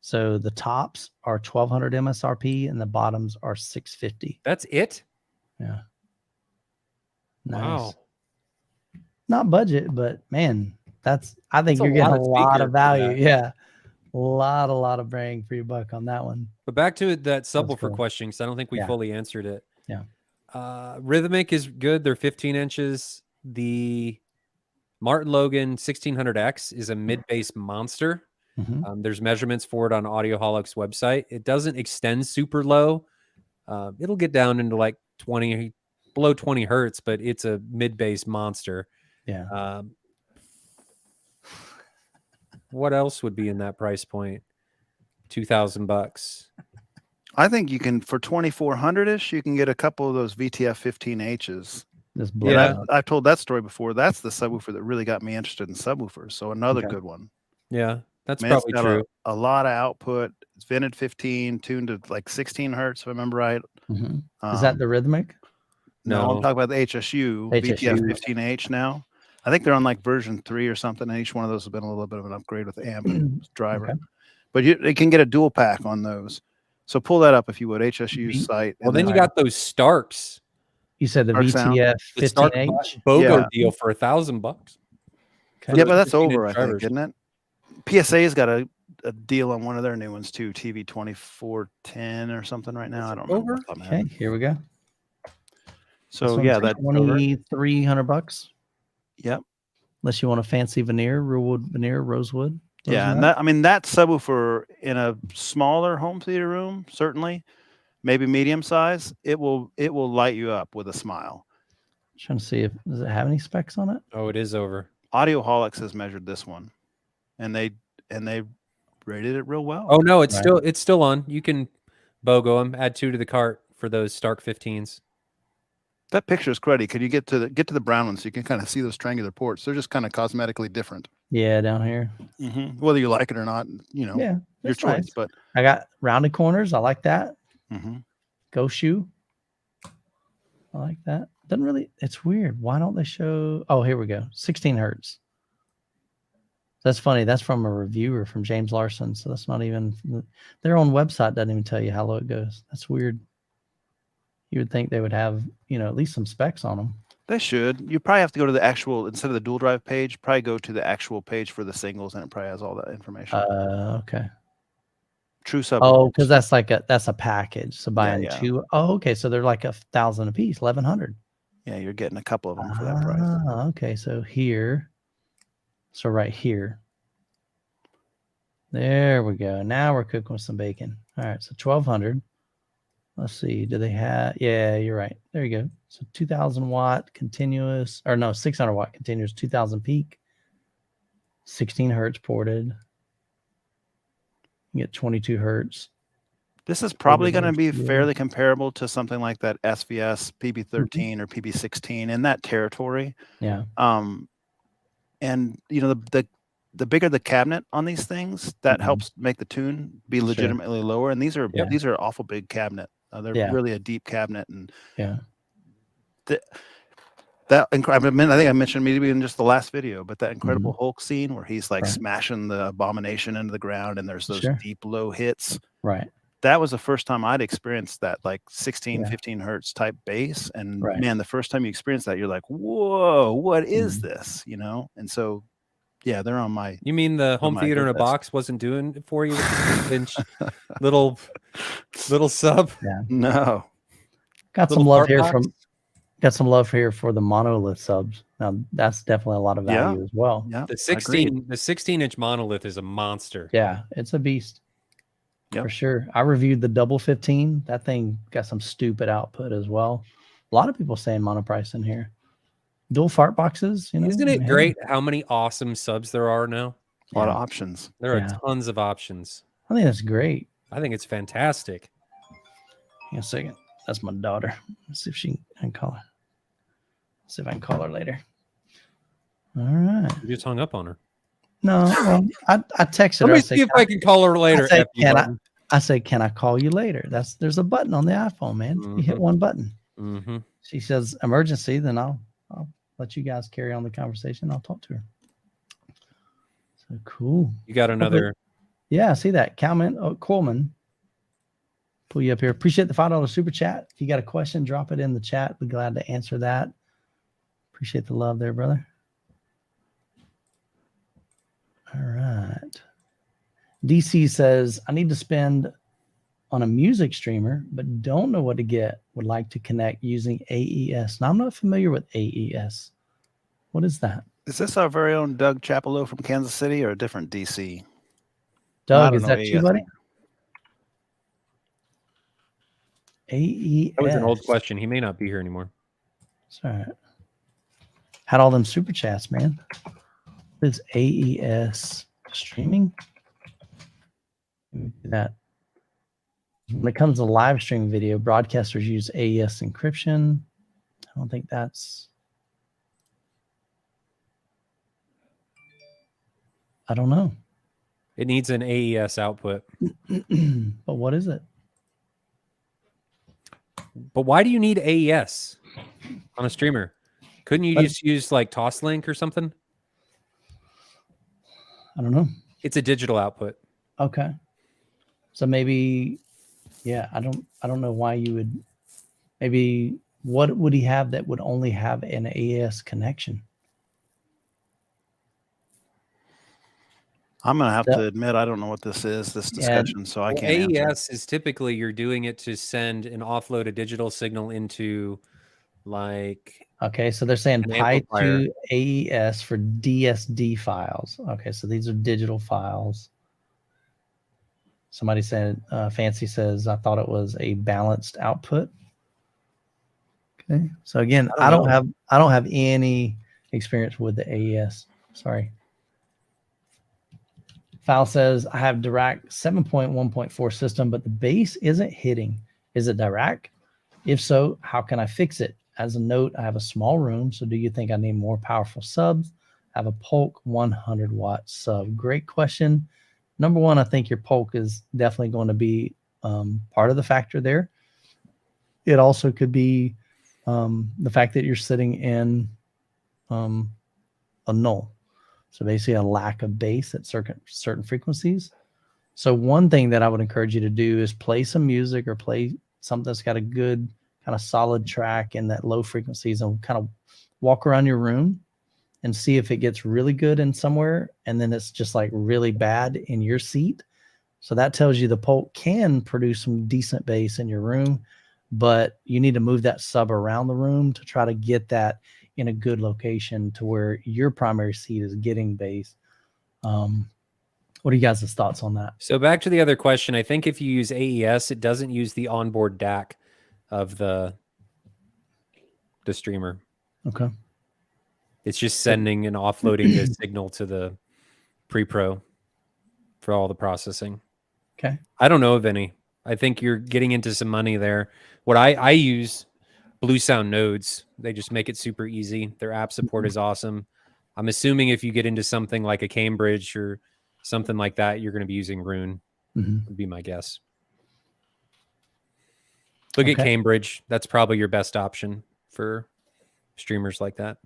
A: So the tops are 1,200 MSRP and the bottoms are 650.
B: That's it?
A: Yeah.
B: Nice. Wow.
A: Not budget, but man, I think you're getting a lot of value. Yeah. A lot of bang for your buck on that one.
B: But back to that subwoofer question, because I don't think we fully answered it.
A: Yeah.
B: Rhythmic is good. They're 15 inches. The Martin Logan 1600X is a mid-bass monster. There's measurements for it on Audioholic's website. It doesn't extend super low. It'll get down into like below 20 hertz, but it's a mid-bass monster.
A: Yeah.
B: What else would be in that price point? $2,000.
C: I think you can, for 2,400-ish, you can get a couple of those VTF 15Hs. I've told that story before. That's the subwoofer that really got me interested in subwoofers. So another good one.
B: Yeah. That's probably true.
C: A lot of output. It's vented 15, tuned to like 16 hertz, if I remember right.
A: Is that the Rhythmic?
D: No, I'm talking about the HSU VPF 15H now. I think they're on like version 3 or something, and each one of those has been a little bit of an upgrade with amp and driver. Okay. But they can get a dual pack on those. So pull that up if you would, HSU's site.
B: Well, then you got those Starks.
A: You said the VTF 15H
B: BOGO deal for $1,000.
D: Okay. Yeah, but that's over, I think, isn't it? PSA's got a deal on one of their new ones too, TV 2410 or something right now. I don't remember.
A: Okay, here we go.
D: So yeah, that's
A: $2,300.
D: Yep.
A: Unless you want a fancy veneer, real wood veneer, rosewood.
D: Yeah, and that, I mean, that subwoofer in a smaller home theater room, certainly, maybe medium size, it will light you up with a smile.
A: I'm trying to see does it have any specs on it?
B: Oh, it is over.
D: Audioholics has measured this one, and they rated it real well.
B: Oh no, it's still on. You can BOGO them, add 2 to the cart for those Stark 15s.
C: That picture is cruddy. Could you get to the brown one so you can kind of see those triangular ports? They're just kind of cosmetically different.
A: Yeah, down here.
C: Whether you like it or not, your choice. Nice. But
A: I got rounded corners. I like that. Go shoe. I like that. Doesn't really. It's weird. Why don't they show? Oh, here we go. 16 hertz. That's funny. That's from a reviewer from James Larson. So that's not even their own website. Doesn't even tell you how low it goes. That's weird. You would think they would have, at least some specs on them.
D: They should. You probably have to go to the actual, instead of the dual drive page, probably go to the actual page for the singles, and it probably has all that information.
A: Okay.
D: True sub.
A: Oh, because that's a package. So buying 2. Oh, okay. So they're like 1,000 a piece, 1,100.
D: Yeah, you're getting a couple of them for that price.
A: Okay. So here. So right here. There we go. Now we're cooking with some bacon. All right. So 1,200. Let's see. Do they have? Yeah, you're right. There you go. So 2,000 watt continuous, or no, 600 watt continuous, 2,000 peak, 16 hertz ported. You get 22 hertz.
D: This is probably going to be fairly comparable to something like that SVS PB13 or PB16 in that territory.
A: Yeah.
D: And the bigger the cabinet on these things, that helps make the tune be legitimately lower. And these are awful big cabinet. They're really a deep cabinet, and I think I mentioned maybe in just the last video, but that Incredible Hulk scene where he's like smashing the abomination into the ground, and there's those deep low hits.
A: Right.
D: That was the first time I'd experienced that, like 16, 15 hertz type bass. And man, the first time you experience that, you're like, whoa, what is this? And so. Yeah, they're on my.
B: You mean the home theater in a box wasn't doing it for you? Inch little sub.
A: Yeah.
D: No.
A: Got some love here for the monolith subs. Now that's definitely a lot of value as well.
D: Yeah.
B: The 16-inch monolith is a monster.
A: Yeah, it's a beast. For sure. I reviewed the double 15. That thing got some stupid output as well. A lot of people saying monoprice in here. Dual fart boxes,
B: Isn't it great how many awesome subs there are now?
D: A lot of options.
B: There are tons of options.
A: I think that's great.
B: I think it's fantastic.
A: Hang on a second. That's my daughter. Let's see if she can call her. See if I can call her later. All right.
B: You just hung up on her.
A: No, well, I texted her.
B: Let me see if I can call her later.
A: I say, can I call you later? There's a button on the iPhone, man. You hit one button. She says emergency, then I'll let you guys carry on the conversation. I'll talk to her. So cool.
B: You got another.
A: Yeah, I see that. Coleman. Pull you up here. Appreciate the $5 super chat. If you got a question, drop it in the chat. Be glad to answer that. Appreciate the love there, brother. All right. DC says, I need to spend on a music streamer, but don't know what to get. Would like to connect using AES. Now, I'm not familiar with AES. What is that?
D: Is this our very own Doug Chapello from Kansas City or a different DC?
A: Doug, is that you, buddy? AES.
B: That was an old question. He may not be here anymore.
A: It's all right. Had all them super chats, man. What is AES streaming? Let me do that. When it comes to live stream video, broadcasters use AES encryption. I don't think that's. I don't know.
B: It needs an AES output.
A: But what is it?
B: But why do you need AES? on a streamer. Couldn't you just use like Toslink or something?
A: I don't know.
B: It's a digital output.
A: Okay. So maybe, yeah, I don't know why you would, maybe what would he have that would only have an AES connection?
D: I'm going to have to admit, I don't know what this is, this discussion, so I can't
B: AES
D: answer.
B: is typically you're doing it to send and offload a digital signal into like...
A: Okay, so they're saying Pi to AES for DSD files. Okay, so these are digital files. Somebody said, Fancy says, I thought it was a balanced output. Okay, so again, I don't have any experience with the AES. Sorry. File says I have Dirac 7.1.4 system, but the bass isn't hitting. Is it Dirac? If so, how can I fix it? As a note, I have a small room, so do you think I need more powerful subs? I have a Polk 100-watt sub. Great question. Number one, I think your Polk is definitely going to be part of the factor there. It also could be the fact that you're sitting in a null. So basically a lack of bass at certain frequencies. So one thing that I would encourage you to do is play some music or play something that's got a good kind of solid track in that low frequencies and kind of walk around your room and see if it gets really good in somewhere and then it's just like really bad in your seat. So that tells you the Polk can produce some decent bass in your room, but you need to move that sub around the room to try to get that in a good location to where your primary seat is getting bass. What are you guys' thoughts on that?
B: So back to the other question, I think if you use AES, it doesn't use the onboard DAC of the streamer.
A: Okay.
B: It's just sending and offloading the signal to the pre-pro for all the processing.
A: Okay.
B: I don't know of any. I think you're getting into some money there. What I use Blue Sound nodes. They just make it super easy. Their app support is awesome. I'm assuming if you get into something like a Cambridge or something like that, you're going to be using Rune. Would be my guess. Look at Cambridge. That's probably your best option for streamers like that.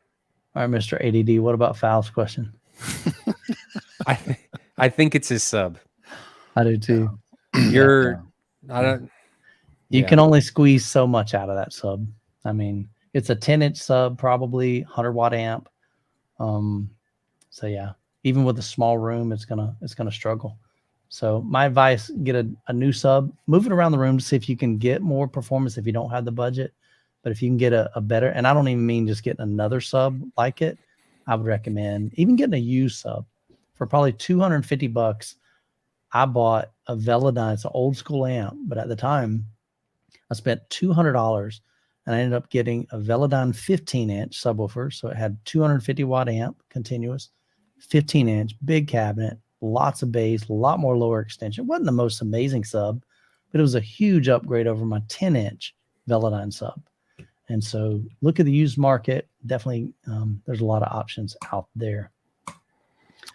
A: All right, Mr. ADD, what about Foul's question?
B: I think it's his sub.
A: I do too. You can only squeeze so much out of that sub. I mean, it's a 10-inch sub, probably 100-watt amp. So yeah, even with a small room, it's gonna struggle. So my advice: get a new sub, move it around the room to see if you can get more performance if you don't have the budget. But if you can get a better, and I don't even mean just getting another sub like it, I would recommend even getting a used sub for probably $250. I bought a Velodyne. It's an old school amp, but at the time I spent $200 and I ended up getting a Velodyne 15-inch subwoofer. So it had 250-watt amp, continuous, 15-inch, big cabinet, lots of bass, a lot more lower extension. It wasn't the most amazing sub, but it was a huge upgrade over my 10-inch Velodyne sub. And so look at the used market. Definitely, there's a lot of options out there.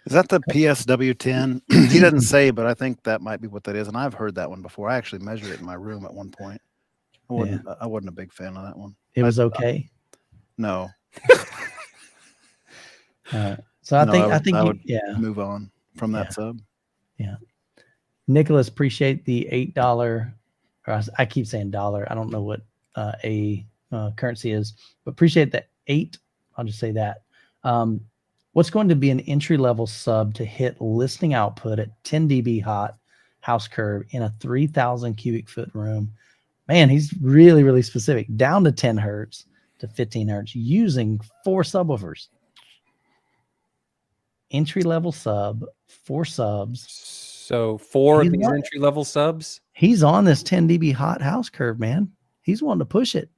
D: Is that the PSW10? He doesn't say, but I think that might be what that is. And I've heard that one before. I actually measured it in my room at one point. I wasn't a big fan of that one.
A: It was okay.
D: No.
A: So I think
D: I would move on from that sub.
A: Yeah. Nicholas, appreciate the $8. Or I keep saying dollar. I don't know what a currency is, but appreciate the 8. I'll just say that. What's going to be an entry-level sub to hit listening output at 10 dB hot house curve in a 3,000 cubic foot room? Man, he's really, really specific. Down to 10 hertz to 15 hertz using 4 subwoofers. Entry-level sub, 4 subs.
B: So 4 of these entry-level subs?
A: He's on this 10 dB hot house curve, man. He's wanting to push it.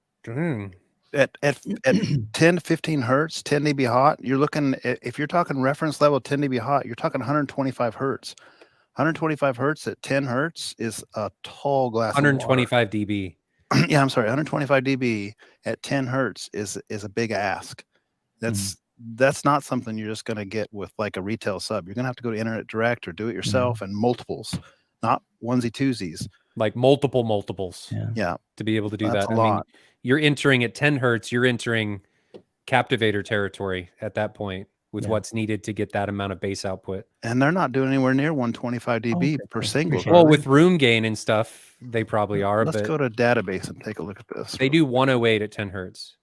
D: At 10 to 15 hertz, 10 dB hot, you're looking at, if you're talking reference level 10 dB hot, you're talking 125 hertz. 125 hertz at 10 hertz is a tall glass
B: 125 dB.
D: Yeah, I'm sorry. 125 dB at 10 hertz is a big ask. That's not something you're just going to get with like a retail sub. You're going to have to go to Internet Direct or do it yourself and multiples, not onesie twosies.
B: Like multiples.
D: Yeah.
B: To be able to do
D: That's
B: that.
D: A lot.
B: you're entering at 10 hertz, you're entering captivator territory at that point with what's needed to get that amount of bass output.
D: And they're not doing anywhere near 125 dB per single.
B: Well, with room gain and stuff, they probably are.
D: Let's go to database and take a look at this.
B: They do 108 at 10 hertz.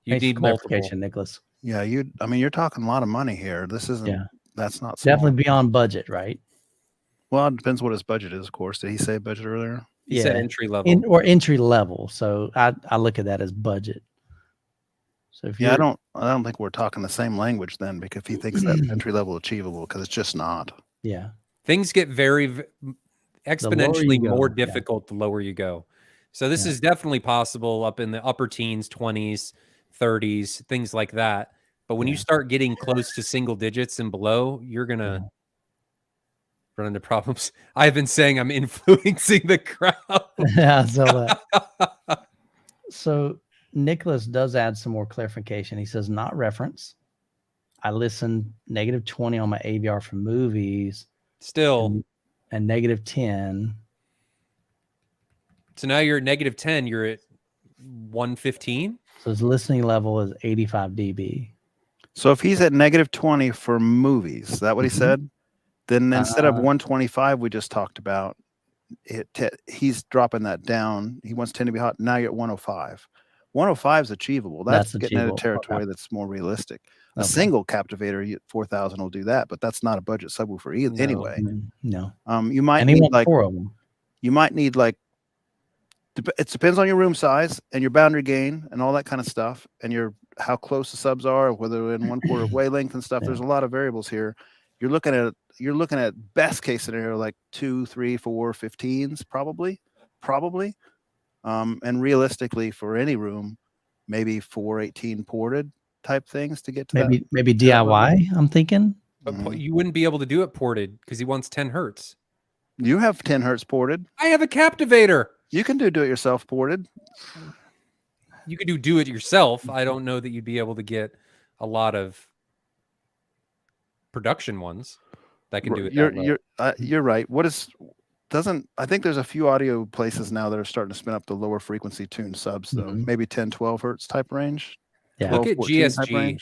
B: You need multiple.
A: Nicholas.
D: Yeah, I mean, you're talking a lot of money here. This isn't.
A: Yeah.
D: That's not small.
A: Definitely beyond budget, right?
D: Well, it depends what his budget is, of course. Did he say budget earlier?
B: He said entry level.
A: Or entry level. So I look at that as budget. So if
D: I don't think we're talking the same language then, because if he thinks that entry level achievable, because it's just not.
A: Yeah.
B: Things get very exponentially more difficult the lower you go. So this is definitely possible up in the upper teens, 20s, 30s, things like that. But when you start getting close to single digits and below, you're going to run into problems. I've been saying I'm influencing the crowd.
A: Yeah, I saw that. So Nicholas does add some more clarification. He says, not reference. I listened -20 on my AVR for movies.
B: Still.
A: And -10.
B: So now you're at -10. You're at 115.
A: So his listening level is 85 dB.
D: So if he's at -20 for movies, is that what he said? Then instead of 125 we just talked about, he's dropping that down. He wants 10 to be hot. Now you're at 105. 105 is achievable. That's getting into territory that's more realistic. A single captivator 4000 will do that, but that's not a budget subwoofer either. Anyway,
A: no.
D: You might need like 4 of them. You might need like, it depends on your room size and your boundary gain and all that kind of stuff, and how close the subs are, whether in 1/4 wavelength and stuff. There's a lot of variables here. You're looking at best case scenario like 2, 3, 4, 15s probably. And realistically for any room, maybe 418 ported type things to get to
A: maybe DIY. I'm thinking,
B: but you wouldn't be able to do it ported because he wants 10 hertz.
D: You have 10 hertz ported.
B: I have a captivator.
D: You can do it yourself ported.
B: You could do it yourself. I don't know that you'd be able to get a lot of production ones that can do it.
D: You're right. I think there's a few audio places now that are starting to spin up the lower frequency tuned subs though. Maybe 10, 12 hertz type range.
A: Yeah.
B: 12, look at GSG.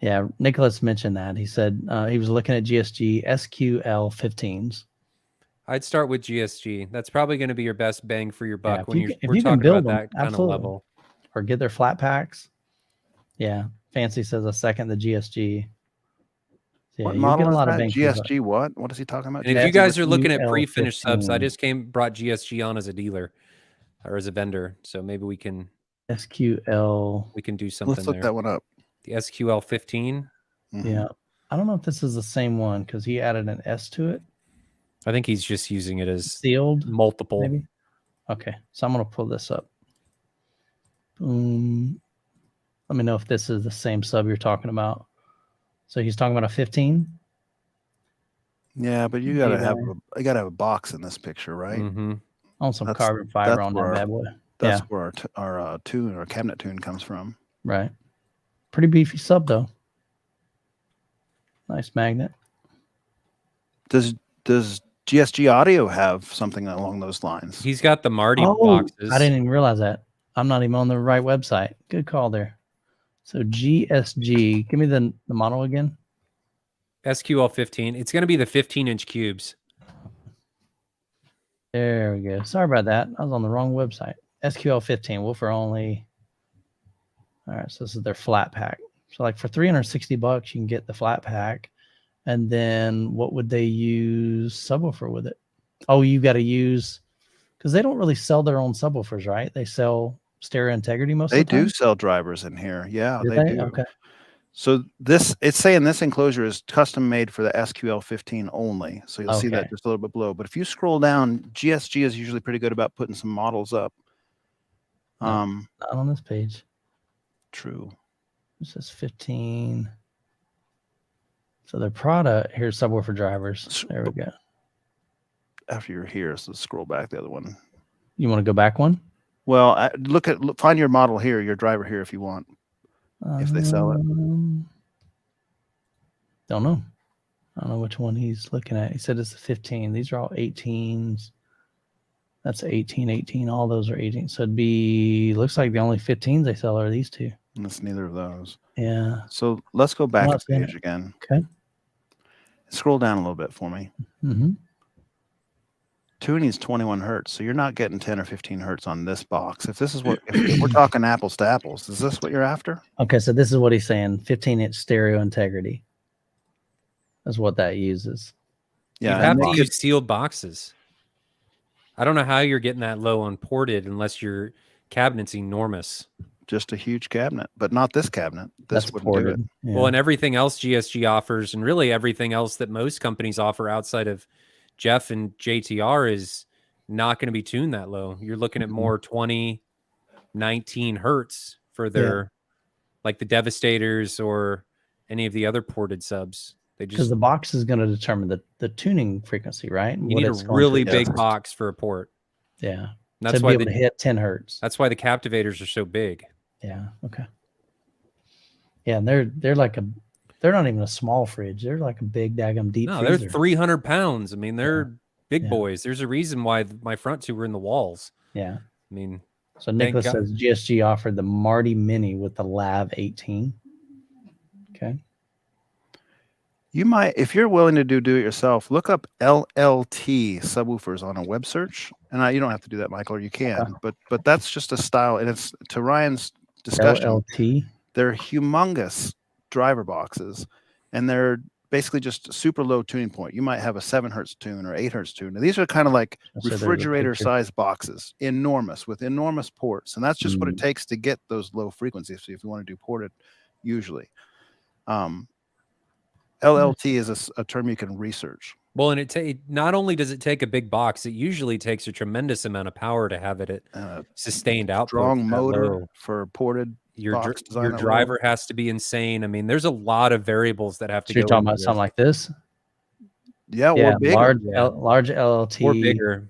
A: Yeah. Nicholas mentioned that. He said he was looking at GSG SQL 15s.
B: I'd start with GSG. That's probably going to be your best bang for your buck when we're
A: you
B: talking
A: build
B: about that kind of level.
A: Or get their flat packs. Yeah. Fancy says a second the GSG. Yeah,
D: what model is that? GSG what? What is he talking about?
B: And if you guys are looking at pre-finished subs, I just brought GSG on as a dealer or as a vendor. So maybe we can
A: SQL.
B: We can do something.
D: Let's look that one up.
B: The SQL 15.
A: Yeah. I don't know if this is the same one because he added an S to it.
B: I think he's just using it as
A: sealed
B: multiple.
A: Maybe. Okay. So I'm going to pull this up. Boom. Let me know if this is the same sub you're talking about. So he's talking about a 15.
D: Yeah, but you gotta have a box in this picture, right?
A: On some carbon fiber on that bad boy.
D: That's where our tune or cabinet tune comes from.
A: Right. Pretty beefy sub though. Nice magnet.
D: Does GSG Audio have something along those lines?
B: He's got the Marty boxes.
A: I didn't even realize that. I'm not even on the right website. Good call there. So GSG, give me the model again.
B: SQL 15. It's going to be the 15-inch cubes.
A: There we go. Sorry about that. I was on the wrong website. SQL 15, woofer only. All right, so this is their flat pack. So like for $360, you can get the flat pack. And then what would they use subwoofer with it? Oh, you got to use, because they don't really sell their own subwoofers, right? They sell stereo integrity most of the time.
D: They do sell drivers in here. Yeah, they do.
A: Okay.
D: So it's saying this enclosure is custom made for the SQL 15 only. So you'll see that just a little bit below. But if you scroll down, GSG is usually pretty good about putting some models up.
A: Not on this page.
D: True.
A: This is 15. So their product, here's subwoofer drivers. There we go.
D: After you're here, so scroll back the other one.
A: You want to go back one?
D: Well, find your model here, your driver here if you want. If they sell it.
A: Don't know. I don't know which one he's looking at. He said it's the 15. These are all 18s. That's 18, 18. All those are 18. So it'd be, looks like the only 15s they sell are these two.
D: And it's neither of those.
A: Yeah.
D: So let's go back
A: Oh,
D: a page again.
A: Okay.
D: Scroll down a little bit for me.
A: Mm-hmm.
D: Tuning is 21 hertz, so you're not getting 10 or 15 hertz on this box. If this is what, if we're talking apples to apples, is this what you're after?
A: Okay, so this is what he's saying: 15-inch stereo integrity. That's what that uses.
B: Yeah, you have to use sealed boxes. I don't know how you're getting that low on ported unless your cabinet's enormous.
D: Just a huge cabinet, but not this cabinet. This wouldn't do it.
B: Yeah. Well, and everything else GSG offers, and really everything else that most companies offer outside of Jeff and JTR is not going to be tuned that low. You're looking at more 20, 19 hertz for their, like the Devastators or any of the other ported subs. They just,
A: because the box is going to determine the tuning frequency, right?
B: You need a really big box for a port.
A: Yeah. And
B: that's why
A: they hit 10 hertz.
B: That's why the Captivators are so big.
A: Yeah. Okay. Yeah, and they're like they're not even a small fridge. They're like a big daggum deep freezer.
B: They're 300 pounds. I mean, they're big boys. There's a reason why my front two were in the walls.
A: Yeah.
B: I mean,
A: so Nicholas says GSG offered the Marty Mini with the Lav 18. Okay.
D: You might, if you're willing to do it yourself, look up LLT subwoofers on a web search. And you don't have to do that, Michael, or you can, but that's just a style. And it's to Ryan's discussion.
A: LLT.
D: They're humongous driver boxes, and they're basically just super low tuning point. You might have a 7 hertz tune or 8 hertz tune. And these are kind of like refrigerator sized boxes, enormous, with enormous ports. And that's just what it takes to get those low frequencies if you want to do ported usually. LLT is a term you can research.
B: Well, and it not only does it take a big box, it usually takes a tremendous amount of power to have it at sustained output.
D: Strong motor for ported.
B: Your driver has to be insane. I mean, there's a lot of variables that have to go.
A: You're talking about something like this?
D: Yeah, or bigger.
A: Large LLT.
B: Or bigger.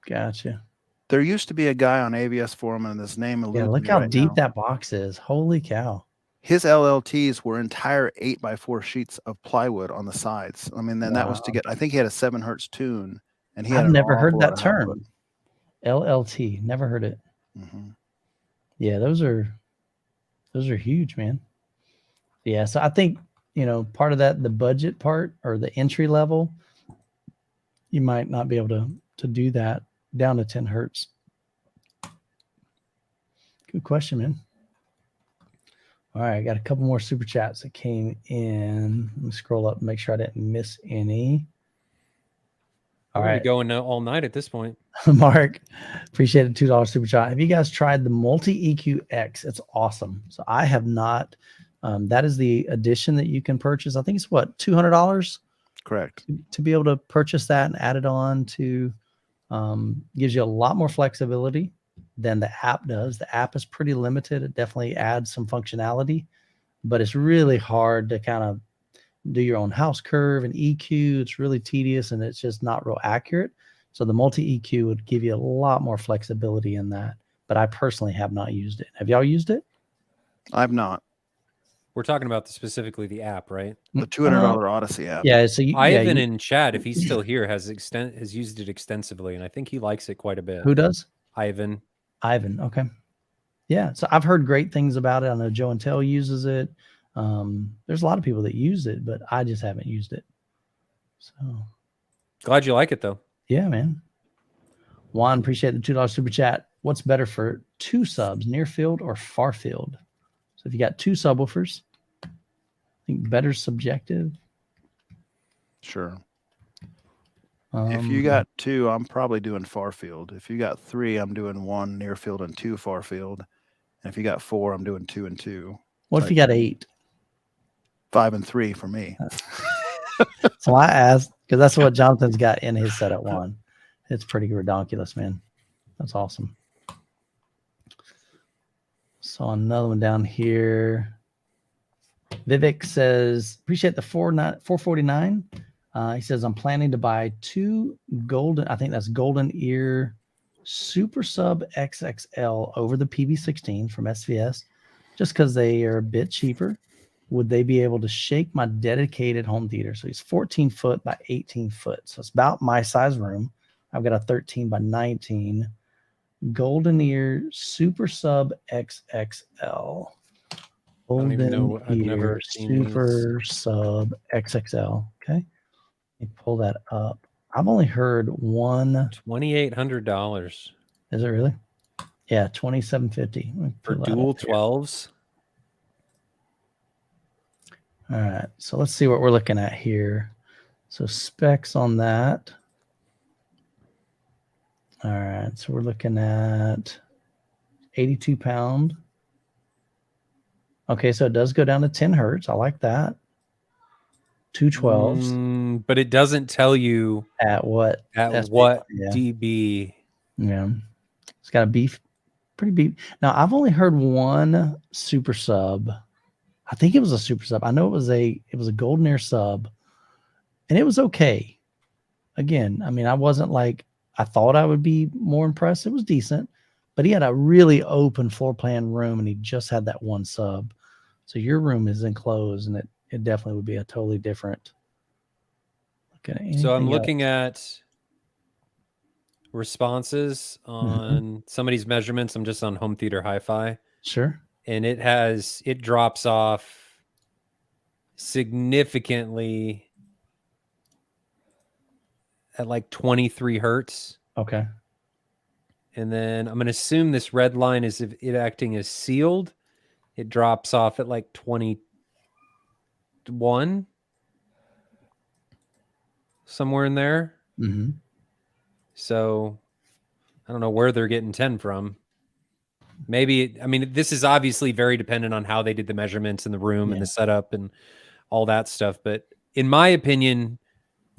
A: Gotcha.
D: There used to be a guy on AVS forum, and his name eludes me
A: look how
D: right
A: deep
D: now.
A: that box is. Holy cow.
D: His LLTs were entire 8x4 sheets of plywood on the sides. I mean, then that was to get, I think he had a 7 hertz tune, and he had
A: I've never heard that term.
D: Output.
A: LLT, never heard it. Yeah, those are huge, man. Yeah, so I think, part of that, the budget part or the entry level, you might not be able to do that down to 10 hertz. Good question, man. All right, I got a couple more super chats that came in. Let me scroll up and make sure I didn't miss any. All right,
B: going all night at this point.
A: Mark, appreciate it. $2 super chat. Have you guys tried the Multi EQ X? It's awesome. So I have not. That is the edition that you can purchase. I think it's what, $200?
D: Correct.
A: To be able to purchase that and add it on to, gives you a lot more flexibility than the app does. The app is pretty limited. It definitely adds some functionality, but it's really hard to kind of do your own house curve and EQ. It's really tedious and it's just not real accurate. So the Multi EQ would give you a lot more flexibility in that, but I personally have not used it. Have y'all used it?
D: I've not.
B: We're talking about specifically the app, right?
D: The $200 Odyssey app.
A: Yeah. So
B: Ivan in chat, if he's still here, has used it extensively, and I think he likes it quite a bit.
A: Who does?
B: Ivan.
A: Okay. Yeah. So I've heard great things about it. I know Joe and Tell uses it. There's a lot of people that use it, but I just haven't used it. So
B: glad you like it though.
A: Yeah, man. Juan, appreciate the $2 super chat. What's better for 2 subs, near field or far field? So if you got 2 subwoofers, I think better subjective.
D: Sure. If you got 2, I'm probably doing far field. If you got 3, I'm doing 1 near field and 2 far field. And if you got 4, I'm doing 2 and 2.
A: What if you got 8?
D: 5 and 3 for me.
A: So I asked, because that's what Jonathan's got in his set at 1. It's pretty redonkulous, man. That's awesome. So another one down here. Vivek says, appreciate the 449. He says, I'm planning to buy 2 golden, I think that's Golden Ear Super Sub XXL over the PB16 from SVS, just because they are a bit cheaper. would they be able to shake my dedicated home theater? So he's 14 foot by 18 foot. So it's about my size room. I've got a 13 by 19 Golden Ear Super Sub XXL.
B: I don't even know. I've never seen
A: Super Sub XXL. Okay. Let me pull that up. I've only heard one.
B: $2,800.
A: Is it really? Yeah, $2,750
B: for dual 12s.
A: All right, so let's see what we're looking at here. So specs on that. All right, so we're looking at 82 pound. Okay, so it does go down to 10 hertz. I like that. 2 12s.
B: But it doesn't tell you
A: at what
B: dB.
A: Yeah, it's got a beef, pretty beef. Now I've only heard one super sub. I think it was a super sub. I know it was a Golden Ear sub, and it was okay. Again, I mean, I wasn't like I thought I would be more impressed. It was decent, but he had a really open floor plan room, and he just had that one sub. So your room is enclosed, and it definitely would be a totally different.
B: So I'm looking at responses on somebody's measurements. I'm just on Home Theater Hi-Fi.
A: Sure.
B: And it drops off significantly at like 23 hertz.
A: Okay.
B: And then I'm going to assume this red line is if it acting as sealed, it drops off at like 21, somewhere in there.
A: Mm-hmm.
B: So I don't know where they're getting 10 from. Maybe, I mean, this is obviously very dependent on how they did the measurements in the room and the setup and all that stuff. But in my opinion,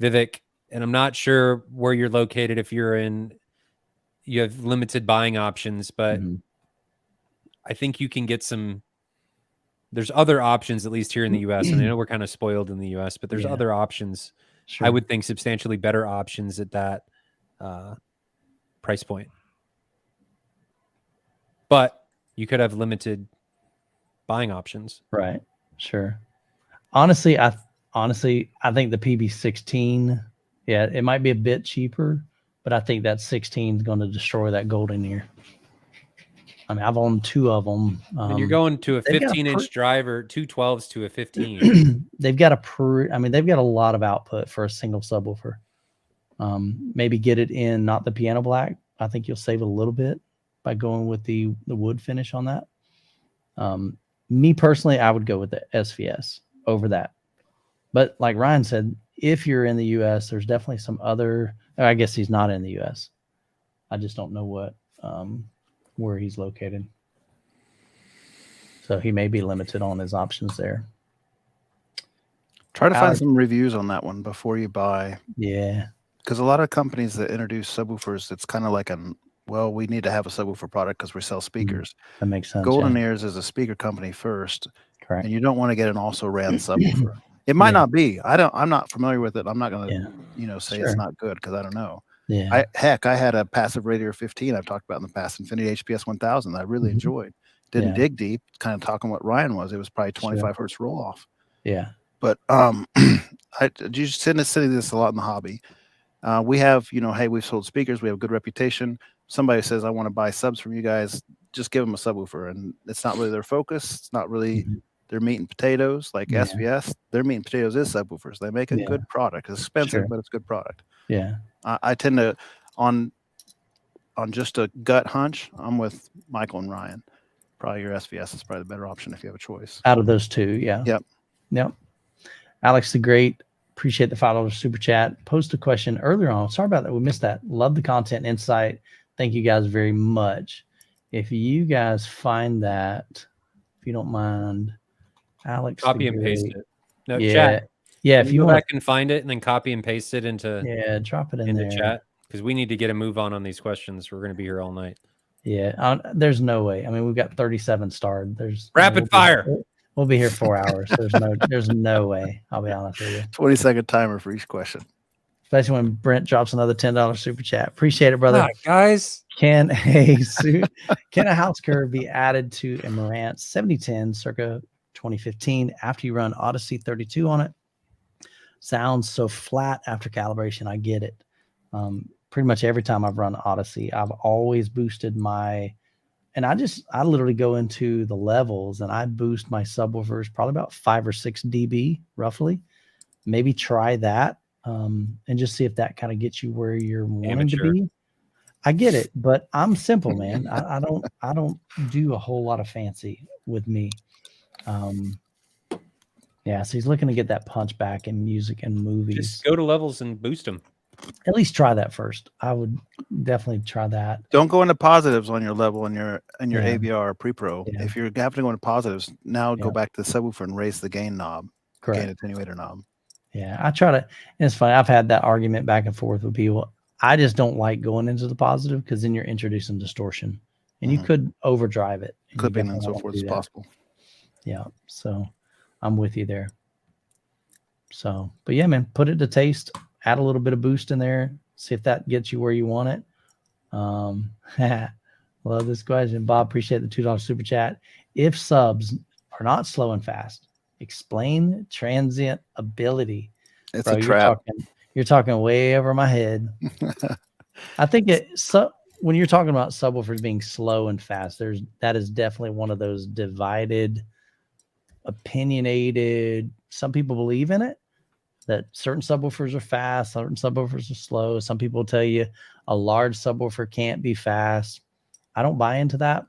B: Vivek, and I'm not sure where you're located, if you have limited buying options, but I think you can get there's other options, at least here in the US. And I know we're kind of spoiled in the US, but there's other options. Sure. I would think substantially better options at that price point. But you could have limited buying options.
A: Right. Sure. Honestly, I think the PB16, it might be a bit cheaper, but I think that 16 is going to destroy that Golden Ear. I mean, I've owned two of them.
B: And you're going to a 15-inch driver, 2 12s to a 15.
A: They've got a lot of output for a single subwoofer. Maybe get it in, not the piano black. I think you'll save a little bit by going with the wood finish on that. Me personally, I would go with the SVS over that. But like Ryan said, if you're in the US, there's definitely some other, I guess he's not in the US. I just don't know where he's located. So he may be limited on his options there.
D: Try to find some reviews on that one before you buy.
A: Yeah.
D: Because a lot of companies that introduce subwoofers, it's kind of like we need to have a subwoofer product because we sell speakers.
A: That makes sense.
D: Golden Ears is a speaker company first.
A: Correct.
D: And you don't want to get an also ran subwoofer. It might not be. I'm not familiar with it. I'm not going to, say it's not good because I don't know.
A: Yeah.
D: I had a passive Radiator 15 I've talked about in the past, Infinity HPS 1000 that I really enjoyed. Didn't dig deep, kind of talking what Ryan was. It was probably 25 hertz roll off.
A: Yeah.
D: But I you send this a lot in the hobby. We have, hey, we've sold speakers. We have a good reputation. Somebody says, I want to buy subs from you guys. Just give them a subwoofer. And it's not really their focus. It's not really their meat and potatoes like SVS. Their meat and potatoes is subwoofers. They make a good product. It's expensive, but it's a good product.
A: Yeah.
D: I tend to, on just a gut hunch, I'm with Michael and Ryan. Probably your SVS is probably the better option if you have a choice.
A: Out of those two, yeah. Yep. Alex the Great, appreciate the $5 super chat. Post a question earlier on. Sorry about that. We missed that. Love the content and insight. Thank you guys very much. If you guys find that, if you don't mind, Alex,
B: copy and paste it. No,
A: yeah,
B: chat.
A: Yeah. If you
B: go back and find it and then copy and paste it into
A: drop it in there.
B: The chat because we need to get a move on these questions. We're going to be here all night.
A: Yeah, there's no way. I mean, we've got 37 starred. There's
B: rapid fire.
A: We'll be here 4 hours. There's no way. I'll be honest with you.
D: 20-second timer for each question.
A: Especially when Brent drops another $10 super chat. Appreciate it, brother.
B: Guys.
A: Can a house curve be added to a Marantz 7010 circa 2015. After you run Odyssey 32 on it, sounds so flat after calibration. I get it. Pretty much every time I've run Odyssey, I've always boosted my, and I literally go into the levels and I boost my subwoofers probably about 5 or 6 dB roughly. Maybe try that and just see if that kind of gets you where you're wanting to be. I get it, but I'm simple, man. I don't do a whole lot of fancy with me. Yeah, so he's looking to get that punch back in music and movies.
B: Just go to levels and boost them.
A: At least try that first. I would definitely try that.
D: Don't go into positives on your level in your AVR pre-pro. Yeah. If you're having to go into positives, now go back to the subwoofer and raise the gain knob, gain attenuator knob.
A: Yeah, I try to. And it's funny. I've had that argument back and forth with people. I just don't like going into the positive because then you're introducing distortion, and you could overdrive it,
D: clipping and so forth is possible.
A: Yeah, so I'm with you there. So, but yeah, man, put it to taste. Add a little bit of boost in there. See if that gets you where you want it. Love this question. Bob, appreciate the $2 super chat. If subs are not slow and fast, explain transient ability.
D: It's a trap.
A: You're talking way over my head. I think when you're talking about subwoofers being slow and fast, that is definitely one of those divided, opinionated. Some people believe in it, that certain subwoofers are fast, certain subwoofers are slow. Some people tell you a large subwoofer can't be fast. I don't buy into that.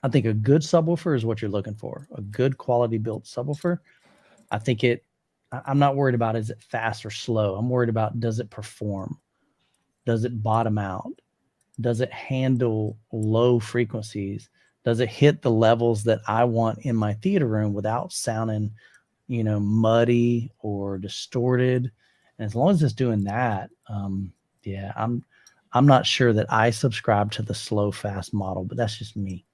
A: I think a good subwoofer is what you're looking for. A good quality built subwoofer. I think I'm not worried about is it fast or slow. I'm worried about does it perform? Does it bottom out? Does it handle low frequencies? Does it hit the levels that I want in my theater room without sounding, muddy or distorted? And as long as it's doing that, yeah, I'm not sure that I subscribe to the slow fast model, but that's just me.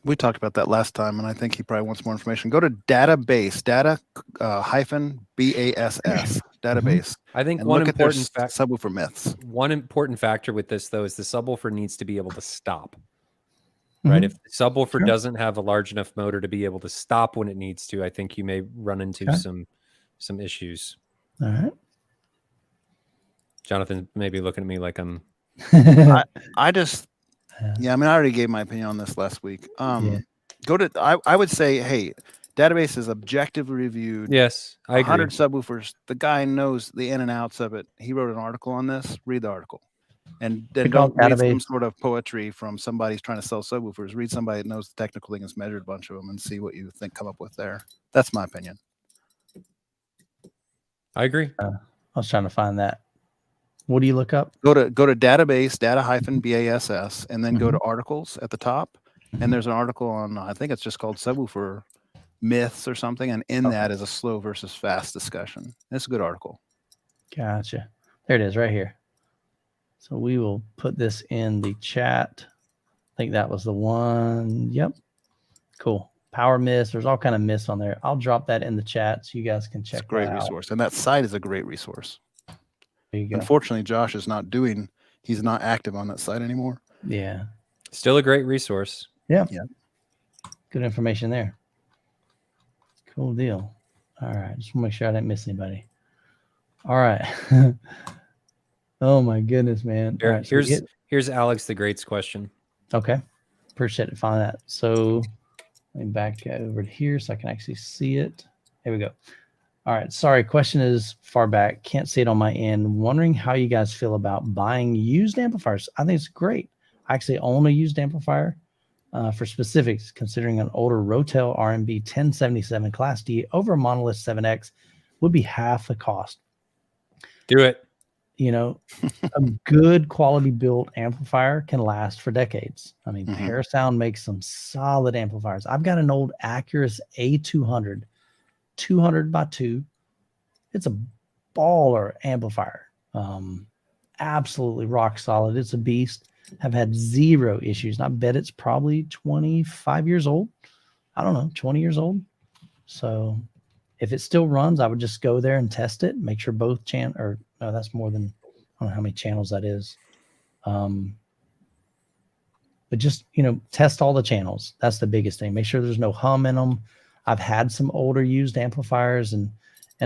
D: We talked about that last time, and I think he probably wants more information. Go to database, data BASS database.
B: I think one important
D: subwoofer myths.
B: One important factor with this though is the subwoofer needs to be able to stop. Right. If the subwoofer doesn't have a large enough motor to be able to stop when it needs to, I think you may run into some issues.
A: All right.
B: Jonathan may be looking at me like I'm.
D: I just, I already gave my opinion on this last week. Go to, I would say, hey, database is objectively reviewed.
B: Yes, I agree.
D: 100 subwoofers. The guy knows the in and outs of it. He wrote an article on this. Read the article. And then don't read some sort of poetry from somebody who's trying to sell subwoofers. Read somebody that knows the technical thing, has measured a bunch of them, and see what you think come up with there. That's my opinion.
B: I agree.
A: I was trying to find that. What do you look up?
D: Go to database, data-BASS, and then go to articles at the top. And there's an article on, I think it's just called Subwoofer Myths or something. And in that is a slow versus fast discussion. It's a good article.
A: Gotcha. There it is right here. So we will put this in the chat. I think that was the one. Yep. Cool. Power myths. There's all kind of myths on there. I'll drop that in the chat so you guys can check.
D: It's a great resource. And that site is a great resource.
A: There you go.
D: Unfortunately, Josh is he's not active on that site anymore.
A: Yeah.
B: Still a great resource.
A: Yeah. Yeah. Good information there. Cool deal. All right. Just want to make sure I didn't miss anybody. All right. Oh my goodness, man.
B: All right, here's Alex the Great's question.
A: Okay. Appreciate it. Find that. So let me back over to here so I can actually see it. There we go. All right. Sorry. Question is far back. Can't see it on my end. Wondering how you guys feel about buying used amplifiers. I think it's great. I actually own a used amplifier for specifics, considering an older Rotel RMB 1077 Class D over a Monolith 7X would be half the cost.
B: Do it.
A: A good quality built amplifier can last for decades. I mean, Parasound makes some solid amplifiers. I've got an old Acurus A200, 200x2. It's a baller amplifier. Absolutely rock solid. It's a beast. Have had zero issues. And I bet it's probably 25 years old. I don't know, 20 years old. So if it still runs, I would just go there and test it. Make sure both that's more than, I don't know how many channels that is. But but just, test all the channels. That's the biggest thing. Make sure there's no hum in them. I've had some older used amplifiers, and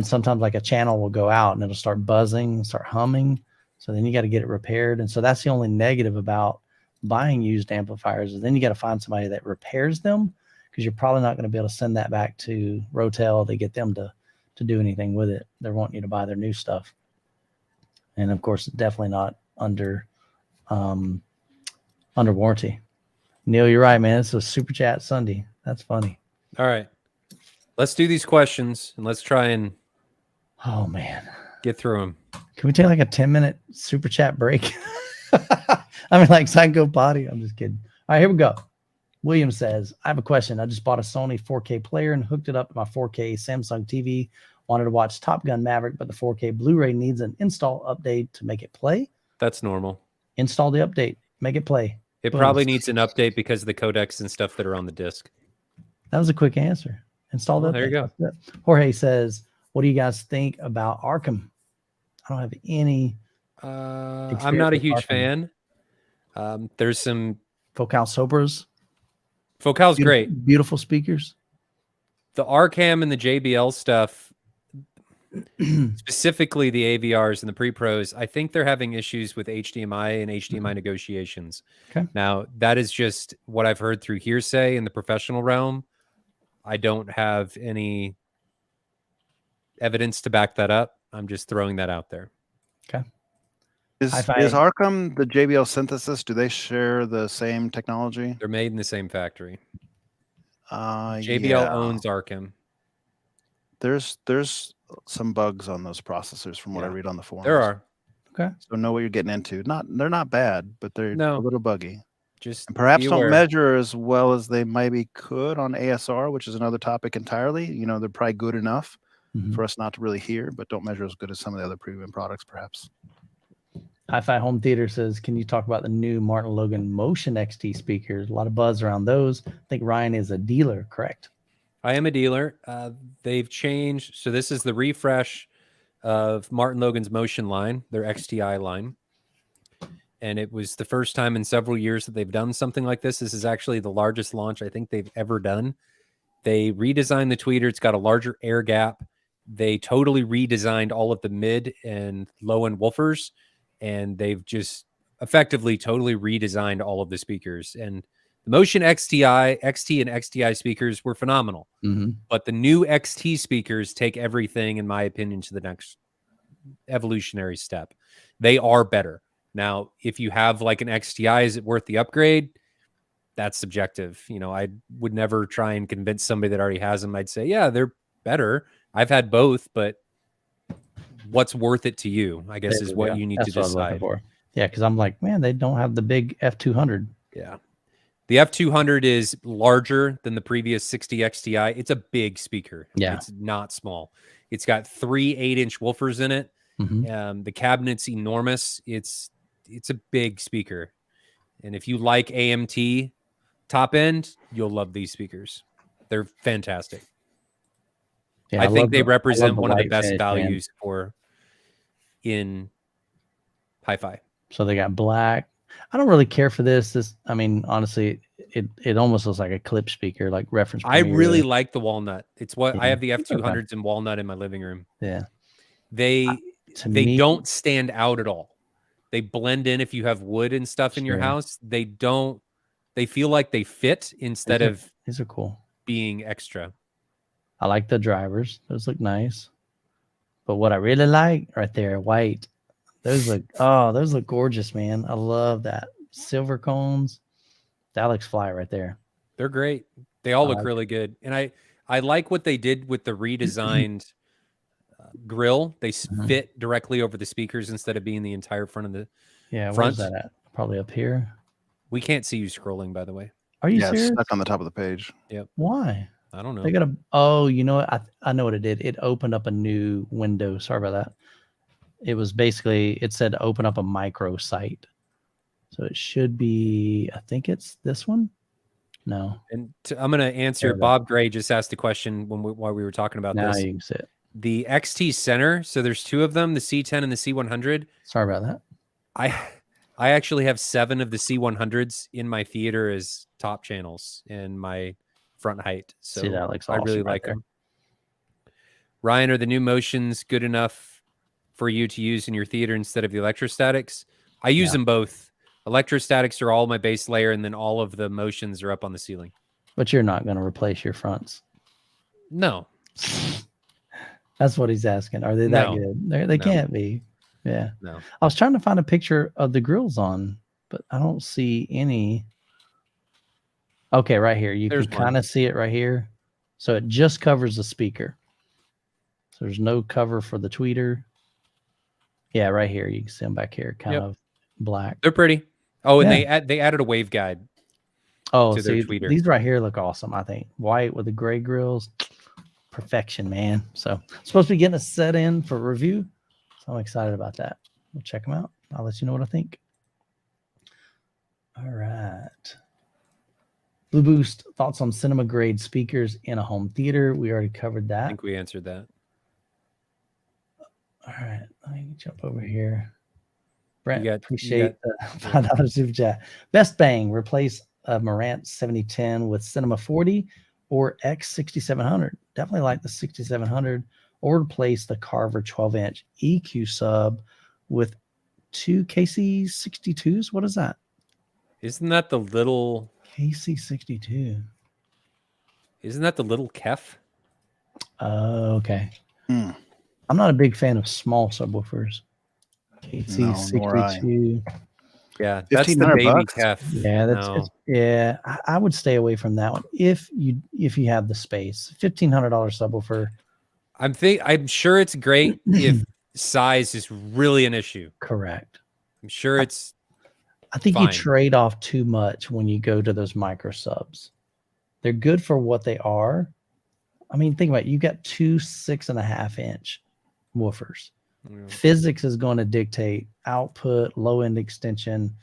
A: sometimes like a channel will go out and it'll start buzzing, start humming. So then you got to get it repaired. And so that's the only negative about buying used amplifiers, is then you got to find somebody that repairs them, because you're probably not going to be able to send that back to Rotel to get them to do anything with it. They're wanting you to buy their new stuff. And of course, definitely not under warranty. Neil, you're right, man. It's a super chat Sunday. That's funny.
B: All right. Let's do these questions and let's try and get through them.
A: Can we take like a 10-minute super chat break? I mean, like Psycho Potty. I'm just kidding. All right, here we go. William says, I have a question. I just bought a Sony 4K player and hooked it up to my 4K Samsung TV. Wanted to watch Top Gun Maverick, but the 4K Blu-ray needs an install update to make it play.
B: That's normal.
A: Install the update. Make it play.
B: It probably needs an update because of the codecs and stuff that are on the disc.
A: That was a quick answer. Install the update. There you go. Jorge says, what do you guys think about Arkham? I don't have any.
B: I'm not a huge fan. There's some
A: Focal Sobras.
B: Focal's great.
A: Beautiful speakers.
B: The Arkham and the JBL stuff, specifically the AVRs and the pre-pros, I think they're having issues with HDMI and HDMI negotiations.
A: Okay.
B: Now, that is just what I've heard through hearsay in the professional realm. I don't have any evidence to back that up. I'm just throwing that out there.
A: Okay.
D: Is Arkham the JBL synthesis? Do they share the same technology?
B: They're made in the same factory. JBL owns Arkham.
D: There's some bugs on those processors from what I read on the forums.
B: There are.
A: Okay.
D: So know what you're getting into. They're not bad, but they're a little buggy.
B: Just
D: and perhaps don't measure as well as they maybe could on ASR, which is another topic entirely. They're probably good enough for us not to really hear, but don't measure as good as some of the other premium products, perhaps.
A: Hi-Fi Home Theater says, can you talk about the new Martin Logan Motion XT speakers? A lot of buzz around those. I think Ryan is a dealer, correct?
B: I am a dealer. They've changed. So this is the refresh of Martin Logan's Motion line, their XTI line. And it was the first time in several years that they've done something like this. This is actually the largest launch I think they've ever done. They redesigned the tweeter. It's got a larger air gap. They totally redesigned all of the mid and low end woofers. And they've just effectively totally redesigned all of the speakers. And the Motion XT and XTI speakers were phenomenal. But the new XT speakers take everything, in my opinion, to the next evolutionary step. They are better. Now, if you have like an XTI, is it worth the upgrade? That's subjective. I would never try and convince somebody that already has them. I'd say, yeah, they're better. I've had both, but what's worth it to you, I guess, is what you need to decide.
A: Yeah, because I'm like, man, they don't have the big F200.
B: Yeah. The F200 is larger than the previous 60 XTI. It's a big speaker.
A: Yeah.
B: It's not small. It's got 3 8-inch woofers in it. The cabinet's enormous. It's a big speaker. And if you like AMT top end, you'll love these speakers. They're fantastic. Yeah, I think they represent one of the best values in hi-fi.
A: So they got black. I don't really care for this. I mean, honestly, it almost looks like a clip speaker, like reference.
B: I really like the walnut. It's what I have the F200s in walnut in my living room.
A: Yeah.
B: They don't stand out at all. They blend in if you have wood and stuff in your house. They feel like they fit instead of
A: these are cool
B: being extra.
A: I like the drivers. Those look nice. But what I really like right there, white. Those look gorgeous, man. I love that. Silver cones. That looks fly right there.
B: They're great. They all look really good. And I like what they did with the redesigned grill. They fit directly over the speakers instead of being the entire front of the front.
A: Where's that at? Probably up here.
B: We can't see you scrolling, by the way.
A: Are you serious?
D: It's stuck on the top of the page.
B: Yep.
A: Why?
B: I don't know.
A: They got you know what? I know what it did. It opened up a new window. Sorry about that. It was basically, it said open up a micro site. So it should be, I think it's this one. No.
B: And I'm going to answer. Bob Gray just asked a question while we were talking about
A: now
B: this.
A: You can see it.
B: The XT Center. So there's 2 of them, the C10 and the C100.
A: Sorry about that.
B: I actually have 7 of the C100s in my theater as top channels in my front height. So
A: See, that looks
B: I really
A: awesome right
B: like
A: there.
B: them. Ryan, are the new motions good enough for you to use in your theater instead of the electrostatics? I use them both. Electrostatics are all my base layer, and then all of the motions are up on the ceiling.
A: But you're not going to replace your fronts.
B: No.
A: That's what he's asking. Are they that good? They can't be. Yeah.
B: No.
A: I was trying to find a picture of the grills on, but I don't see any. Okay, right here. You can kind of see it right here. So it just covers the speaker. So there's no cover for the tweeter. Yeah, right here. You can see them back here, kind of black.
B: They're pretty. Oh, and they added a wave guide.
A: Oh,
B: to
A: see,
B: their tweeter.
A: These right here look awesome, I think. White with the gray grills. Perfection, man. So I'm supposed to be getting a set in for review. So I'm excited about that. We'll check them out. I'll let you know what I think. All right. Blue Boost, thoughts on cinema grade speakers in a home theater. We already covered that.
B: I think we answered that.
A: All right. Let me jump over here. Brent,
B: You
A: appreciate the $5 super chat. Best bang, replace a Marantz 7010 with Cinema 40 or X6700. Definitely like the 6700, or replace the Carver 12-inch EQ sub with 2 KC62s. What is that?
B: Isn't that the little
A: KC62?
B: Isn't that the little Kef?
A: Okay. I'm not a big fan of small subwoofers. KC62.
B: Yeah, that's the baby Kef.
A: Yeah, I would stay away from that one if you have the space. $1,500 subwoofer.
B: I'm sure it's great if size is really an issue.
A: Correct.
B: I'm sure it's.
A: I think
B: fine.
A: You trade off too much when you go to those micro subs. They're good for what they are. I mean, think about it. You got 2 6.5-inch woofers. Physics is going to dictate output, low end extension.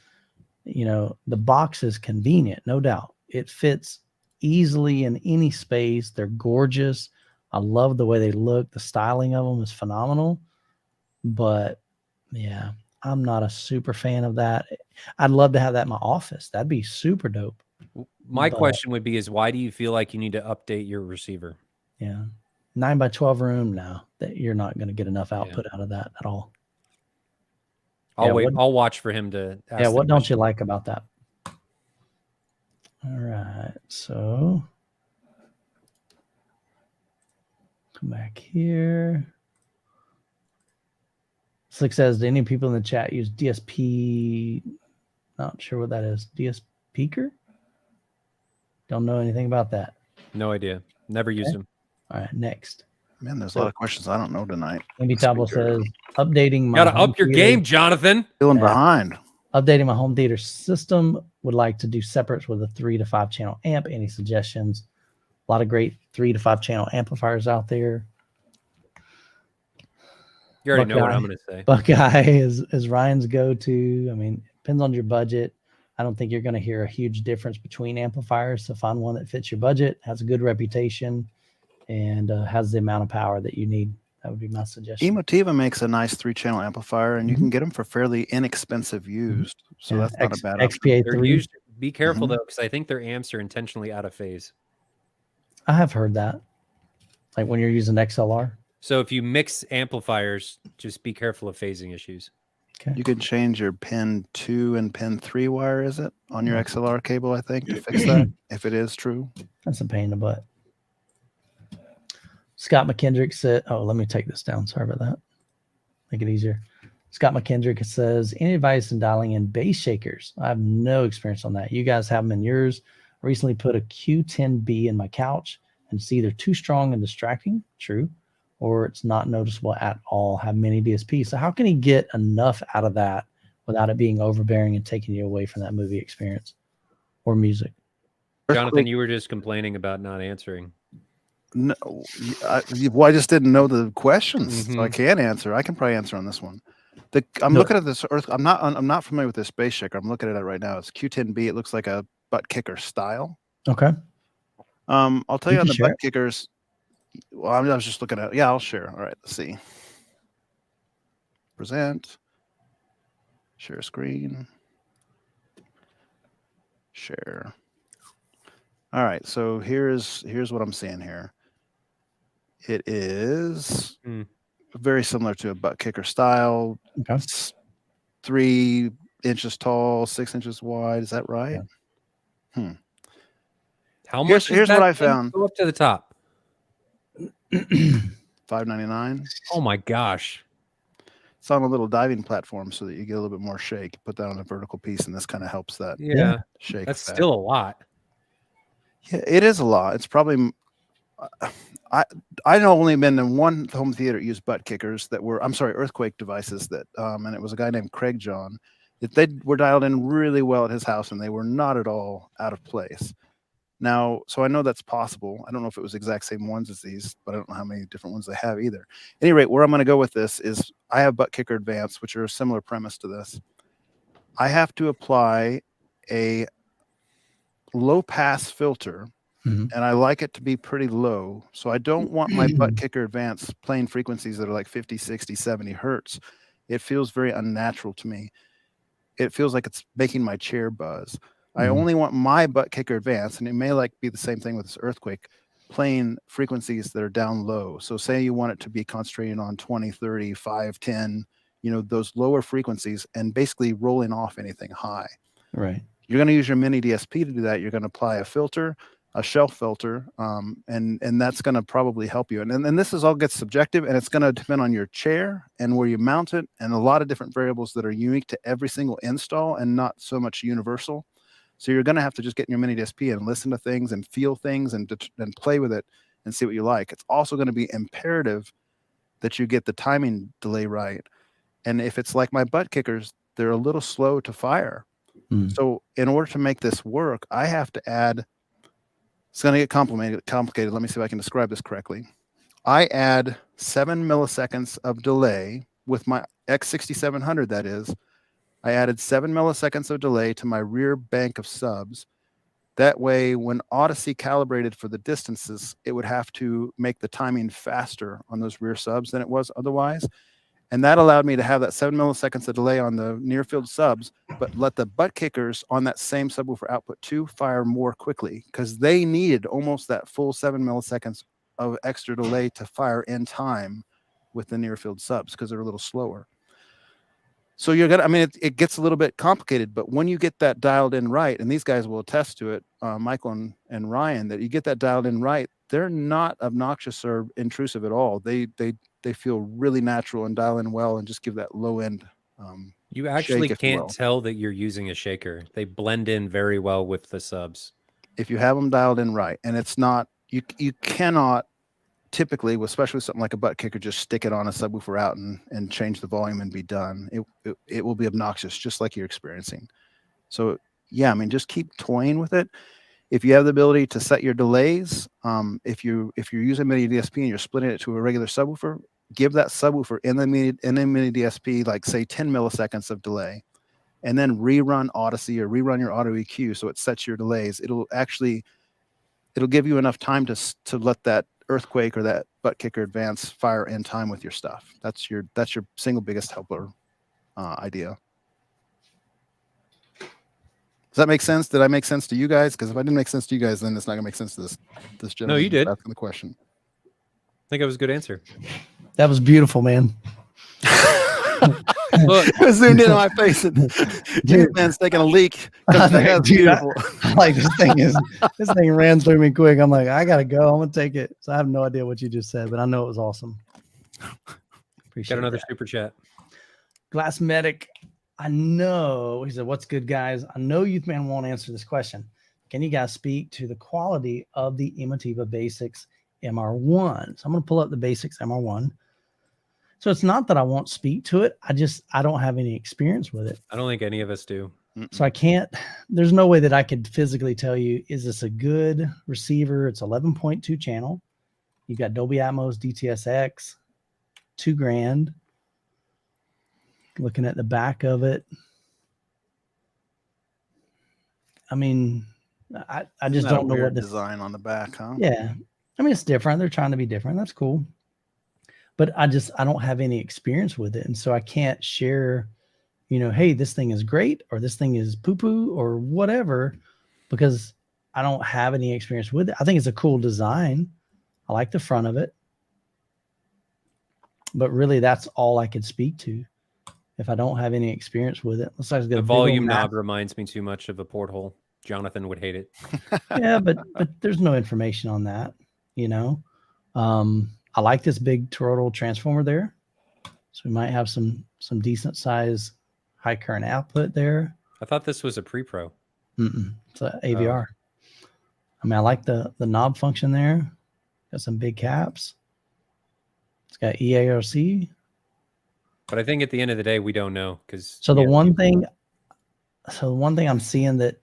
A: The box is convenient, no doubt. It fits easily in any space. They're gorgeous. I love the way they look. The styling of them is phenomenal. But yeah, I'm not a super fan of that. I'd love to have that in my office. That'd be super dope.
B: My question would be why do you feel like you need to update your receiver?
A: Yeah. 9x12 room now that you're not going to get enough output out of that at all.
B: I'll watch for him to ask
A: what don't you like about that? All right, so come back here. Slick says, do any people in the chat use DSP? Not sure what that is. DSPeaker? Don't know anything about that.
B: No idea. Never used them.
A: All right, next.
D: Man, there's a lot of questions I don't know tonight.
A: Maybe Tabo says, updating my
B: gotta up your game, Jonathan.
D: Feeling behind.
A: Updating my home theater system. Would like to do separates with a 3 to 5 channel amp. Any suggestions? A lot of great 3 to 5 channel amplifiers out there.
B: You already know what I'm going to say.
A: Buckeye is Ryan's go-to. I mean, depends on your budget. I don't think you're going to hear a huge difference between amplifiers. So find one that fits your budget, has a good reputation, and has the amount of power that you need. That would be my suggestion.
D: Emotiva makes a nice 3-channel amplifier, and you can get them for fairly inexpensive used. So that's not a bad option.
A: XPA3.
B: Be careful though, because I think their amps are intentionally out of phase.
A: I have heard that. Like when you're using XLR.
B: So if you mix amplifiers, just be careful of phasing issues.
A: Okay.
D: You can change your pin 2 and pin 3 wire, is it? On your XLR cable, I think, to fix that, if it is true.
A: That's a pain in the butt. Scott McKendrick said, oh, let me take this down. Sorry about that. Make it easier. Scott McKendrick says, any advice in dialing in bass shakers? I have no experience on that. You guys have them in yours. I recently put a Q10B in my couch, and it's either too strong and distracting, true, or it's not noticeable at all. Have many DSPs. So how can he get enough out of that without it being overbearing and taking you away from that movie experience or music?
B: Jonathan, you were just complaining about not answering.
D: No, I just didn't know the questions, so I can't answer. I can probably answer on this one. I'm looking at this Earth. I'm not familiar with this bass shaker. I'm looking at it right now. It's Q10B. It looks like a butt kicker style.
A: Okay.
D: I'll tell you on the butt kickers. Well, I was just looking at. Yeah, I'll share. All right, let's see. Present. Share screen. share. All right, so here's what I'm seeing here. It is very similar to a butt kicker style.
A: Okay.
D: 3 inches tall, 6 inches wide. Is that right?
A: Yeah.
B: How much?
D: Here's what I found.
B: Go up to the top.
D: $5.99.
B: Oh my gosh.
D: It's on a little diving platform so that you get a little bit more shake. Put that on a vertical piece, and this kind of helps that shake.
B: That's still a lot.
D: Yeah, it is a lot. It's probably I know only been in one home theater used butt kickers that were earthquake devices that and it was a guy named Craig John. They were dialed in really well at his house, and they were not at all out of place. Now, so I know that's possible. I don't know if it was exact same ones as these, but I don't know how many different ones they have either. At any rate, where I'm going to go with this is I have butt kicker advanced, which are a similar premise to this. I have to apply a low pass filter, and I like it to be pretty low. So I don't want my butt kicker advanced playing frequencies that are like 50, 60, 70 hertz. It feels very unnatural to me. It feels like it's making my chair buzz. I only want my butt kicker advanced, and it may be the same thing with this earthquake, playing frequencies that are down low. So say you want it to be concentrating on 20, 30, 5, 10, those lower frequencies, and basically rolling off anything high.
A: Right.
D: You're going to use your mini DSP to do that. You're going to apply a filter, a shelf filter, and that's going to probably help you. And this is all gets subjective, and it's going to depend on your chair and where you mount it, and a lot of different variables that are unique to every single install and not so much universal. So you're going to have to just get in your mini DSP and listen to things and feel things and play with it and see what you like. It's also going to be imperative that you get the timing delay right. And if it's like my butt kickers, they're a little slow to fire. So in order to make this work, I have to add, it's going to get complicated. Let me see if I can describe this correctly. I add 7 milliseconds of delay with my X6700, that is. I added 7 milliseconds of delay to my rear bank of subs. That way, when Odyssey calibrated for the distances, it would have to make the timing faster on those rear subs than it was otherwise. And that allowed me to have that 7 milliseconds of delay on the near field subs, but let the butt kickers on that same subwoofer output 2 fire more quickly, because they needed almost that full 7 milliseconds of extra delay to fire in time with the near field subs, because they're a little slower. So you're going to, it gets a little bit complicated, but when you get that dialed in right, and these guys will attest to it, Michael and Ryan, that you get that dialed in right, they're not obnoxious or intrusive at all. They feel really natural and dial in well and just give that low end.
B: You actually can't tell that you're using a shaker. They blend in very well with the subs.
D: If you have them dialed in right, and it's not, you cannot typically, especially with something like a butt kicker, just stick it on a subwoofer out and change the volume and be done. It will be obnoxious, just like you're experiencing. So yeah, just keep toying with it. If you have the ability to set your delays, if you're using mini DSP and you're splitting it to a regular subwoofer, give that subwoofer in the mini DSP, like say 10 milliseconds of delay, and then rerun Odyssey or rerun your auto EQ so it sets your delays. It'll give you enough time to let that earthquake or that butt kicker advance fire in time with your stuff. That's your single biggest helper idea. Does that make sense? Did I make sense to you guys? Because if I didn't make sense to you guys, then it's not gonna make sense to this gentleman.
B: No, you did.
D: Asking the question.
B: I think it was a good answer.
A: That was beautiful, man.
D: Look, I zoomed in on my face, and dude, man's taking a leak. That's beautiful.
A: Like this thing ran through me quick. I'm like, I gotta go. I'm gonna take it. So I have no idea what you just said, but I know it was awesome. Appreciate
B: Got another
A: that.
B: super chat.
A: Glass Medic, I know. He said, "What's good, guys? I know Youth Man won't answer this question. Can you guys speak to the quality of the Emotiva Basics MR1?" So I'm gonna pull up the Basics MR1. So it's not that I won't speak to it. I don't have any experience with it.
B: I don't think any of us do.
A: So I can't, there's no way that I could physically tell you, is this a good receiver? It's 11.2 channel. You've got Dolby Atmos, DTSX, $2,000. Looking at the back of it. I just don't know what the
D: design on the back, huh?
A: Yeah. It's different. They're trying to be different. That's cool. But I don't have any experience with it. And so I can't share, hey, this thing is great or this thing is poo-poo or whatever, because I don't have any experience with it. I think it's a cool design. I like the front of it. But really, that's all I could speak to if I don't have any experience with it. Looks like it's got
B: The
A: a big
B: volume
A: old
B: knob reminds me too much of a porthole. Jonathan would hate it.
A: Yeah, but there's no information on that, you know. I like this big toroidal transformer there. So we might have some decent size high current output there.
B: I thought this was a pre-pro.
A: It's a AVR. I mean, I like the knob function there. Got some big caps. It's got EARC.
B: But I think at the end of the day, we don't know because.
A: So the one thing I'm seeing that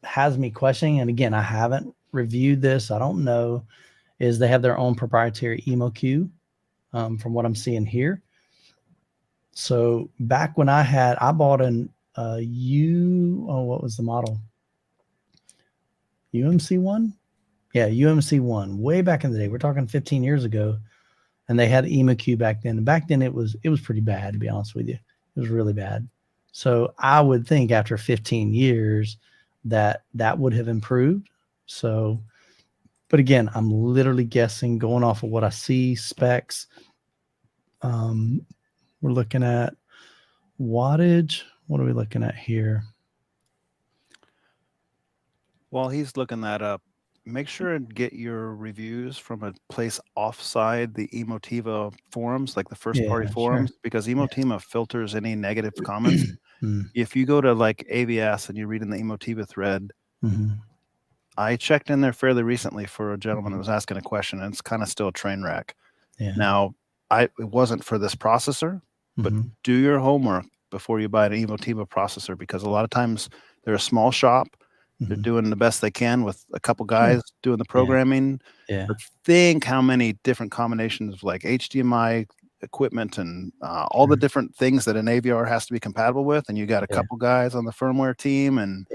A: has me questioning, and again, I haven't reviewed this, I don't know, is they have their own proprietary EMOQ from what I'm seeing here. So back when I bought what was the model? UMC1? Yeah, UMC1, way back in the day. We're talking 15 years ago. And they had EMOQ back then. And back then it was pretty bad, to be honest with you. It was really bad. So I would think after 15 years that would have improved. So, but again, I'm literally guessing, going off of what I see, specs. We're looking at wattage. What are we looking at here?
D: While he's looking that up, make sure and get your reviews from a place offside the Emotiva forums, like the first party forums, because Emotiva filters any negative comments. If you go to like AVS and you read in the Emotiva thread, I checked in there fairly recently for a gentleman that was asking a question, and it's kind of still a train wreck. Now, it wasn't for this processor, but do your homework before you buy an Emotiva processor, because a lot of times they're a small shop. They're doing the best they can with a couple guys doing the programming. But think how many different combinations of like HDMI equipment and all the different things that an AVR has to be compatible with. And you got a couple guys on the firmware team, and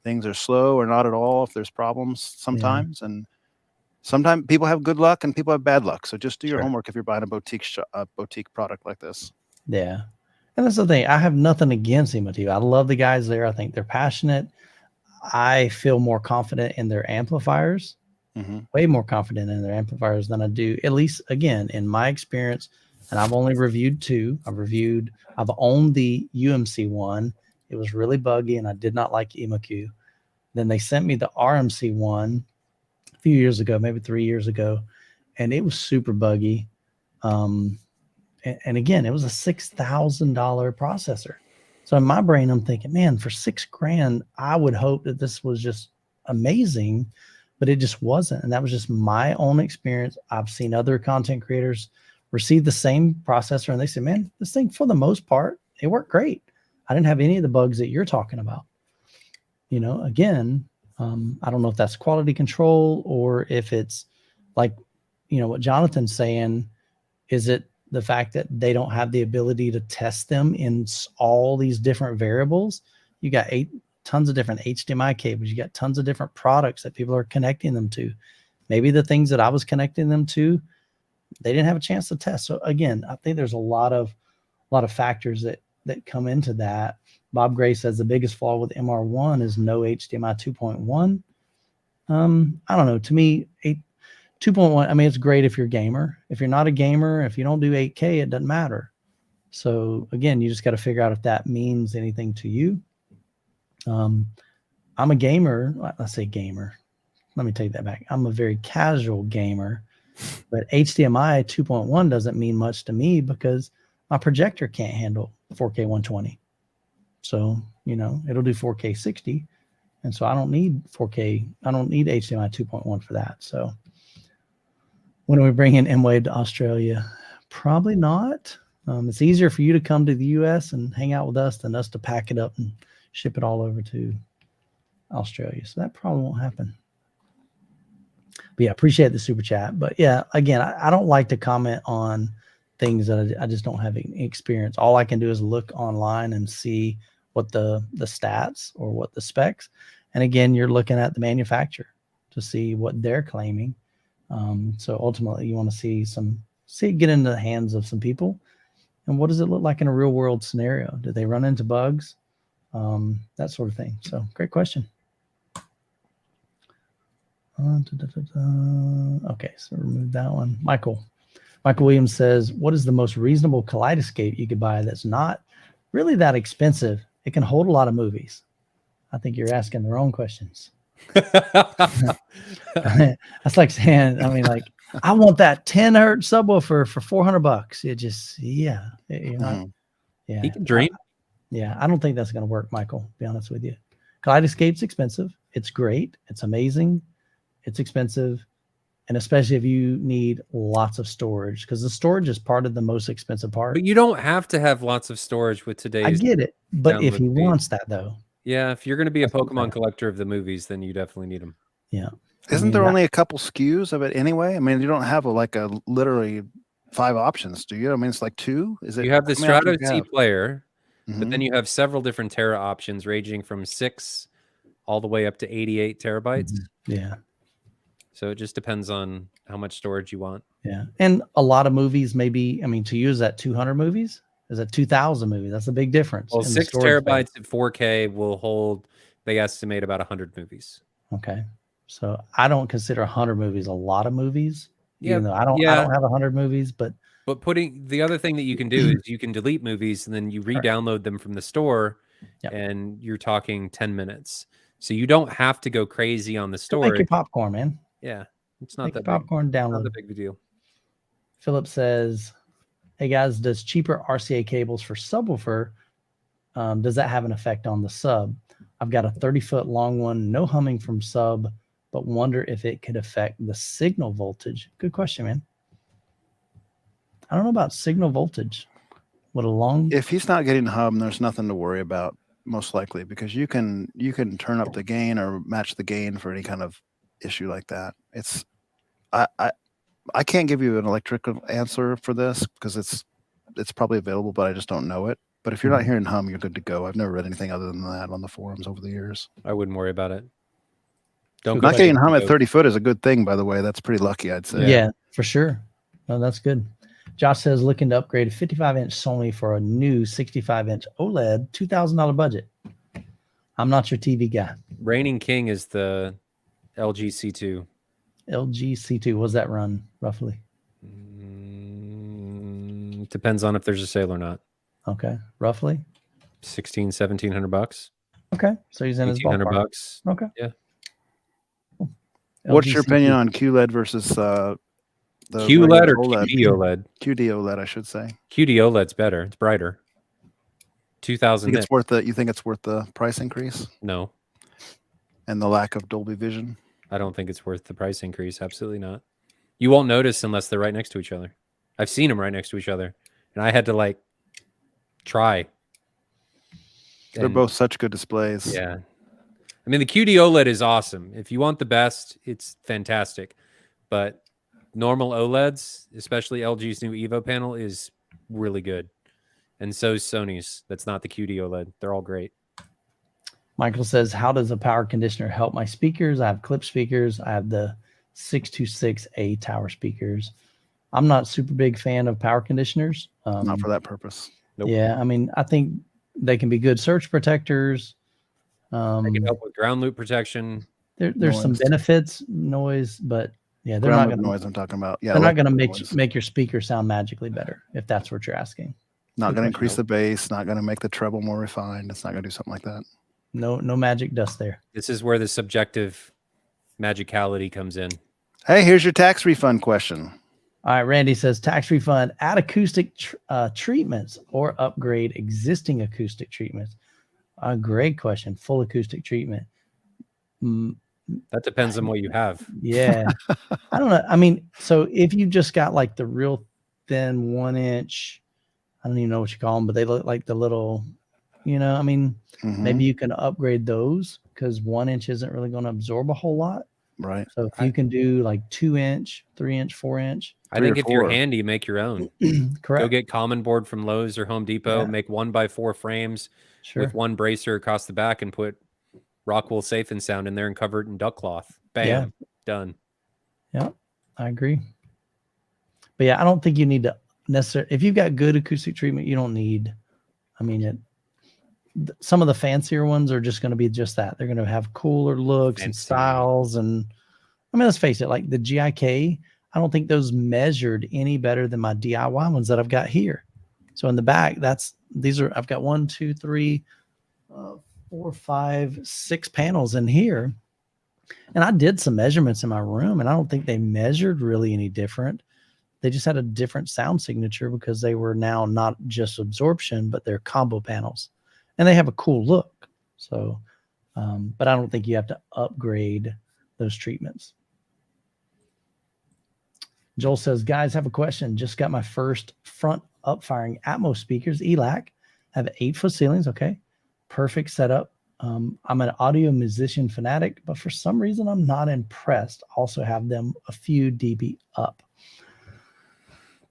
D: things are slow or not at all if there's problems sometimes. And sometimes people have good luck and people have bad luck. So just do your homework if you're buying a boutique product like this.
A: Yeah. And that's the thing. I have nothing against Emotiva. I love the guys there. I think they're passionate. I feel more confident in their amplifiers, way more confident in their amplifiers than I do, at least again, in my experience. And I've only reviewed two. I've owned the UMC one. It was really buggy and I did not like EMOQ. Then they sent me the RMC one a few years ago, maybe 3 years ago, and it was super buggy. And again, it was a $6,000 processor. So in my brain, I'm thinking, man, for $6,000, I would hope that this was just amazing, but it just wasn't. And that was just my own experience. I've seen other content creators receive the same processor and they say, man, this thing, for the most part, it worked great. I didn't have any of the bugs that you're talking about. You know, again, I don't know if that's quality control or if it's like, you know, what Jonathan's saying, is it the fact that they don't have the ability to test them in all these different variables? You got tons of different HDMI cables. You got tons of different products that people are connecting them to. Maybe the things that I was connecting them to, they didn't have a chance to test. So again, I think there's a lot of factors that come into that. Bob Gray says the biggest flaw with MR1 is no HDMI 2.1. I don't know. To me, 2.1, I mean, it's great if you're a gamer. If you're not a gamer, if you don't do 8K, it doesn't matter. So again, you just got to figure out if that means anything to you. I'm a gamer. Let's say gamer. Let me take that back. I'm a very casual gamer, but HDMI 2.1 doesn't mean much to me because my projector can't handle 4K 120. So, you know, it'll do 4K 60. And so I don't need 4K. I don't need HDMI 2.1 for that. So when are we bringing MWAVE to Australia? Probably not. It's easier for you to come to the US and hang out with us than us to pack it up and ship it all over to Australia. So that probably won't happen. But yeah, appreciate the super chat. But yeah, again, I don't like to comment on things that I just don't have any experience. All I can do is look online and see what the stats or what the specs. And again, you're looking at the manufacturer to see what they're claiming. So ultimately you want to see it get into the hands of some people. And what does it look like in a real world scenario? Do they run into bugs? That sort of thing. So great question. Okay, so remove that one. Michael Williams says, what is the most reasonable kaleidoscope you could buy that's not really that expensive? It can hold a lot of movies. I think you're asking the wrong questions. That's like saying, I mean, like, I want that 10 hertz subwoofer for $400. It just, yeah, you're not, yeah.
B: He can dream.
A: I don't think that's going to work, Michael, to be honest with you. Kaleidoscope's expensive. It's great. It's amazing. It's expensive. And especially if you need lots of storage, because the storage is part of the most expensive part.
B: But you don't have to have lots of storage with today's.
A: I get it. But if he wants that, though.
B: Yeah, if you're going to be a Pokemon collector of the movies, then you definitely need them.
A: Yeah.
D: Isn't there only a couple SKUs of it anyway? I mean, you don't have like a literally 5 options, do you? I mean, it's like 2. Is it?
B: You have the Strato C player, but then you have several different Tera options, ranging from 6 all the way up to 88 terabytes.
A: Yeah.
B: So it just depends on how much storage you want.
A: Yeah. And a lot of movies, maybe, I mean, to use that 200 movies, is that 2,000 movies? That's a big difference.
B: Well, 6 terabytes at 4K will hold, they estimate, about 100 movies.
A: Okay. So I don't consider 100 movies a lot of movies.
B: Yeah.
A: Even though I don't have 100 movies, but
B: putting the other thing that you can do is you can delete movies and then you re-download them from the store, and you're talking 10 minutes. So you don't have to go crazy on the storage.
A: Make your popcorn, man.
B: Yeah. It's not that
A: popcorn download.
B: Not a big deal.
A: Philip says, hey guys, does cheaper RCA cables for subwoofer, does that have an effect on the sub? I've got a 30-foot long one, no humming from sub, but wonder if it could affect the signal voltage. Good question, man. I don't know about signal voltage.
D: If he's not getting hum, there's nothing to worry about, most likely, because you can turn up the gain or match the gain for any kind of issue like that. It's I can't give you an electrical answer for this because it's probably available, but I just don't know it. But if you're not hearing hum, you're good to go. I've never read anything other than that on the forums over the years.
B: I wouldn't worry about it.
D: Not getting hum at 30 foot is a good thing, by the way. That's pretty lucky, I'd say.
A: Yeah, for sure. No, that's good. Josh says, looking to upgrade a 55-inch Sony for a new 65-inch OLED, $2,000 budget. I'm not your TV guy.
B: Reigning King is the LG C2.
A: LG C2, what does that run roughly?
B: Depends on if there's a sale or not.
A: Okay, roughly
B: $1,700.
A: Okay, so he's in his ballpark.
B: $1,800.
A: Okay,
B: yeah.
A: Cool.
D: What's your opinion on QLED versus the
B: QLED or
D: OLED?
B: QD-OLED?
D: QD-OLED, I should say.
B: QD-OLED's better. It's brighter. 2,000.
D: You think it's worth the price increase?
B: No.
D: And the lack of Dolby Vision?
B: I don't think it's worth the price increase. Absolutely not. You won't notice unless they're right next to each other. I've seen them right next to each other, and I had to try.
D: They're both such good displays.
B: Yeah. I mean, the QD OLED is awesome. If you want the best, it's fantastic. But normal OLEDs, especially LG's new Evo panel, is really good. And so is Sony's. That's not the QD OLED. They're all great.
A: Michael says, how does a power conditioner help my speakers? I have clip speakers. I have the 626A tower speakers. I'm not super big fan of power conditioners.
D: Not for that purpose.
B: Nope.
A: Yeah, I mean, I think they can be good surge protectors.
B: They can help with ground loop protection.
A: There's some benefits, noise, but yeah, they're not going to
D: noise. I'm talking about. Yeah,
A: they're not going to make your speaker sound magically better, if that's what you're asking.
D: Not going to increase the bass. Not going to make the treble more refined. It's not going to do something like that.
A: No magic dust there.
B: This is where the subjective magicality comes in.
D: Hey, here's your tax refund question.
A: All right, Randy says, tax refund, add acoustic treatments or upgrade existing acoustic treatments. A great question. Full acoustic treatment.
B: That depends on what you have.
A: Yeah. I don't know. I mean, so if you just got the real thin 1-inch, I don't even know what you call them, but they look like the little, I mean, maybe you can upgrade those because 1-inch isn't really going to absorb a whole lot.
D: Right.
A: So if you can do 2-inch, 3-inch, 4-inch.
B: I think if you're handy, make your own.
A: Correct.
B: Go get common board from Lowe's or Home Depot. Make 1x4 frames with one bracer across the back and put Rockwell Safe and Sound in there and cover it in duck cloth. Bam. Done.
A: Yeah, I agree. But yeah, I don't think you need to necessarily, if you've got good acoustic treatment, you don't need, some of the fancier ones are just going to be just that. They're going to have cooler looks and styles, and I mean, let's face it, like the GIK, I don't think those measured any better than my DIY ones that I've got here. So in the back, I've got 1, 2, 3, 4, 5, 6 panels in here. And I did some measurements in my room, and I don't think they measured really any different. They just had a different sound signature because they were now not just absorption, but they're combo panels, and they have a cool look. So, but I don't think you have to upgrade those treatments. Joel says, guys, have a question. Just got my first front up-firing Atmos speakers, ELAC. Have 8-foot ceilings. Okay. Perfect setup. I'm an audio musician fanatic, but for some reason I'm not impressed. Also have them a few dB up.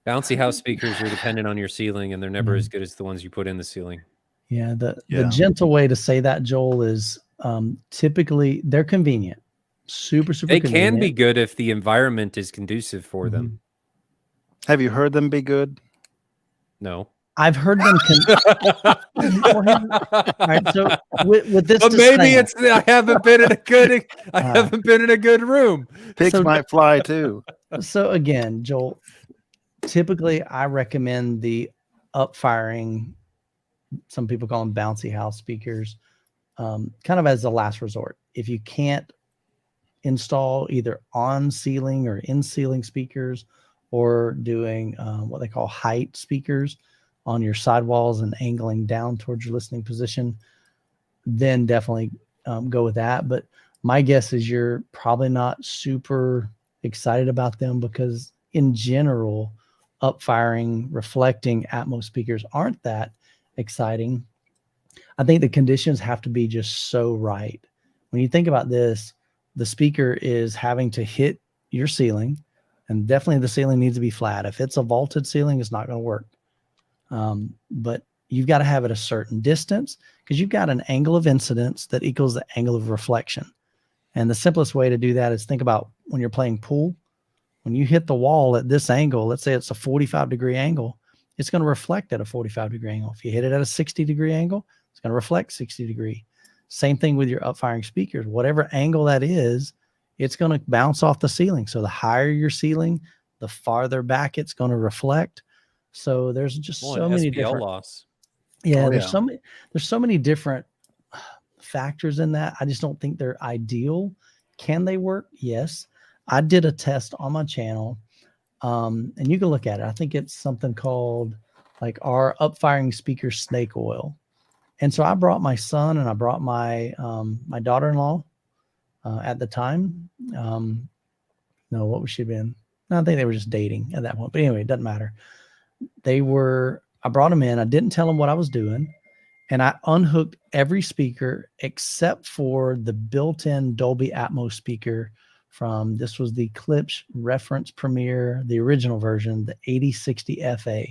B: Bouncy house speakers are dependent on your ceiling, and they're never as good as the ones you put in the ceiling.
A: Yeah. The gentle way to say that, Joel, is typically they're convenient. Super
B: They
A: convenient.
B: can be good if the environment is conducive for them.
D: Have you heard them be good?
B: No.
A: I've heard them. All right, so with this,
B: but maybe it's I haven't been in a good. I haven't been in a good room.
D: Pigs might fly too.
A: So again, Joel, typically I recommend the up-firing. Some people call them bouncy house speakers, kind of as a last resort. If you can't install either on ceiling or in ceiling speakers, or doing what they call height speakers on your sidewalls and angling down towards your listening position, then definitely go with that. But my guess is you're probably not super excited about them because in general, up-firing, reflecting Atmos speakers aren't that exciting. I think the conditions have to be just so right. When you think about this, the speaker is having to hit your ceiling, and definitely the ceiling needs to be flat. If it's a vaulted ceiling, it's not going to work. But you've got to have it a certain distance because you've got an angle of incidence that equals the angle of reflection. And the simplest way to do that is think about when you're playing pool. When you hit the wall at this angle, let's say it's a 45-degree angle, it's going to reflect at a 45-degree angle. If you hit it at a 60-degree angle, it's going to reflect 60-degree. Same thing with your up-firing speakers. Whatever angle that is, it's going to bounce off the ceiling. So the higher your ceiling, the farther back it's going to reflect. So there's just so many different
B: loss.
A: Yeah, there's so many different factors in that. I just don't think they're ideal. Can they work? Yes. I did a test on my channel, and you can look at it. I think it's something called like our up-firing speaker snake oil. And so I brought my son and I brought my my daughter-in-law at the time. No, what was she been? No, I think they were just dating at that point. But anyway, it doesn't matter. I brought them in. I didn't tell them what I was doing. And I unhooked every speaker except for the built-in Dolby Atmos speaker from, this was the Klipsch Reference Premier, the original version, the 8060 FA.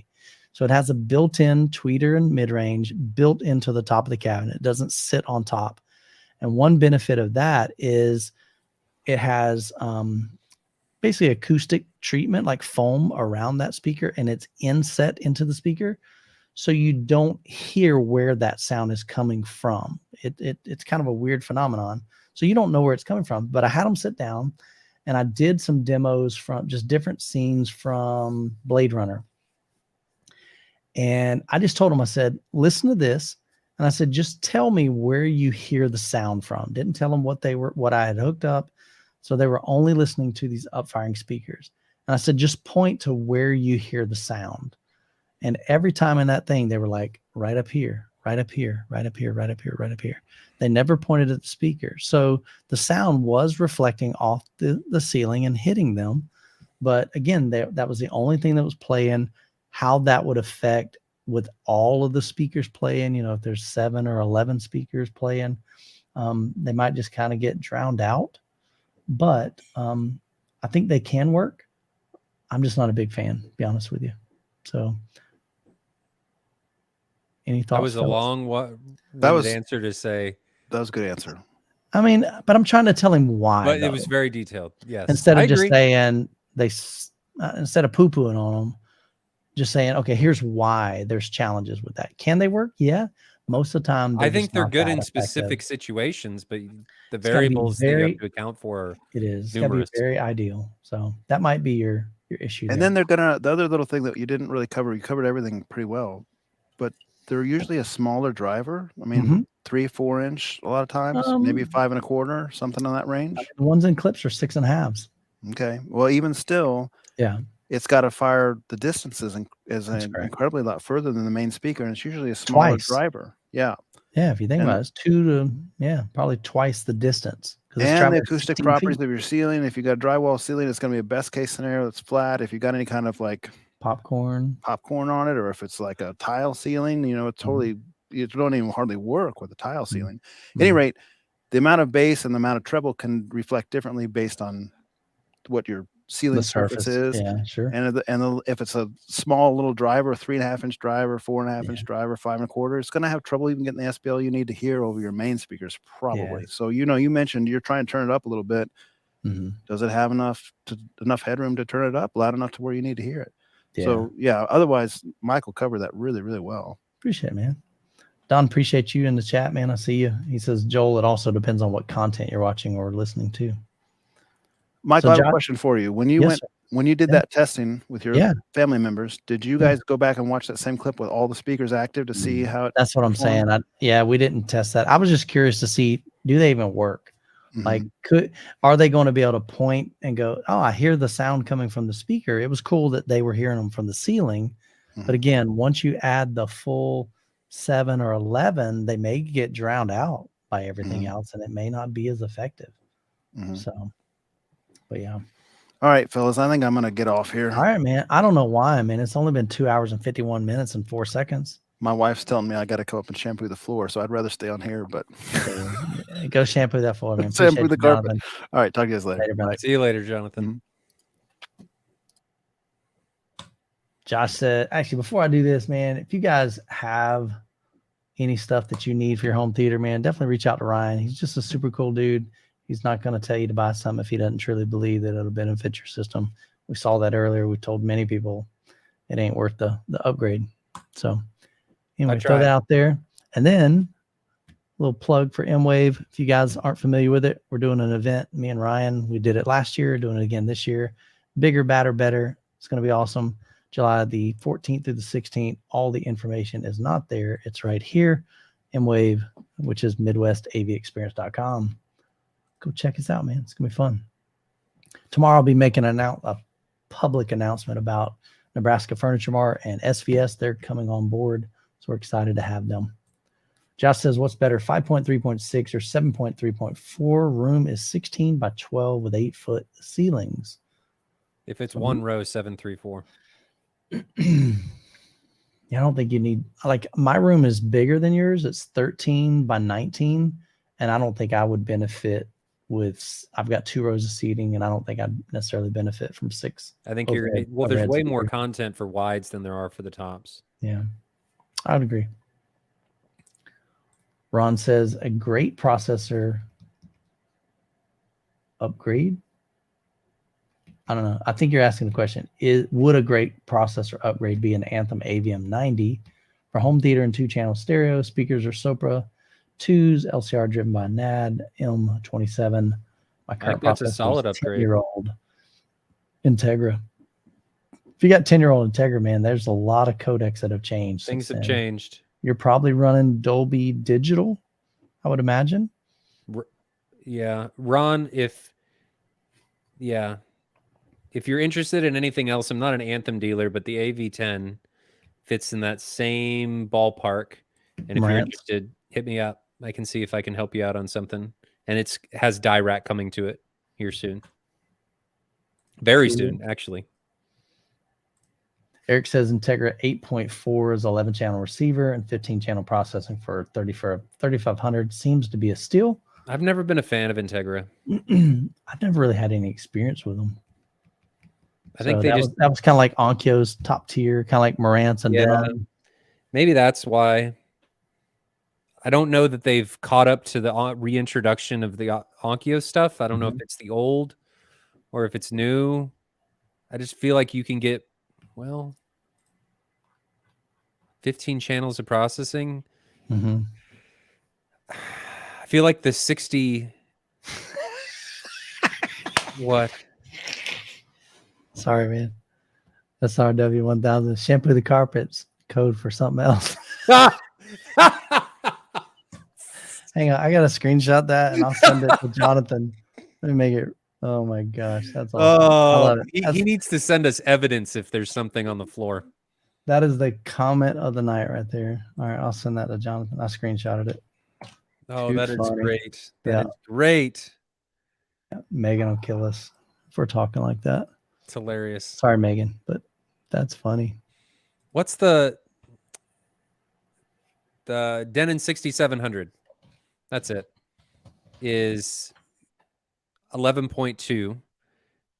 A: So it has a built-in tweeter and mid-range built into the top of the cabinet. It doesn't sit on top. And one benefit of that is it has basically acoustic treatment, like foam around that speaker, and it's inset into the speaker. So you don't hear where that sound is coming from. It's kind of a weird phenomenon. So you don't know where it's coming from. But I had them sit down, and I did some demos from just different scenes from Blade Runner. And I just told them, I said, listen to this. And I said, just tell me where you hear the sound from. Didn't tell them what I had hooked up. So they were only listening to these up-firing speakers. And I said, just point to where you hear the sound. And every time in that thing, they were like, right up here, right up here, right up here, right up here, right up here. They never pointed at the speaker. So the sound was reflecting off the ceiling and hitting them. But again, that was the only thing that was playing. How that would affect with all of the speakers playing, if there's 7 or 11 speakers playing, they might just kind of get drowned out. But I think they can work. I'm just not a big fan, to be honest with you. So any thoughts?
B: That was a long answer to say.
D: That was a good answer.
A: I mean, but I'm trying to tell him why.
B: But it was very detailed. Yes.
A: Instead of just saying instead of poo-pooing on them, just saying, okay, here's why there's challenges with that. Can they work? Yeah. Most of the time,
B: I think they're good in
A: effective.
B: specific situations, but the variables that you have to account for are
A: it's
B: numerous.
A: gotta be very ideal. So that might be your issue.
D: And then the other little thing that you didn't really cover, you covered everything pretty well, but they're usually a smaller driver. I mean, 3-4 inch a lot of times, maybe 5 1/4, something on that range.
A: The ones in clips are 6 1/2.
D: Okay. Well, even still, it's got to fire the distances incredibly a lot further than the main speaker, and it's usually a smaller driver. Yeah.
A: Yeah, if you think about it, it's 2 to probably twice the distance.
D: And the acoustic properties of your ceiling. If you got a drywall ceiling, it's going to be a best case scenario that's flat. If you got any kind of like
A: popcorn
D: on it, or if it's like a tile ceiling, it's totally, you don't even hardly work with a tile ceiling. At any rate, the amount of bass and the amount of treble can reflect differently based on what your ceiling surface is.
A: Yeah, sure.
D: And if it's a small little driver, 3 1/2 inch driver, 4 1/2 inch driver, 5 1/4, it's going to have trouble even getting the SPL you need to hear over your main speakers, probably.
A: Yeah.
D: So you mentioned you're trying to turn it up a little bit. Does it have enough headroom to turn it up loud enough to where you need to hear it? So otherwise, Michael covered that really, really well.
A: Appreciate it, man. Don, appreciate you in the chat, man. I see you. He says, Joel, it also depends on what content you're watching or listening to.
D: Michael, I have a question for you. When you did that testing with your family members, did you guys go back and watch that same clip with all the speakers active to see how it
A: That's what I'm saying. We didn't test that. I was just curious to see, do they even work? Like, are they going to be able to point and go, oh, I hear the sound coming from the speaker. It was cool that they were hearing them from the ceiling. But again, once you add the full 7 or 11, they may get drowned out by everything else, and it may not be as effective. So, but yeah.
D: All right, fellas, I think I'm going to get off here.
A: All right, man. I don't know why, man. It's only been 2 hours and 51 minutes and 4 seconds.
D: My wife's telling me I got to come up and shampoo the floor, so I'd rather stay on here, but
A: go shampoo that floor, man.
D: Shampoo the carpet. All right, talk to you guys later.
A: Bye.
B: See you later, Jonathan.
A: Josh said, actually, before I do this, man, if you guys have any stuff that you need for your home theater, man, definitely reach out to Ryan. He's just a super cool dude. He's not going to tell you to buy something if he doesn't truly believe that it'll benefit your system. We saw that earlier. We told many people it ain't worth the upgrade. So anyway, throw that out there. And then a little plug for MWAVE. If you guys aren't familiar with it, we're doing an event. Me and Ryan, we did it last year, doing it again this year. Bigger, badder, better. It's going to be awesome. July the 14th through the 16th. All the information is not there. It's right here. MWAVE, which is MidwestAVExperience.com. Go check us out, man. It's going to be fun. Tomorrow I'll be making a public announcement about Nebraska Furniture Mart and SVS. They're coming on board, so we're excited to have them. Josh says, what's better, 5.3.6 or 7.3.4? Room is 16 by 12 with 8-foot ceilings.
B: If it's one row, 7.3.4.
A: I don't think you need, like, my room is bigger than yours. It's 13 by 19, and I don't think I would benefit with, I've got 2 rows of seating, and I don't think I'd necessarily benefit from 6.
B: I think there's way more content for wides than there are for the tops.
A: Yeah, I would agree. Ron says a great processor upgrade. I don't know. I think you're asking the question, would a great processor upgrade be an Anthem AVM 90 for home theater and 2-channel stereo? Speakers are Sopra 2s, LCR driven by NAD M27. My current
B: that's a solid upgrade.
A: 10-year-old Integra. If you got 10-year-old Integra, man, there's a lot of codecs that have changed.
B: Things have changed.
A: You're probably running Dolby Digital, I would imagine.
B: Yeah. Ron, if you're interested in anything else, I'm not an Anthem dealer, but the AV10 fits in that same ballpark. And if you're interested, hit me up. I can see if I can help you out on something. And it has DIRAC coming to it here soon. Very soon, actually.
A: Eric says Integra 8.4 is 11-channel receiver and 15-channel processing for 3,500. Seems to be a steal.
B: I've never been a fan of Integra.
A: I've never really had any experience with them.
B: I think
A: that was kind of like Onkyo's top tier, kind of like Marantz and Denon.
B: Maybe that's why. I don't know that they've caught up to the reintroduction of the Onkyo stuff. I don't know if it's the old or if it's new. I just feel like you can get, 15 channels of processing.
A: Mm-hmm.
B: I feel like the 60. What?
A: Sorry, man. SRW1000. Shampoo the carpets. Code for something else. Hang on. I got to screenshot that and I'll send it to Jonathan. Let me make it. Oh my gosh. That's awesome. I love it.
B: He needs to send us evidence if there's something on the floor.
A: That is the comment of the night right there. All right. I'll send that to Jonathan. I screenshotted it.
B: Oh,
A: Too
B: that is
A: funny.
B: great. That
A: Yeah.
B: is great.
A: Yeah, Megan will kill us if we're talking like that.
B: It's hilarious.
A: Sorry, Megan, but that's funny.
B: What's the Denon 6700? That's it. Is 11.2,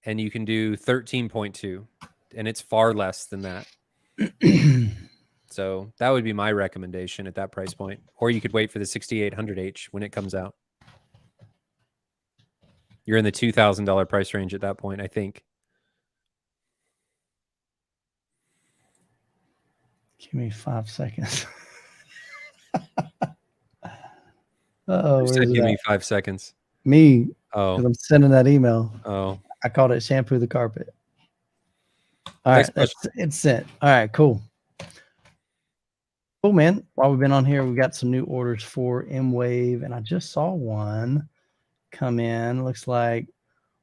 B: and you can do 13.2, and it's far less than that. So that would be my recommendation at that price point. Or you could wait for the 6800H when it comes out. You're in the $2,000 price range at that point, I think.
A: Give me 5 seconds. Uh-oh.
B: Who said give me 5 seconds?
A: Me.
B: Oh.
A: Because I'm sending that email.
B: Oh.
A: I called it shampoo the carpet. All right. It's sent. All right. Cool. Cool, man. While we've been on here, we got some new orders for MWAVE, and I just saw one come in. Looks like,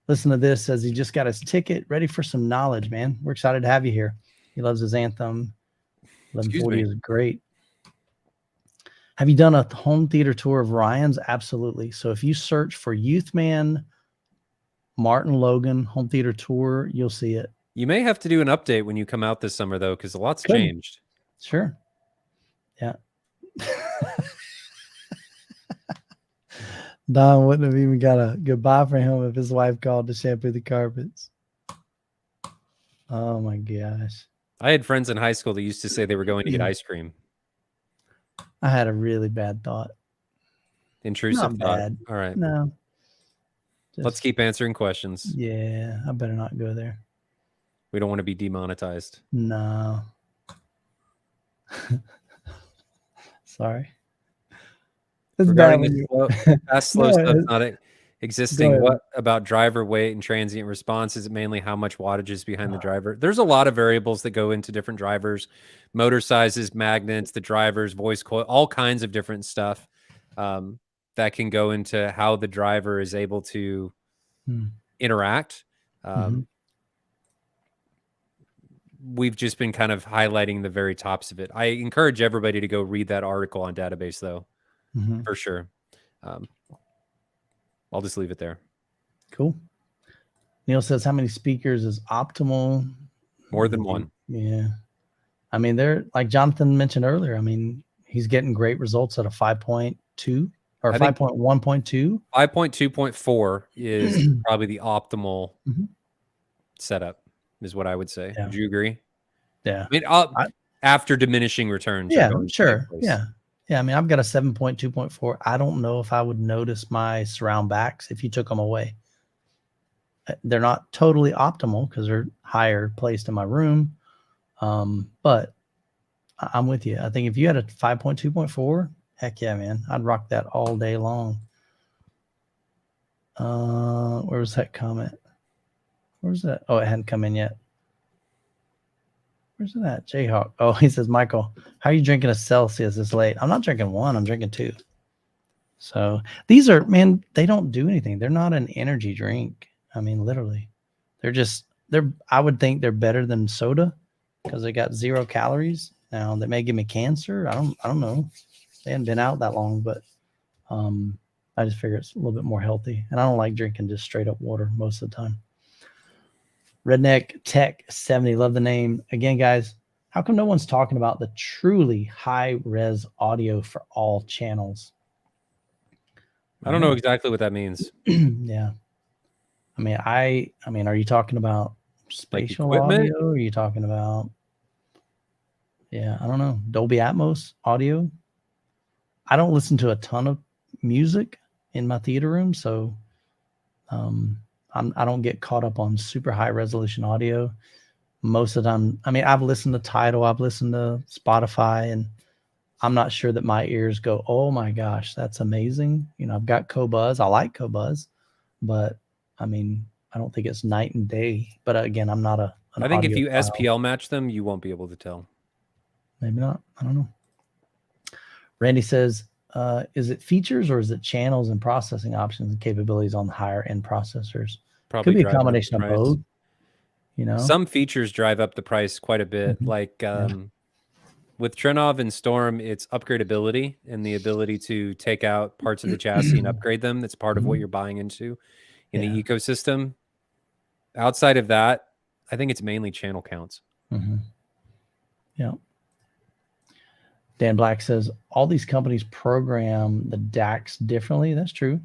A: listen to this, says he just got his ticket, ready for some knowledge, man. We're excited to have you here. He loves his Anthem. 1140 is great. Have you done a home theater tour of Ryan's? Absolutely. So if you search for Youthman Martin Logan home theater tour, you'll see it.
B: You may have to do an update when you come out this summer, though, because a lot's changed.
A: Sure. Yeah. Don wouldn't have even got a goodbye for him if his wife called to shampoo the carpets. Oh my gosh.
B: I had friends in high school that used to say they were going to get ice cream.
A: I had a really bad thought.
B: Intrusive thought.
A: Bad.
B: All right.
A: No.
B: Let's keep answering questions.
A: Yeah, I better not go there.
B: We don't want to be demonetized.
A: No. Sorry.
B: Regarding the fast, slow stuff not existing,
A: What
B: about driver weight and transient response? Is it mainly how much wattage is behind the driver? There's a lot of variables that go into different drivers, motor sizes, magnets, the drivers, voice coil, all kinds of different stuff that can go into how the driver is able to interact. We've just been kind of highlighting the very tops of it. I encourage everybody to go read that article on Database, though, for sure. I'll just leave it there.
A: Cool. Neil says, how many speakers is optimal?
B: More than one.
A: Yeah. I mean, they're like Jonathan mentioned earlier. I mean, he's getting great results at a 5.2 or 5.1.2.
B: 5.2.4 is probably the optimal setup, is what I would say.
A: Yeah.
B: Would you agree?
A: Yeah.
B: I mean, after diminishing returns.
A: Yeah, sure. Yeah. Yeah. I mean, I've got a 7.2.4. I don't know if I would notice my surround backs if you took them away. They're not totally optimal because they're higher placed in my room. But I'm with you. I think if you had a 5.2.4, heck yeah, man, I'd rock that all day long. Where was that comment? Where's that? Oh, it hadn't come in yet. Where's that? Jayhawk. Oh, he says, Michael, how are you drinking a Celsius this late? I'm not drinking one. I'm drinking two. So these are, man, they don't do anything. They're not an energy drink. I mean, literally, I would think they're better than soda because they got 0 calories. Now they may give me cancer. I don't know. They haven't been out that long, but I just figure it's a little bit more healthy. And I don't like drinking just straight up water most of the time. Redneck Tech 70, love the name. Again, guys, how come no one's talking about the truly high res audio for all channels?
B: I don't know exactly what that means.
A: Yeah. I mean, are you talking about spatial
B: like
A: audio? Or are you talking about, yeah, I don't know, Dolby Atmos audio? I don't listen to a ton of music in my theater room, so I don't get caught up on super high resolution audio most of the time. I mean, I've listened to Tidal, I've listened to Spotify, and I'm not sure that my ears go, oh my gosh, that's amazing. You know, I've got co-buzz. I like co-buzz, but I mean, I don't think it's night and day. But again, I'm not an
B: I think if you
A: audiophile.
B: SPL match them, you won't be able to tell.
A: Maybe not. I don't know. Randy says, is it features or is it channels and processing options and capabilities on the higher end processors?
B: Probably
A: Could be a
B: drive up the
A: combination of
B: price.
A: both. You know,
B: Some features drive up the price quite a bit. Like with Trinov and Storm, it's upgradability and the ability to take out parts of the chassis and upgrade them. That's part of what you're buying into in the ecosystem. Outside of that, I think it's mainly channel counts.
A: Yeah. Dan Black says all these companies program the DACs differently. That's true.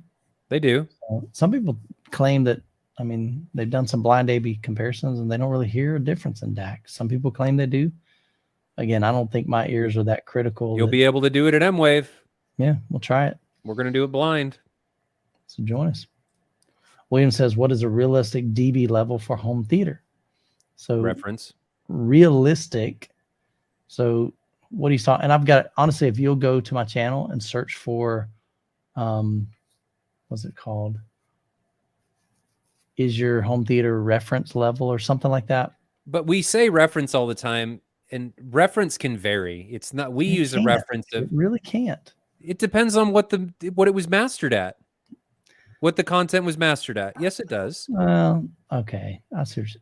B: They do.
A: Some people claim that, I mean, they've done some blind A/B comparisons and they don't really hear a difference in DACs. Some people claim they do. Again, I don't think my ears are that critical.
B: You'll be able to do it at MWAVE.
A: Yeah, we'll try it.
B: We're going to do it blind.
A: So join us. William says, what is a realistic dB level for home theater? So
B: reference.
A: Realistic. So what he's talking, and I've got, honestly, if you'll go to my channel and search for, what's it called? Is your home theater reference level or something like that?
B: But we say reference all the time, and reference can vary. It's not, we use a reference of,
A: it really can't.
B: It depends on what it was mastered at. What the content was mastered at. Yes, it does.
A: Well, okay.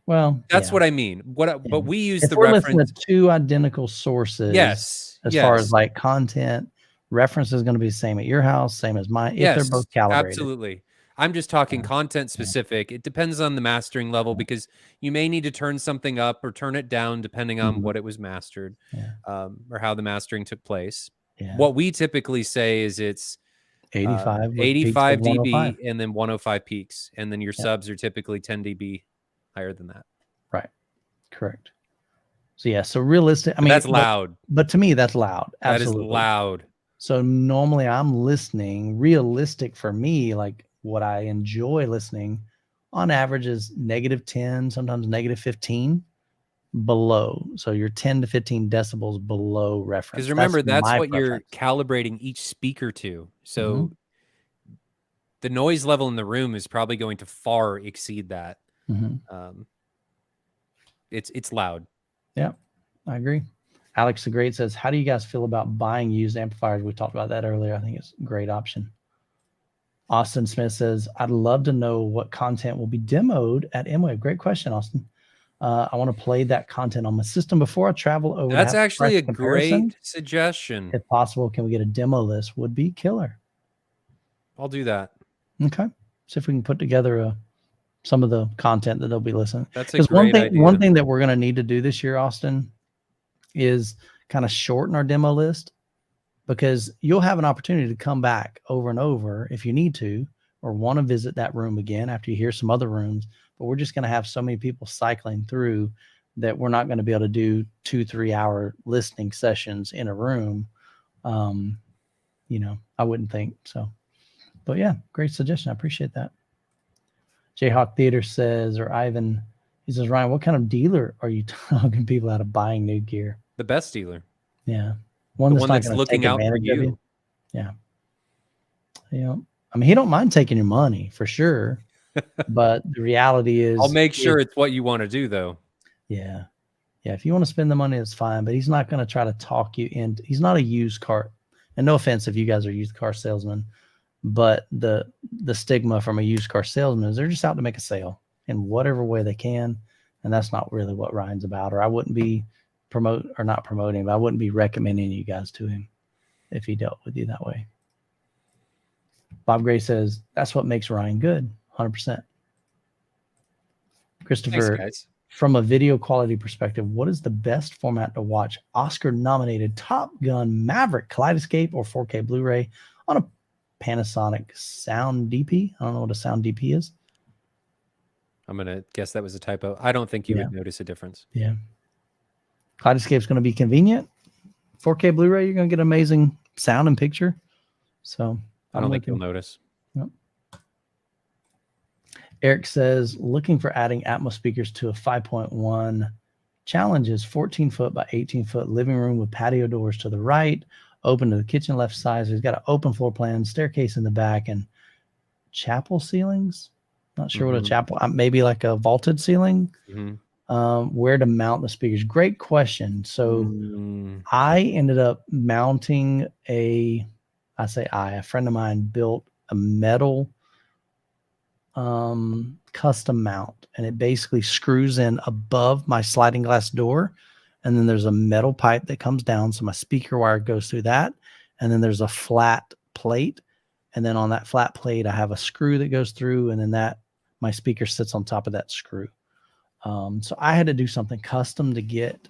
A: Well,
B: that's what I mean. But we use
A: if
B: the
A: we're
B: reference.
A: Listening to two identical sources.
B: Yes.
A: As far as like content, reference is going to be the same at your house, same as mine. If they're both calibrated.
B: Absolutely. I'm just talking content specific. It depends on the mastering level because you may need to turn something up or turn it down depending on what it was mastered, or how the mastering took place. What we typically say is it's 85 dB and then 105 peaks, and then your subs are typically 10 dB higher than that.
A: Right. Correct. So yeah, so realistic. I mean,
B: that's loud.
A: But to me, that's loud. Absolutely.
B: That is loud.
A: So normally I'm listening. Realistic for me, like what I enjoy listening, on average is -10, sometimes -15 below. So you're 10 to 15 decibels below reference.
B: Because remember, that's what you're calibrating each speaker to. So the noise level in the room is probably going to far exceed that. It's loud.
A: Yeah, I agree. Alex the Great says, how do you guys feel about buying used amplifiers? We talked about that earlier. I think it's a great option. Austin Smith says, I'd love to know what content will be demoed at MWAVE. Great question, Austin. I want to play that content on my system before I travel over.
B: That's actually a great suggestion.
A: If possible, can we get a demo list? Would be killer.
B: I'll do that.
A: Okay. See if we can put together some of the content that they'll be listening.
B: That's a great idea.
A: One thing that we're going to need to do this year, Austin, is kind of shorten our demo list, because you'll have an opportunity to come back over and over if you need to, or want to visit that room again after you hear some other rooms. But we're just going to have so many people cycling through that we're not going to be able to do 2-3 hour listening sessions in a room. You know, I wouldn't think so. But yeah, great suggestion. I appreciate that. Jayhawk Theater says, or Ivan, he says, Ryan, what kind of dealer are you talking people out of buying new gear?
B: The best dealer.
A: Yeah.
B: The one that's looking out for you.
A: Yeah. Yeah. I mean, he don't mind taking your money for sure. But the reality is,
B: I'll make sure it's what you want to do, though.
A: Yeah. Yeah. If you want to spend the money, it's fine. But he's not going to try to talk you into, he's not a used car. And no offense if you guys are used car salesmen, but the stigma from a used car salesman is they're just out to make a sale in whatever way they can. And that's not really what Ryan's about. Or I wouldn't be not promoting, but I wouldn't be recommending you guys to him if he dealt with you that way. Bob Gray says, that's what makes Ryan good. 100%. Christopher,
B: thanks,
A: from a video quality perspective, what is the best format to watch Oscar-nominated Top Gun Maverick Kaleidoscape or 4K Blu-ray on a Panasonic Sound DP? I don't know what a Sound DP is.
B: I'm going to guess that was a typo. I don't think you would notice a difference.
A: Yeah. Kaleidoscape's going to be convenient. 4K Blu-ray, you're going to get amazing sound and picture. So
B: I don't think you'll notice.
A: Yep. Eric says, looking for adding Atmos speakers to a 5.1. Challenge is 14 foot by 18 foot living room with patio doors to the right, open to the kitchen left side. So he's got an open floor plan, staircase in the back, and chapel ceilings. Not sure what a chapel, maybe like a vaulted ceiling. Where to mount the speakers? Great question. So I ended up mounting a friend of mine built a metal custom mount, and it basically screws in above my sliding glass door, and then there's a metal pipe that comes down, so my speaker wire goes through that, and then there's a flat plate, and then on that flat plate I have a screw that goes through, and then that my speaker sits on top of that screw. So I had to do something custom to get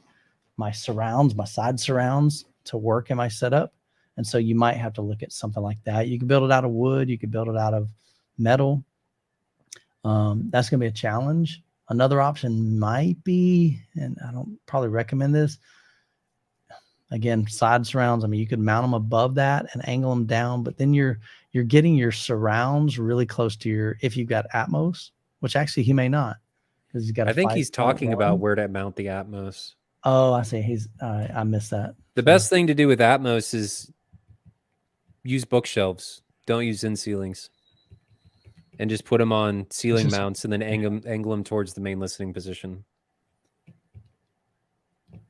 A: my surrounds, my side surrounds, to work in my setup. And so you might have to look at something like that. You can build it out of wood, you could build it out of metal. That's going to be a challenge. Another option might be, and I don't probably recommend this, again, side surrounds. I mean, you could mount them above that and angle them down, but then you're getting your surrounds really close to your, if you've got Atmos, which actually he may not, because he's got.
B: I think he's talking about where to mount the Atmos.
A: Oh, I see. I missed that.
B: The best thing to do with Atmos is use bookshelves. Don't use in ceilings. And just put them on ceiling mounts and then angle them towards the main listening position.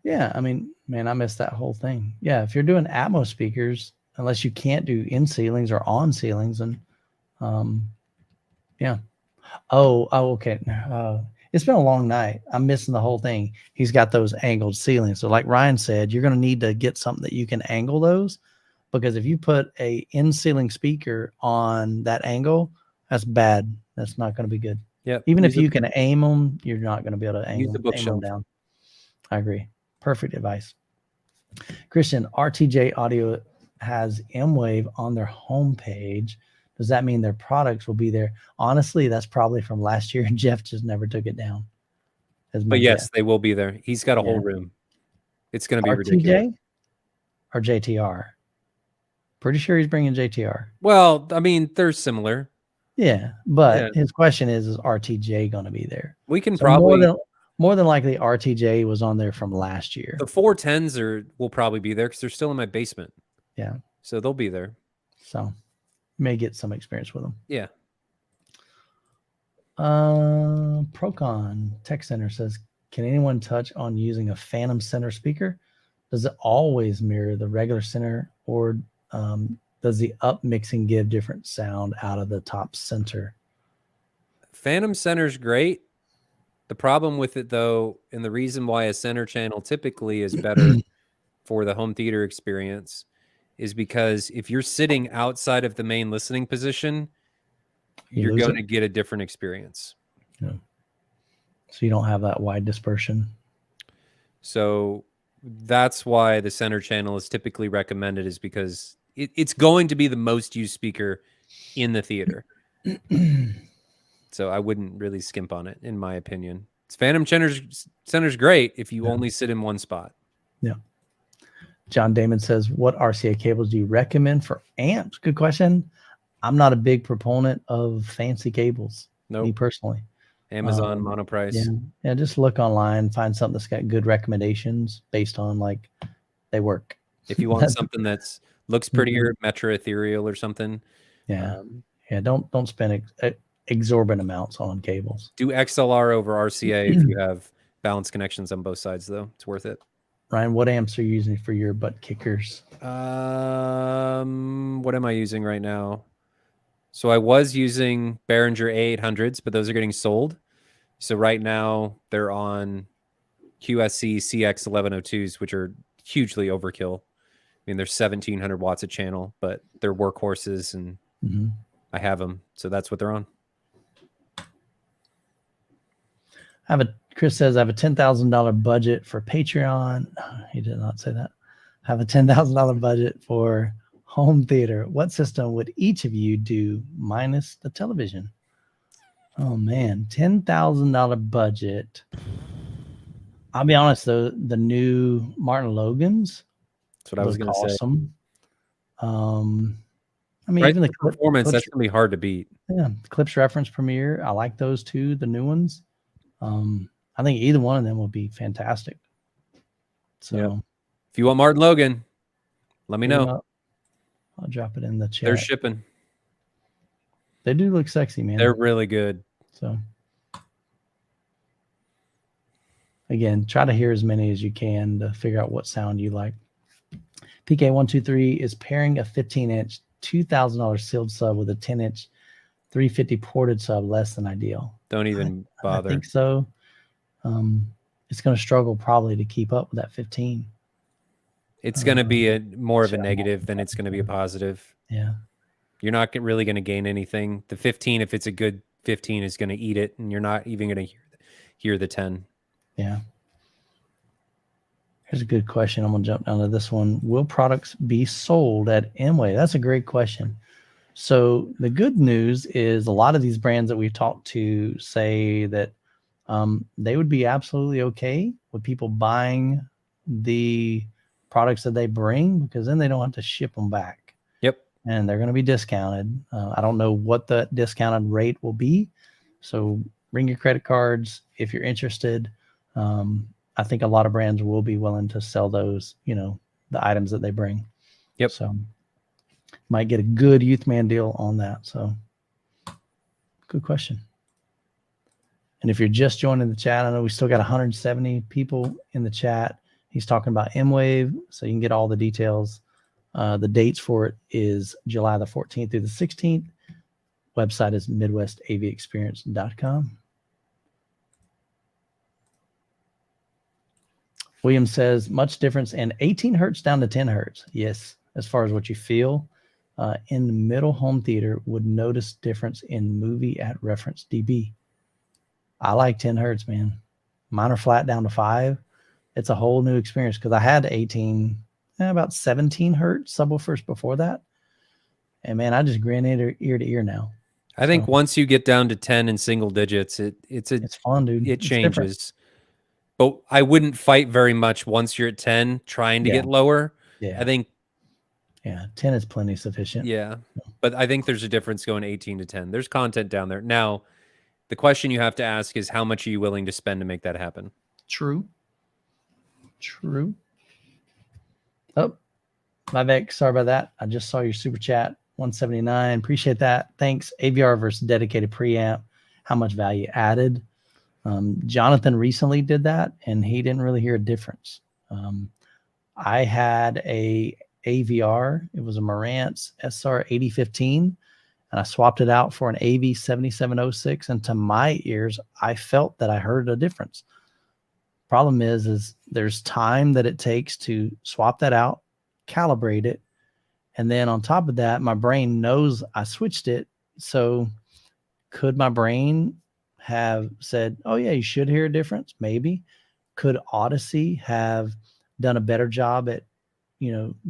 B: Yeah, I mean, man, I missed that whole thing. Yeah, if you're doing Atmos speakers, unless you can't do in ceilings or on ceilings, and yeah. Oh, okay. It's been a long night. I'm missing the whole thing. He's got those angled ceilings. So like Ryan said, you're going to need to get something that you can angle those, because if you put a in ceiling speaker on that angle, that's bad. That's not going to be good. Yeah. Even if you can aim them, you're not going to be able to aim them down. I agree. Perfect advice. Christian, RTJ Audio has MWAVE on their homepage. Does that mean their products will be there? Honestly, that's probably from last year, and Jeff just never took it down. But yes, they will be there. He's got a whole room. It's going to be ridiculous. Or JTR? Pretty sure he's bringing JTR. Well, I mean, they're similar. Yeah, but his question is RTJ going to be there? We can probably more than likely RTJ was on there from last year. The 410s will probably be there because they're still in my basement. Yeah, so they'll be there. So may get some experience with them. Yeah. Procon Tech Center says, can anyone touch on using a phantom center speaker? Does it always mirror the regular center, or does the up mixing give different sound out of the top center? Phantom center's great. The problem with it, though, and the reason why a center channel typically is better for the home theater experience, is because if you're sitting outside of the main listening position, you're going to get a different experience. Yeah. So you don't have that wide dispersion. So that's why the center channel is typically recommended, is because it's going to be the most used speaker in the theater. So I wouldn't really skimp on it, in my opinion. Phantom center's great if you only sit in one spot. Yeah. John Damon says, what RCA cables do you recommend for amps? Good question. I'm not a big proponent of fancy cables. Me personally. Amazon monoprice. Yeah, just look online, find something that's got good recommendations based on like they work. If you want something that's looks prettier, Metro Ethereal or something. Yeah. Don't spend exorbitant amounts on cables. Do XLR over RCA if you have balanced connections on both sides, though. It's worth it. Ryan, what amps are you using for your butt kickers? What am I using right now? So I was using Behringer A800s, but those are getting sold. So right now they're on QSC CX 1102s, which are hugely overkill. I mean, they're 1700 watts a channel, but they're workhorses, and I have them. So that's what they're on. Chris says, I have a $10,000 budget for Patreon. He did not say that. I have a $10,000 budget for home theater. What system would each of you do minus the television? Oh man, $10,000 budget. I'll be honest though, the new Martin Logans. That's what I was going to say. I mean, even the performance, that's going to be hard to beat. Yeah, Clips Reference Premiere. I like those two, the new ones. I think either one of them would be fantastic. So if you want Martin Logan, let me know.
A: I'll drop it in the chat.
B: They're shipping.
A: They do look sexy, man.
B: They're really good.
A: So again, try to hear as many as you can to figure out what sound you like. PK123 is pairing a 15-inch $2,000 sealed sub with a 10-inch 350 ported sub less than ideal.
B: Don't even bother.
A: I think so. It's going to struggle probably to keep up with that 15.
B: It's going to be more of a negative than it's going to be a positive.
A: Yeah.
B: You're not really going to gain anything. The 15, if it's a good 15, is going to eat it, and you're not even going to hear the 10.
A: Yeah. Here's a good question. I'm going to jump down to this one. Will products be sold at MWAVE? That's a great question. So the good news is a lot of these brands that we've talked to say that they would be absolutely okay with people buying the products that they bring, because then they don't have to ship them back.
B: Yep.
A: And they're going to be discounted. I don't know what the discounted rate will be. So bring your credit cards if you're interested. I think a lot of brands will be willing to sell those, the items that they bring.
B: Yep.
A: So might get a good youth man deal on that. So good question. And if you're just joining the chat, I know we still got 170 people in the chat. He's talking about MWAVE, so you can get all the details. The dates for it is July the 14th through the 16th. Website is midwestaviexperience.com. William says, much difference in 18 hertz down to 10 hertz. Yes, as far as what you feel. In the middle home theater, would notice difference in movie at reference dB. I like 10 hertz, man. Mine are flat down to 5. It's a whole new experience because I had 18, about 17 hertz subwoofers before that. And man, I just grin ear to ear now.
B: I think once you get down to 10 in single digits, it's
A: fun, dude.
B: It changes. But I wouldn't fight very much once you're at 10 trying to get lower.
A: Yeah.
B: I think
A: 10 is plenty sufficient.
B: Yeah. But I think there's a difference going 18 to 10. There's content down there. Now, the question you have to ask is, how much are you willing to spend to make that happen?
A: True. Oh, my bad. Sorry about that. I just saw your super chat. 179. Appreciate that. Thanks. AVR versus dedicated preamp. How much value added? Jonathan recently did that, and he didn't really hear a difference. I had a AVR. It was a Marantz SR 8015, and I swapped it out for an AV 7706. And to my ears, I felt that I heard a difference. Problem is there's time that it takes to swap that out, calibrate it, and then on top of that, my brain knows I switched it. So could my brain have said, oh yeah, you should hear a difference? Maybe. Could Odyssey have done a better job at,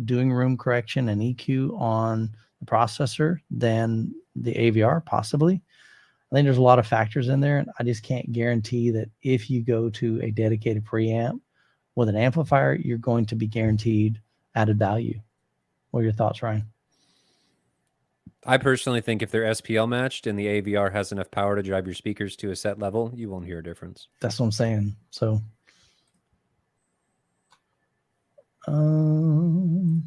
A: doing room correction and EQ on the processor than the AVR? Possibly. I think there's a lot of factors in there, and I just can't guarantee that if you go to a dedicated preamp with an amplifier, you're going to be guaranteed added value. What are your thoughts, Ryan?
B: I personally think if they're SPL matched and the AVR has enough power to drive your speakers to a set level, you won't hear a difference.
A: That's what I'm saying. So Don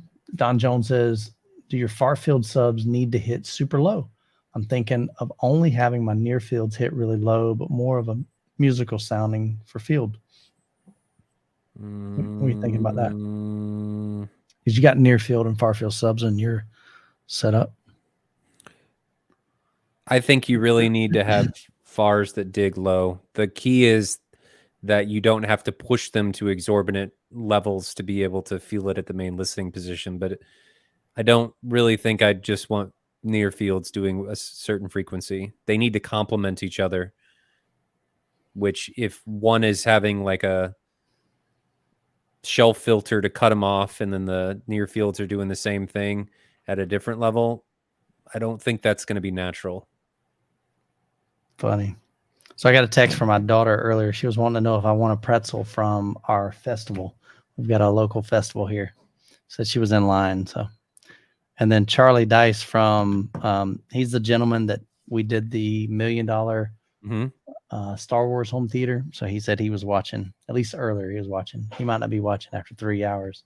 A: Jones says, do your far field subs need to hit super low? I'm thinking of only having my near fields hit really low, but more of a musical sounding for field. What are you thinking about that? Because you got near field and far field subs in your setup.
B: I think you really need to have FARs that dig low. The key is that you don't have to push them to exorbitant levels to be able to feel it at the main listening position. But I don't really think I just want near fields doing a certain frequency. They need to complement each other, which if one is having like a shelf filter to cut them off and then the near fields are doing the same thing at a different level, I don't think that's going to be natural.
A: Funny. So I got a text from my daughter earlier. She was wanting to know if I want a pretzel from our festival. We've got a local festival here. Said she was in line. So, and then Charlie Dice from, he's the gentleman that we did the $1 million Star Wars home theater. So he said he was watching, at least earlier he was watching. He might not be watching after 3 hours,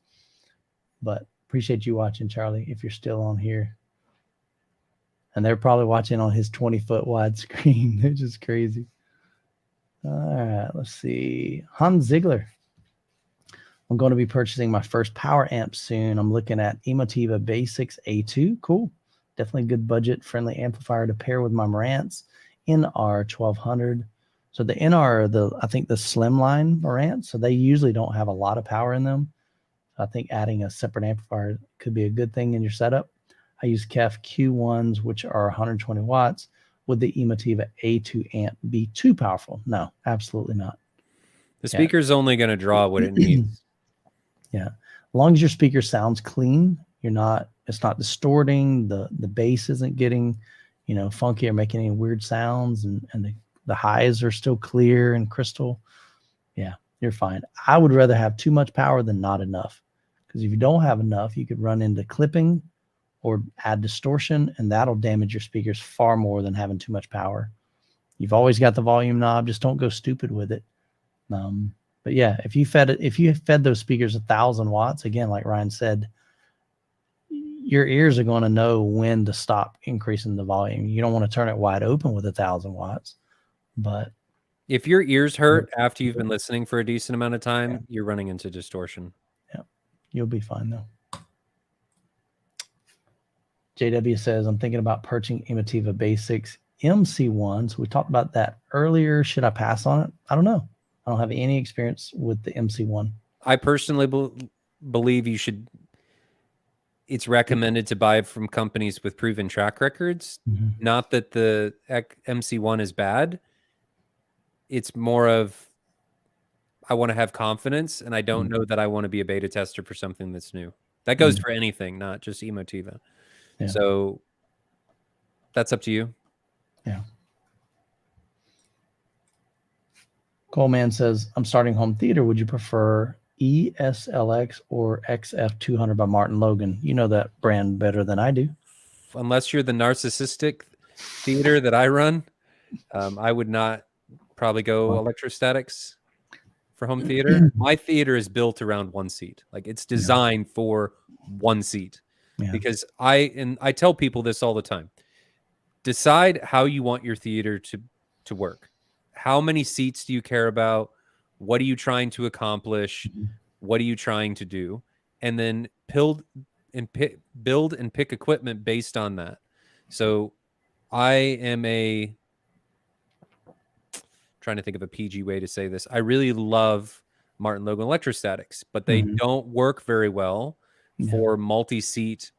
A: but Appreciate you watching, Charlie, if you're still on here. And they're probably watching on his 20-foot wide screen. They're just crazy. All right, let's see. Hans Ziegler. I'm going to be purchasing my first power amp soon. I'm looking at Emotiva Basics A2. Cool. Definitely good budget-friendly amplifier to pair with my Marantz NR 1200. So the NR are I think the slimline Marantz, so they usually don't have a lot of power in them. I think adding a separate amplifier could be a good thing in your setup. I use KEF Q1s, which are 120 watts. Would the Emotiva A2 amp be too powerful? No, absolutely not.
B: The speaker's only going to draw what it needs.
A: Yeah. As long as your speaker sounds clean, it's not distorting, the bass isn't getting, funky or making any weird sounds, and the highs are still clear and crystal. Yeah, you're fine. I would rather have too much power than not enough. Because if you don't have enough, you could run into clipping or add distortion, and that'll damage your speakers far more than having too much power. You've always got the volume knob, just don't go stupid with it. But yeah, if you fed those speakers 1,000 watts, again, like Ryan said, your ears are going to know when to stop increasing the volume. You don't want to turn it wide open with 1,000 watts, but
B: if your ears hurt after you've been listening for a decent amount of time, you're running into distortion.
A: Yeah, you'll be fine though. JW says, I'm thinking about purchasing Emotiva Basics MC1s. We talked about that earlier. Should I pass on it? I don't know. I don't have any experience with the MC1.
B: I personally believe you should. It's recommended to buy from companies with proven track records. Mm-hmm. Not that the MC1 is bad. It's more of, I want to have confidence, and I don't know that I want to be a beta tester for something that's new. That goes for anything, not just Emotiva. Yeah. So that's up to you.
A: Yeah. Coleman says, I'm starting home theater. Would you prefer ESLX or XF200 by Martin Logan? You know that brand better than I do.
B: Unless you're the narcissistic theater that I run, I would not probably go electrostatics for home theater. My theater is built around one seat. Like, it's designed for one seat. Yeah. Because I tell people this all the time. Decide how you want your theater to work. How many seats do you care about? What are you trying to accomplish? What are you trying to do? And then build and pick equipment based on that. So I am trying to think of a PG way to say this. I really love Martin Logan electrostatics, but they don't work very well for multi-seat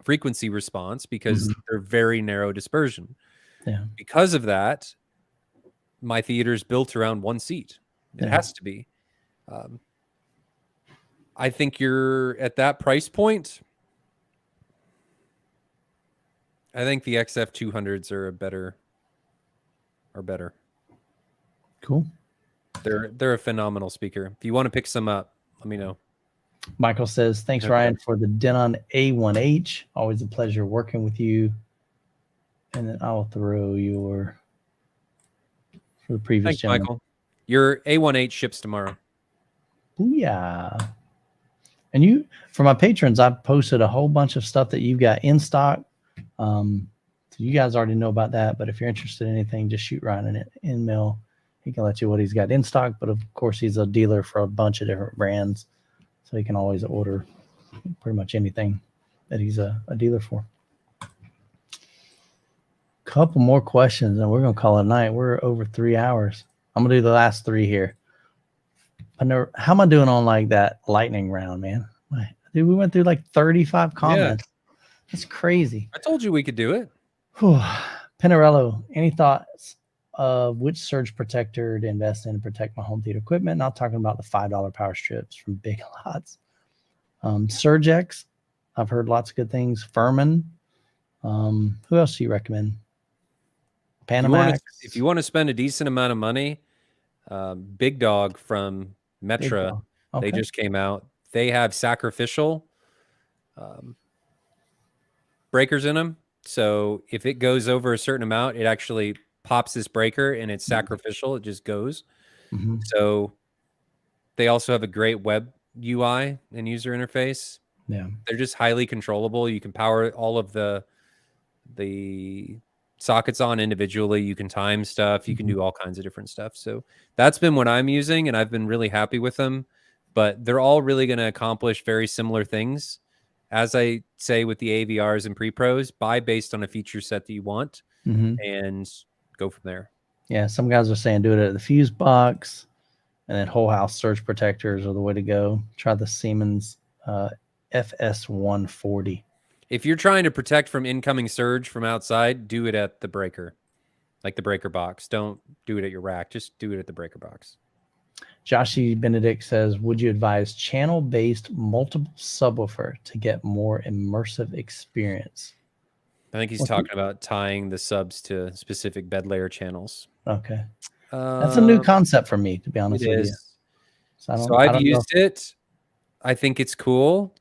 B: frequency response because they're very narrow dispersion. Yeah. Because of that, my theater is built around one seat. It has to be. I think you're at that price point. I think the XF200s are better.
A: Cool.
B: They're a phenomenal speaker. If you want to pick some up, let me know.
A: Michael says, thanks, Ryan, for the Denon A1H. Always a pleasure working with you. And then I'll throw for the previous
B: Thanks, Michael. Your A1H ships tomorrow.
A: Booyah. And for my patrons, I've posted a whole bunch of stuff that you've got in stock. So you guys already know about that. But if you're interested in anything, just shoot Ryan an email. He can let you what he's got in stock. But of course, he's a dealer for a bunch of different brands. So he can always order pretty much anything that he's a dealer for. Couple more questions, and we're going to call it a night. We're over 3 hours. I'm going to do the last 3 here. How am I doing on like that lightning round, man? Dude, we went through like 35 comments. Yeah. That's crazy.
B: I told you we could do it.
A: Pinarello, any thoughts of which surge protector to invest in to protect my home theater equipment? Not talking about the $5 power strips from Big Lots. Surgex, I've heard lots of good things. Furman. Who else do you recommend? Panamax.
B: If you want to spend a decent amount of money, Big Dog from Metra, they just came out. They have sacrificial breakers in them. So if it goes over a certain amount, it actually pops this breaker and it's sacrificial. It just goes. So they also have a great web UI and user interface.
A: Yeah.
B: They're just highly controllable. You can power all of the sockets on individually. You can time stuff. You can do all kinds of different stuff. So that's been what I'm using, and I've been really happy with them. But they're all really going to accomplish very similar things. As I say with the AVRs and pre-pros, buy based on a feature set that you want and go from there.
A: Yeah, some guys are saying do it at the fuse box, and then whole house surge protectors are the way to go. Try the Siemens FS140.
B: If you're trying to protect from incoming surge from outside, do it at the breaker, like the breaker box. Don't do it at your rack. Just do it at the breaker box.
A: Joshy Benedict says, would you advise channel-based multiple subwoofer to get more immersive experience?
B: I think he's talking about tying the subs to specific bed layer channels.
A: Okay. That's a new concept for me, to be honest with you.
B: So I've used it. I think it's cool.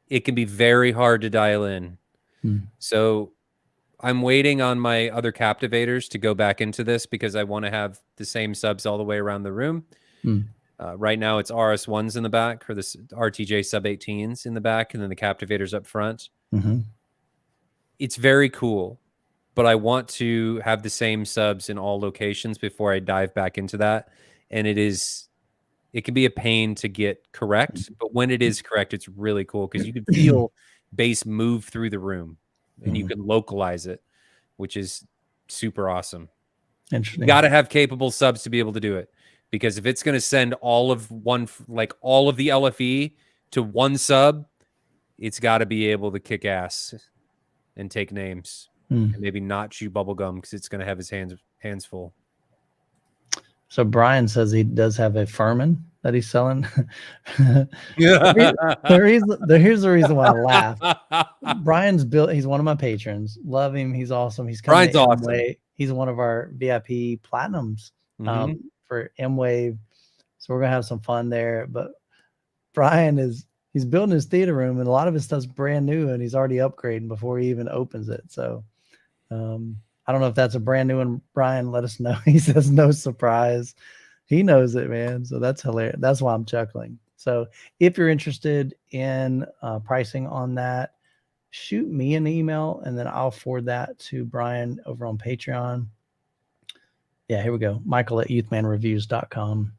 B: It can be very hard to dial in. So I'm waiting on my other captivators to go back into this because I want to have the same subs all the way around the room. Right now it's RS1s in the back, or this RTJ sub 18s in the back, and then the captivators up front. It's very cool, but I want to have the same subs in all locations before I dive back into that. And it can be a pain to get correct, but when it is correct, it's really cool because you can feel bass move through the room and you can localize it, which is super awesome.
A: Interesting.
B: You got to have capable subs to be able to do it, because if it's going to send all of the LFE to one sub, it's got to be able to kick ass and take names and maybe not chew bubblegum because it's going to have his hands full.
A: So Brian says he does have a Furman that he's selling. Here's the reason why I laugh. Brian's built. He's one of my patrons. Love him. He's awesome. He's coming.
B: Brian's awesome.
A: He's one of our VIP platinums for MWAVE. So we're gonna have some fun there. But Brian he's building his theater room, and a lot of his stuff's brand new, and he's already upgrading before he even opens it. So I don't know if that's a brand new one. Brian, let us know. He says no surprise. He knows it, man. So that's hilarious. That's why I'm chuckling. So if you're interested in pricing on that, shoot me an email, and then I'll forward that to Brian over on Patreon. Yeah, here we go. Michael at youthmanreviews.com.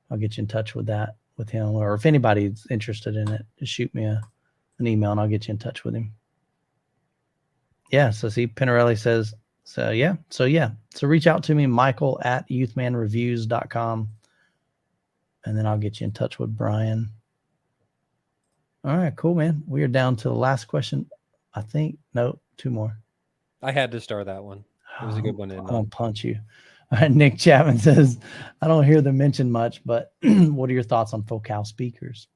A: I'll get you in touch with him. Or if anybody's interested in it, just shoot me an email and I'll get you in touch with him. Yeah, so see, Pinarelli says, so reach out to me, Michael at youthmanreviews.com, and then I'll get you in touch with Brian. All right, cool, man. We are down to the last question. I think, no, two more.
B: I had to start that one. It was a good one.
A: I'm going to punch you. All right, Nick Chapman says, I don't hear them mention much, but what are your thoughts on Focal speakers?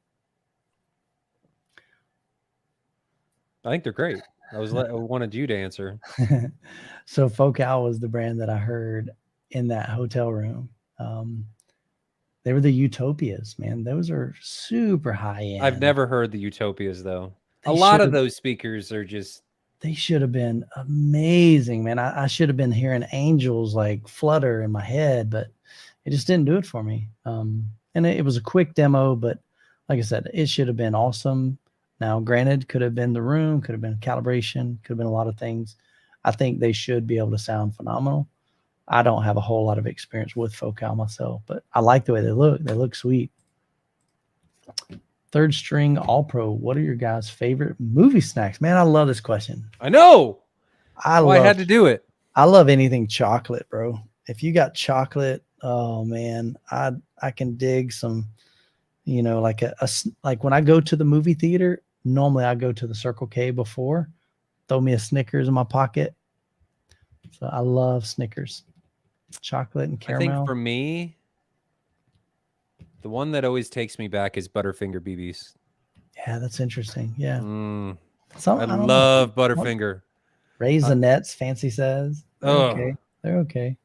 B: I think they're great. I wanted you to answer.
A: So Focal was the brand that I heard in that hotel room. They were the Utopias, man. Those are super high end.
B: I've never heard the Utopias though. A lot of those speakers are just.
A: They should have been amazing, man. I should have been hearing angels like flutter in my head, but it just didn't do it for me. And it was a quick demo, but like I said, it should have been awesome. Now, granted, could have been the room, could have been calibration, could have been a lot of things. I think they should be able to sound phenomenal. I don't have a whole lot of experience with Focal myself, but I like the way they look. They look sweet. Third string all pro. What are your guys' favorite movie snacks? Man, I love this question.
B: I know. I had to do it.
A: I love anything chocolate, bro. If you got chocolate, oh man, I can dig some, like like when I go to the movie theater, normally I go to the Circle K before, throw me a Snickers in my pocket. So I love Snickers, chocolate and caramel.
B: I think for me, the one that always takes me back is Butterfinger BBs.
A: Yeah, that's interesting. Yeah.
B: I love Butterfinger.
A: Raisinets, Fancy says. Okay. They're okay.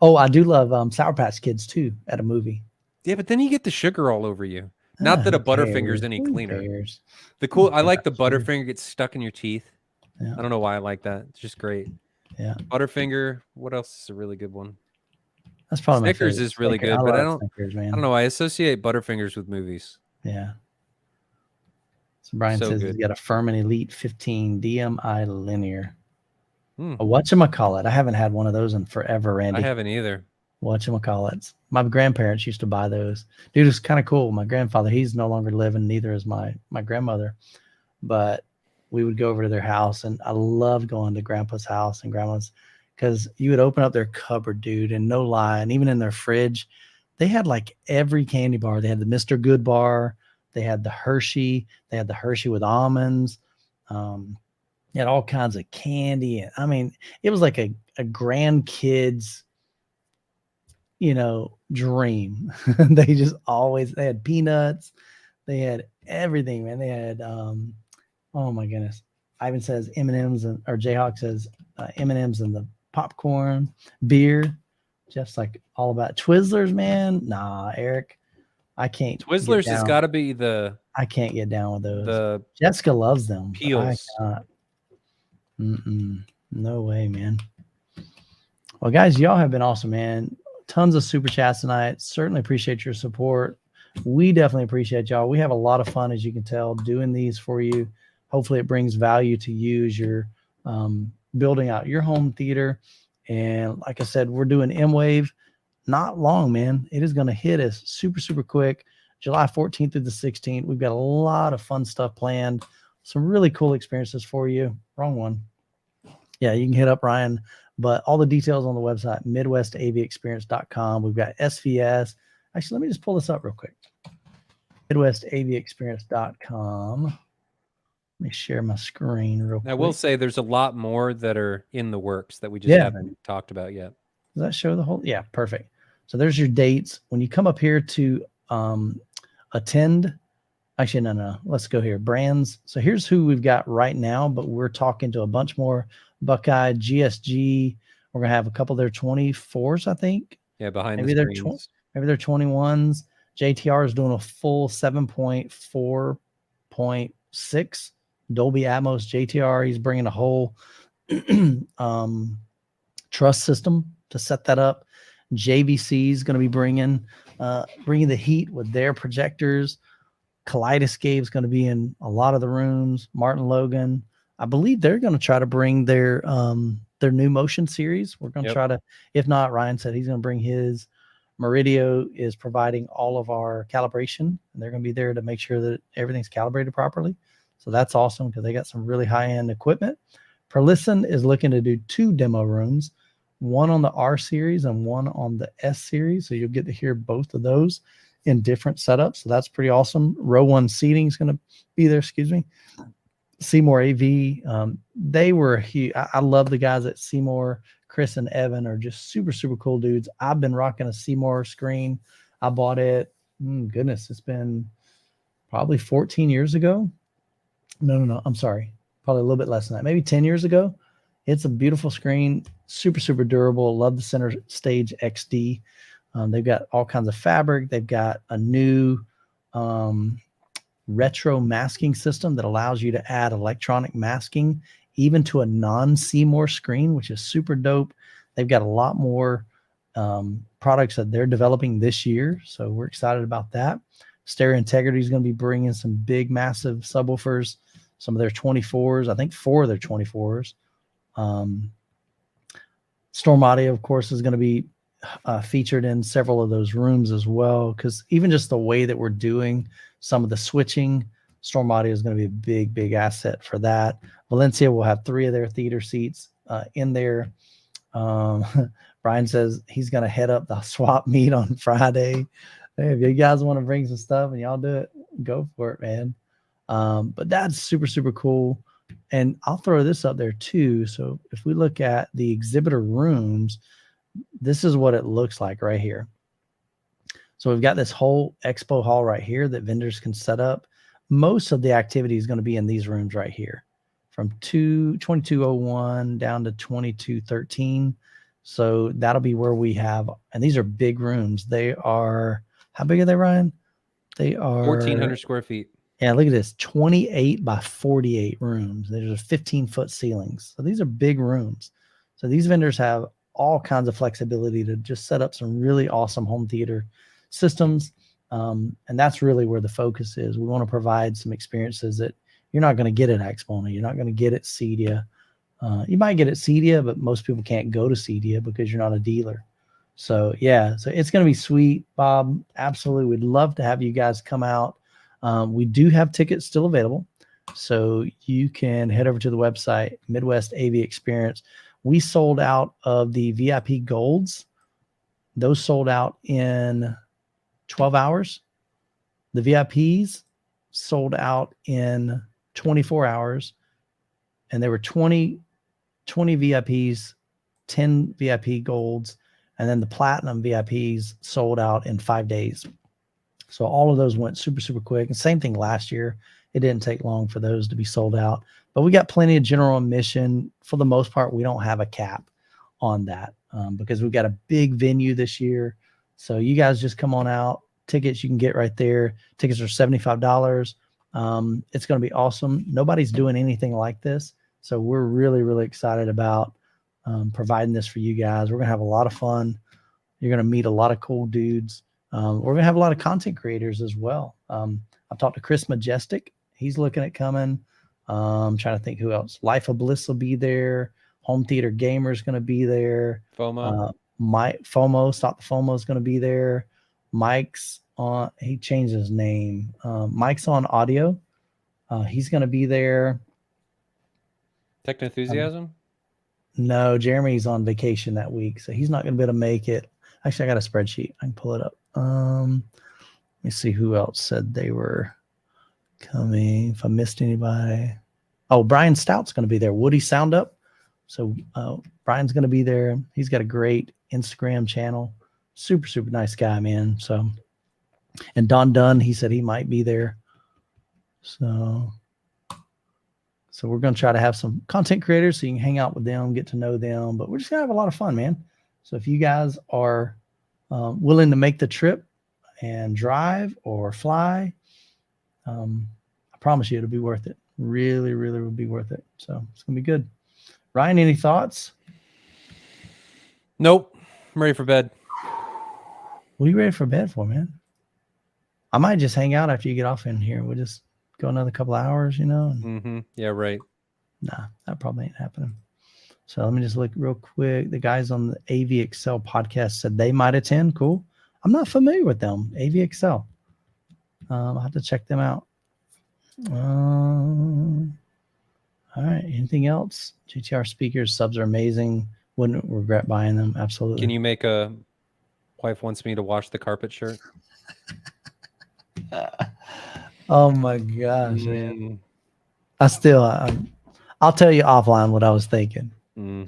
A: Oh, I do love Sour Patch Kids too at a movie.
B: Yeah, but then you get the sugar all over you. Not that a Butterfinger is any cleaner. I like the Butterfinger gets stuck in your teeth. Yeah. I don't know why I like that. It's just great.
A: Yeah.
B: Butterfinger. What else is a really good one?
A: That's probably
B: Snickers is really good, but I don't know. I associate Butterfingers with movies.
A: Yeah. So Brian
B: So
A: says
B: good.
A: he's got a Furman Elite 15 DMI linear. Whatchamacallit. I haven't had one of those in forever, Randy.
B: I haven't either.
A: Whatchamacallits. My grandparents used to buy those. Dude, it's kind of cool. My grandfather, he's no longer living, neither is my grandmother. But we would go over to their house, and I love going to grandpa's house and grandma's, because you would open up their cupboard, dude, and no lie, and even in their fridge, they had like every candy bar. They had the Mr. Good bar. They had the Hershey. They had the Hershey with almonds. They had all kinds of candy. And I mean, it was like a grandkid's, dream. They had peanuts. They had everything, man. They had, oh my goodness. Ivan says M&Ms, or Jayhawk says M&Ms and the popcorn, beer. Jeff's like all about Twizzlers, man. Nah, Eric, I can't.
B: Twizzlers has got to be
A: I can't get down with those.
B: The
A: Jessica loves them.
B: Peels.
A: I cannot. No way, man. Well, guys, y'all have been awesome, man. Tons of super chats tonight. Certainly appreciate your support. We definitely appreciate y'all. We have a lot of fun, as you can tell, doing these for you. Hopefully it brings value to you as you're building out your home theater. And like I said, we're doing MWAVE not long, man. It is going to hit us super, super quick. July 14th through the 16th. We've got a lot of fun stuff planned. Some really cool experiences for you. Wrong one. Yeah, you can hit up Ryan. But all the details on the website, MidwestAVExperience.com. We've got SVS. Actually, let me just pull this up real quick. MidwestAVExperience.com. Let me share my screen real quick.
B: I will say there's a lot more that are in the works that we just haven't talked about yet.
A: Does that show the whole? Yeah, perfect. So there's your dates. When you come up here to attend, actually, no. Let's go here. Brands. So here's who we've got right now, but we're talking to a bunch more. Buckeye, GSG. We're going to have a couple of their 24s, I think.
B: Yeah, behind
A: maybe
B: the
A: they're
B: screens.
A: Maybe they're 21s. JTR is doing a full 7.4.6 Dolby Atmos JTR. He's bringing a whole truss system to set that up. JVC is going to be bringing the heat with their projectors. Kaleidoscape is going to be in a lot of the rooms. Martin Logan, I believe they're going to try to bring their new motion series. We're going to try to, if not, Ryan said he's going to bring his. Meridio is providing all of our calibration, and they're going to be there to make sure that everything's calibrated properly. So that's awesome because they got some really high-end equipment. Perlisten is looking to do 2 demo rooms, one on the R series and one on the S series. So you'll get to hear both of those in different setups. So that's pretty awesome. Row 1 seating is going to be there. Seymour AV. They were huge. I love the guys at Seymour. Chris and Evan are just super, super cool dudes. I've been rocking a Seymour screen. I bought it. Goodness, it's been probably 14 years ago. No. I'm sorry. Probably a little bit less than that. Maybe 10 years ago. It's a beautiful screen. Super, super durable. Love the Center Stage XD. They've got all kinds of fabric. They've got a new retro masking system that allows you to add electronic masking even to a non-Seymour screen, which is super dope. They've got a lot more products that they're developing this year, so we're excited about that. Stereo Integrity is going to be bringing some big, massive subwoofers, some of their 24s, I think 4 of their 24s. Storm Audio, of course, is going to be featured in several of those rooms as well, because even just the way that we're doing some of the switching, Storm Audio is going to be a big, big asset for that. Valencia will have 3 of their theater seats in there. Brian says he's going to head up the swap meet on Friday. Hey, if you guys want to bring some stuff and y'all do it, go for it, man. But that's super, super cool. And I'll throw this up there too. So if we look at the exhibitor rooms, this is what it looks like right here. So we've got this whole expo hall right here that vendors can set up. Most of the activity is going to be in these rooms right here, from 2201 down to 2213. So that'll be where we have, and these are big rooms. They are, how big are they, Ryan? They are
B: 1,400 square feet.
A: Yeah, look at this, 28 by 48 rooms. There's 15-foot ceilings. So these are big rooms. So these vendors have all kinds of flexibility to just set up some really awesome home theater systems. And that's really where the focus is. We want to provide some experiences that you're not going to get it at Exponent. You're not going to get it Cedia. You might get it Cedia, but most people can't go to Cedia because you're not a dealer. So yeah, so it's going to be sweet, Bob. Absolutely. We'd love to have you guys come out. We do have tickets still available. So you can head over to the website, Midwest AV Experience. We sold out of the VIP Golds. Those sold out in 12 hours. The VIPs sold out in 24 hours. And there were 20 VIPs, 10 VIP Golds, and then the Platinum VIPs sold out in 5 days. So all of those went super, super quick. And same thing last year. It didn't take long for those to be sold out. But we got plenty of general admission. For the most part, we don't have a cap on that because we've got a big venue this year. So you guys just come on out. Tickets you can get right there. Tickets are $75. It's going to be awesome. Nobody's doing anything like this. So we're really, really excited about providing this for you guys. We're going to have a lot of fun. You're going to meet a lot of cool dudes. We're going to have a lot of content creators as well. I've talked to Chris Majestic. He's looking at coming. I'm trying to think who else. Life of Bliss will be there. Home Theater Gamer is going to be there.
B: FOMO.
A: FOMO, Stop the FOMO is going to be there. Mike's on, he changed his name. Mike's on audio. He's going to be there.
B: Techno Enthusiasm?
A: No, Jeremy's on vacation that week, so he's not going to be able to make it. Actually, I got a spreadsheet. I can pull it up. Let me see who else said they were coming. If I missed anybody. Oh, Brian Stout's going to be there. Woody Sound Up. So Brian's going to be there. He's got a great Instagram channel. Super, super nice guy, man. So, and Don Dunn, he said he might be there. So we're going to try to have some content creators so you can hang out with them, get to know them. But we're just going to have a lot of fun, man. So if you guys are willing to make the trip and drive or fly, I promise you it'll be worth it. Really, really will be worth it. So it's going to be good. Ryan, any thoughts?
B: Nope. I'm ready for bed.
A: What are you ready for bed for, man? I might just hang out after you get off in here. We'll just go another couple of hours, you know? And,
B: Yeah, right.
A: Nah, that probably ain't happening. So let me just look real quick. The guys on the AV Excel podcast said they might attend. Cool. I'm not familiar with them. AV Excel. I'll have to check them out. All right. Anything else? GTR speakers, subs are amazing. Wouldn't regret buying them. Absolutely.
B: Can you make a wife wants me to wash the carpet shirt?
A: Oh my gosh, man. I'll tell you offline what I was thinking.
B: I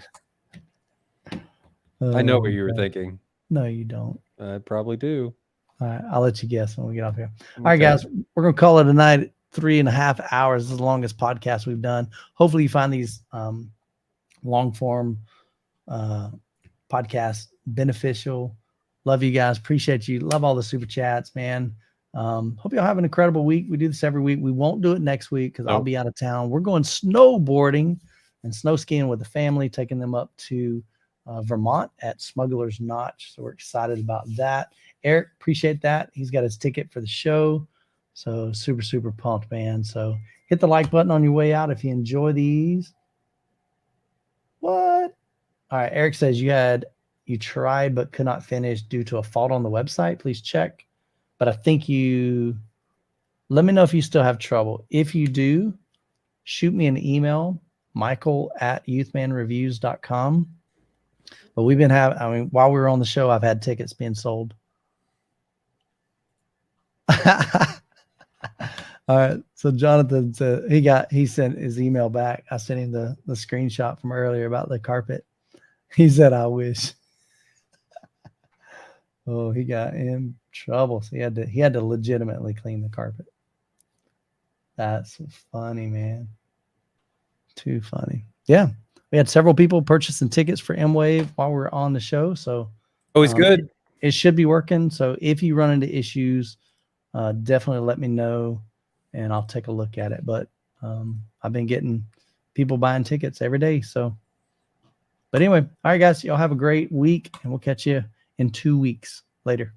B: know what you were thinking.
A: No, you don't.
B: I probably do.
A: All right. I'll let you guess when we get off here. All right, guys. We're going to call it a night. 3.5 hours. This is the longest podcast we've done. Hopefully you find these long form podcasts beneficial. Love you guys. Appreciate you. Love all the super chats, man. Hope y'all have an incredible week. We do this every week. We won't do it next week because I'll be out of town. We're going snowboarding and snow skiing with the family, taking them up to Vermont at Smuggler's Notch. So we're excited about that. Eric, appreciate that. He's got his ticket for the show. So super, super pumped, man. So hit the like button on your way out if you enjoy these. What? All right. Eric says you tried but could not finish due to a fault on the website. Please check. But I think let me know if you still have trouble. If you do, shoot me an email, michael@youthmanreviews.com. But we've been while we were on the show, I've had tickets being sold. All right. So Jonathan said he sent his email back. I sent him the screenshot from earlier about the carpet. He said, I wish. Oh, he got in trouble. So he had to legitimately clean the carpet. That's funny, man. Too funny. Yeah. We had several people purchasing tickets for MWAVE while we were on the show. So
B: always good.
A: It should be working. So if you run into issues, definitely let me know and I'll take a look at it. But I've been getting people buying tickets every day. So, but anyway, all right, guys, y'all have a great week and we'll catch you in 2 weeks. Later.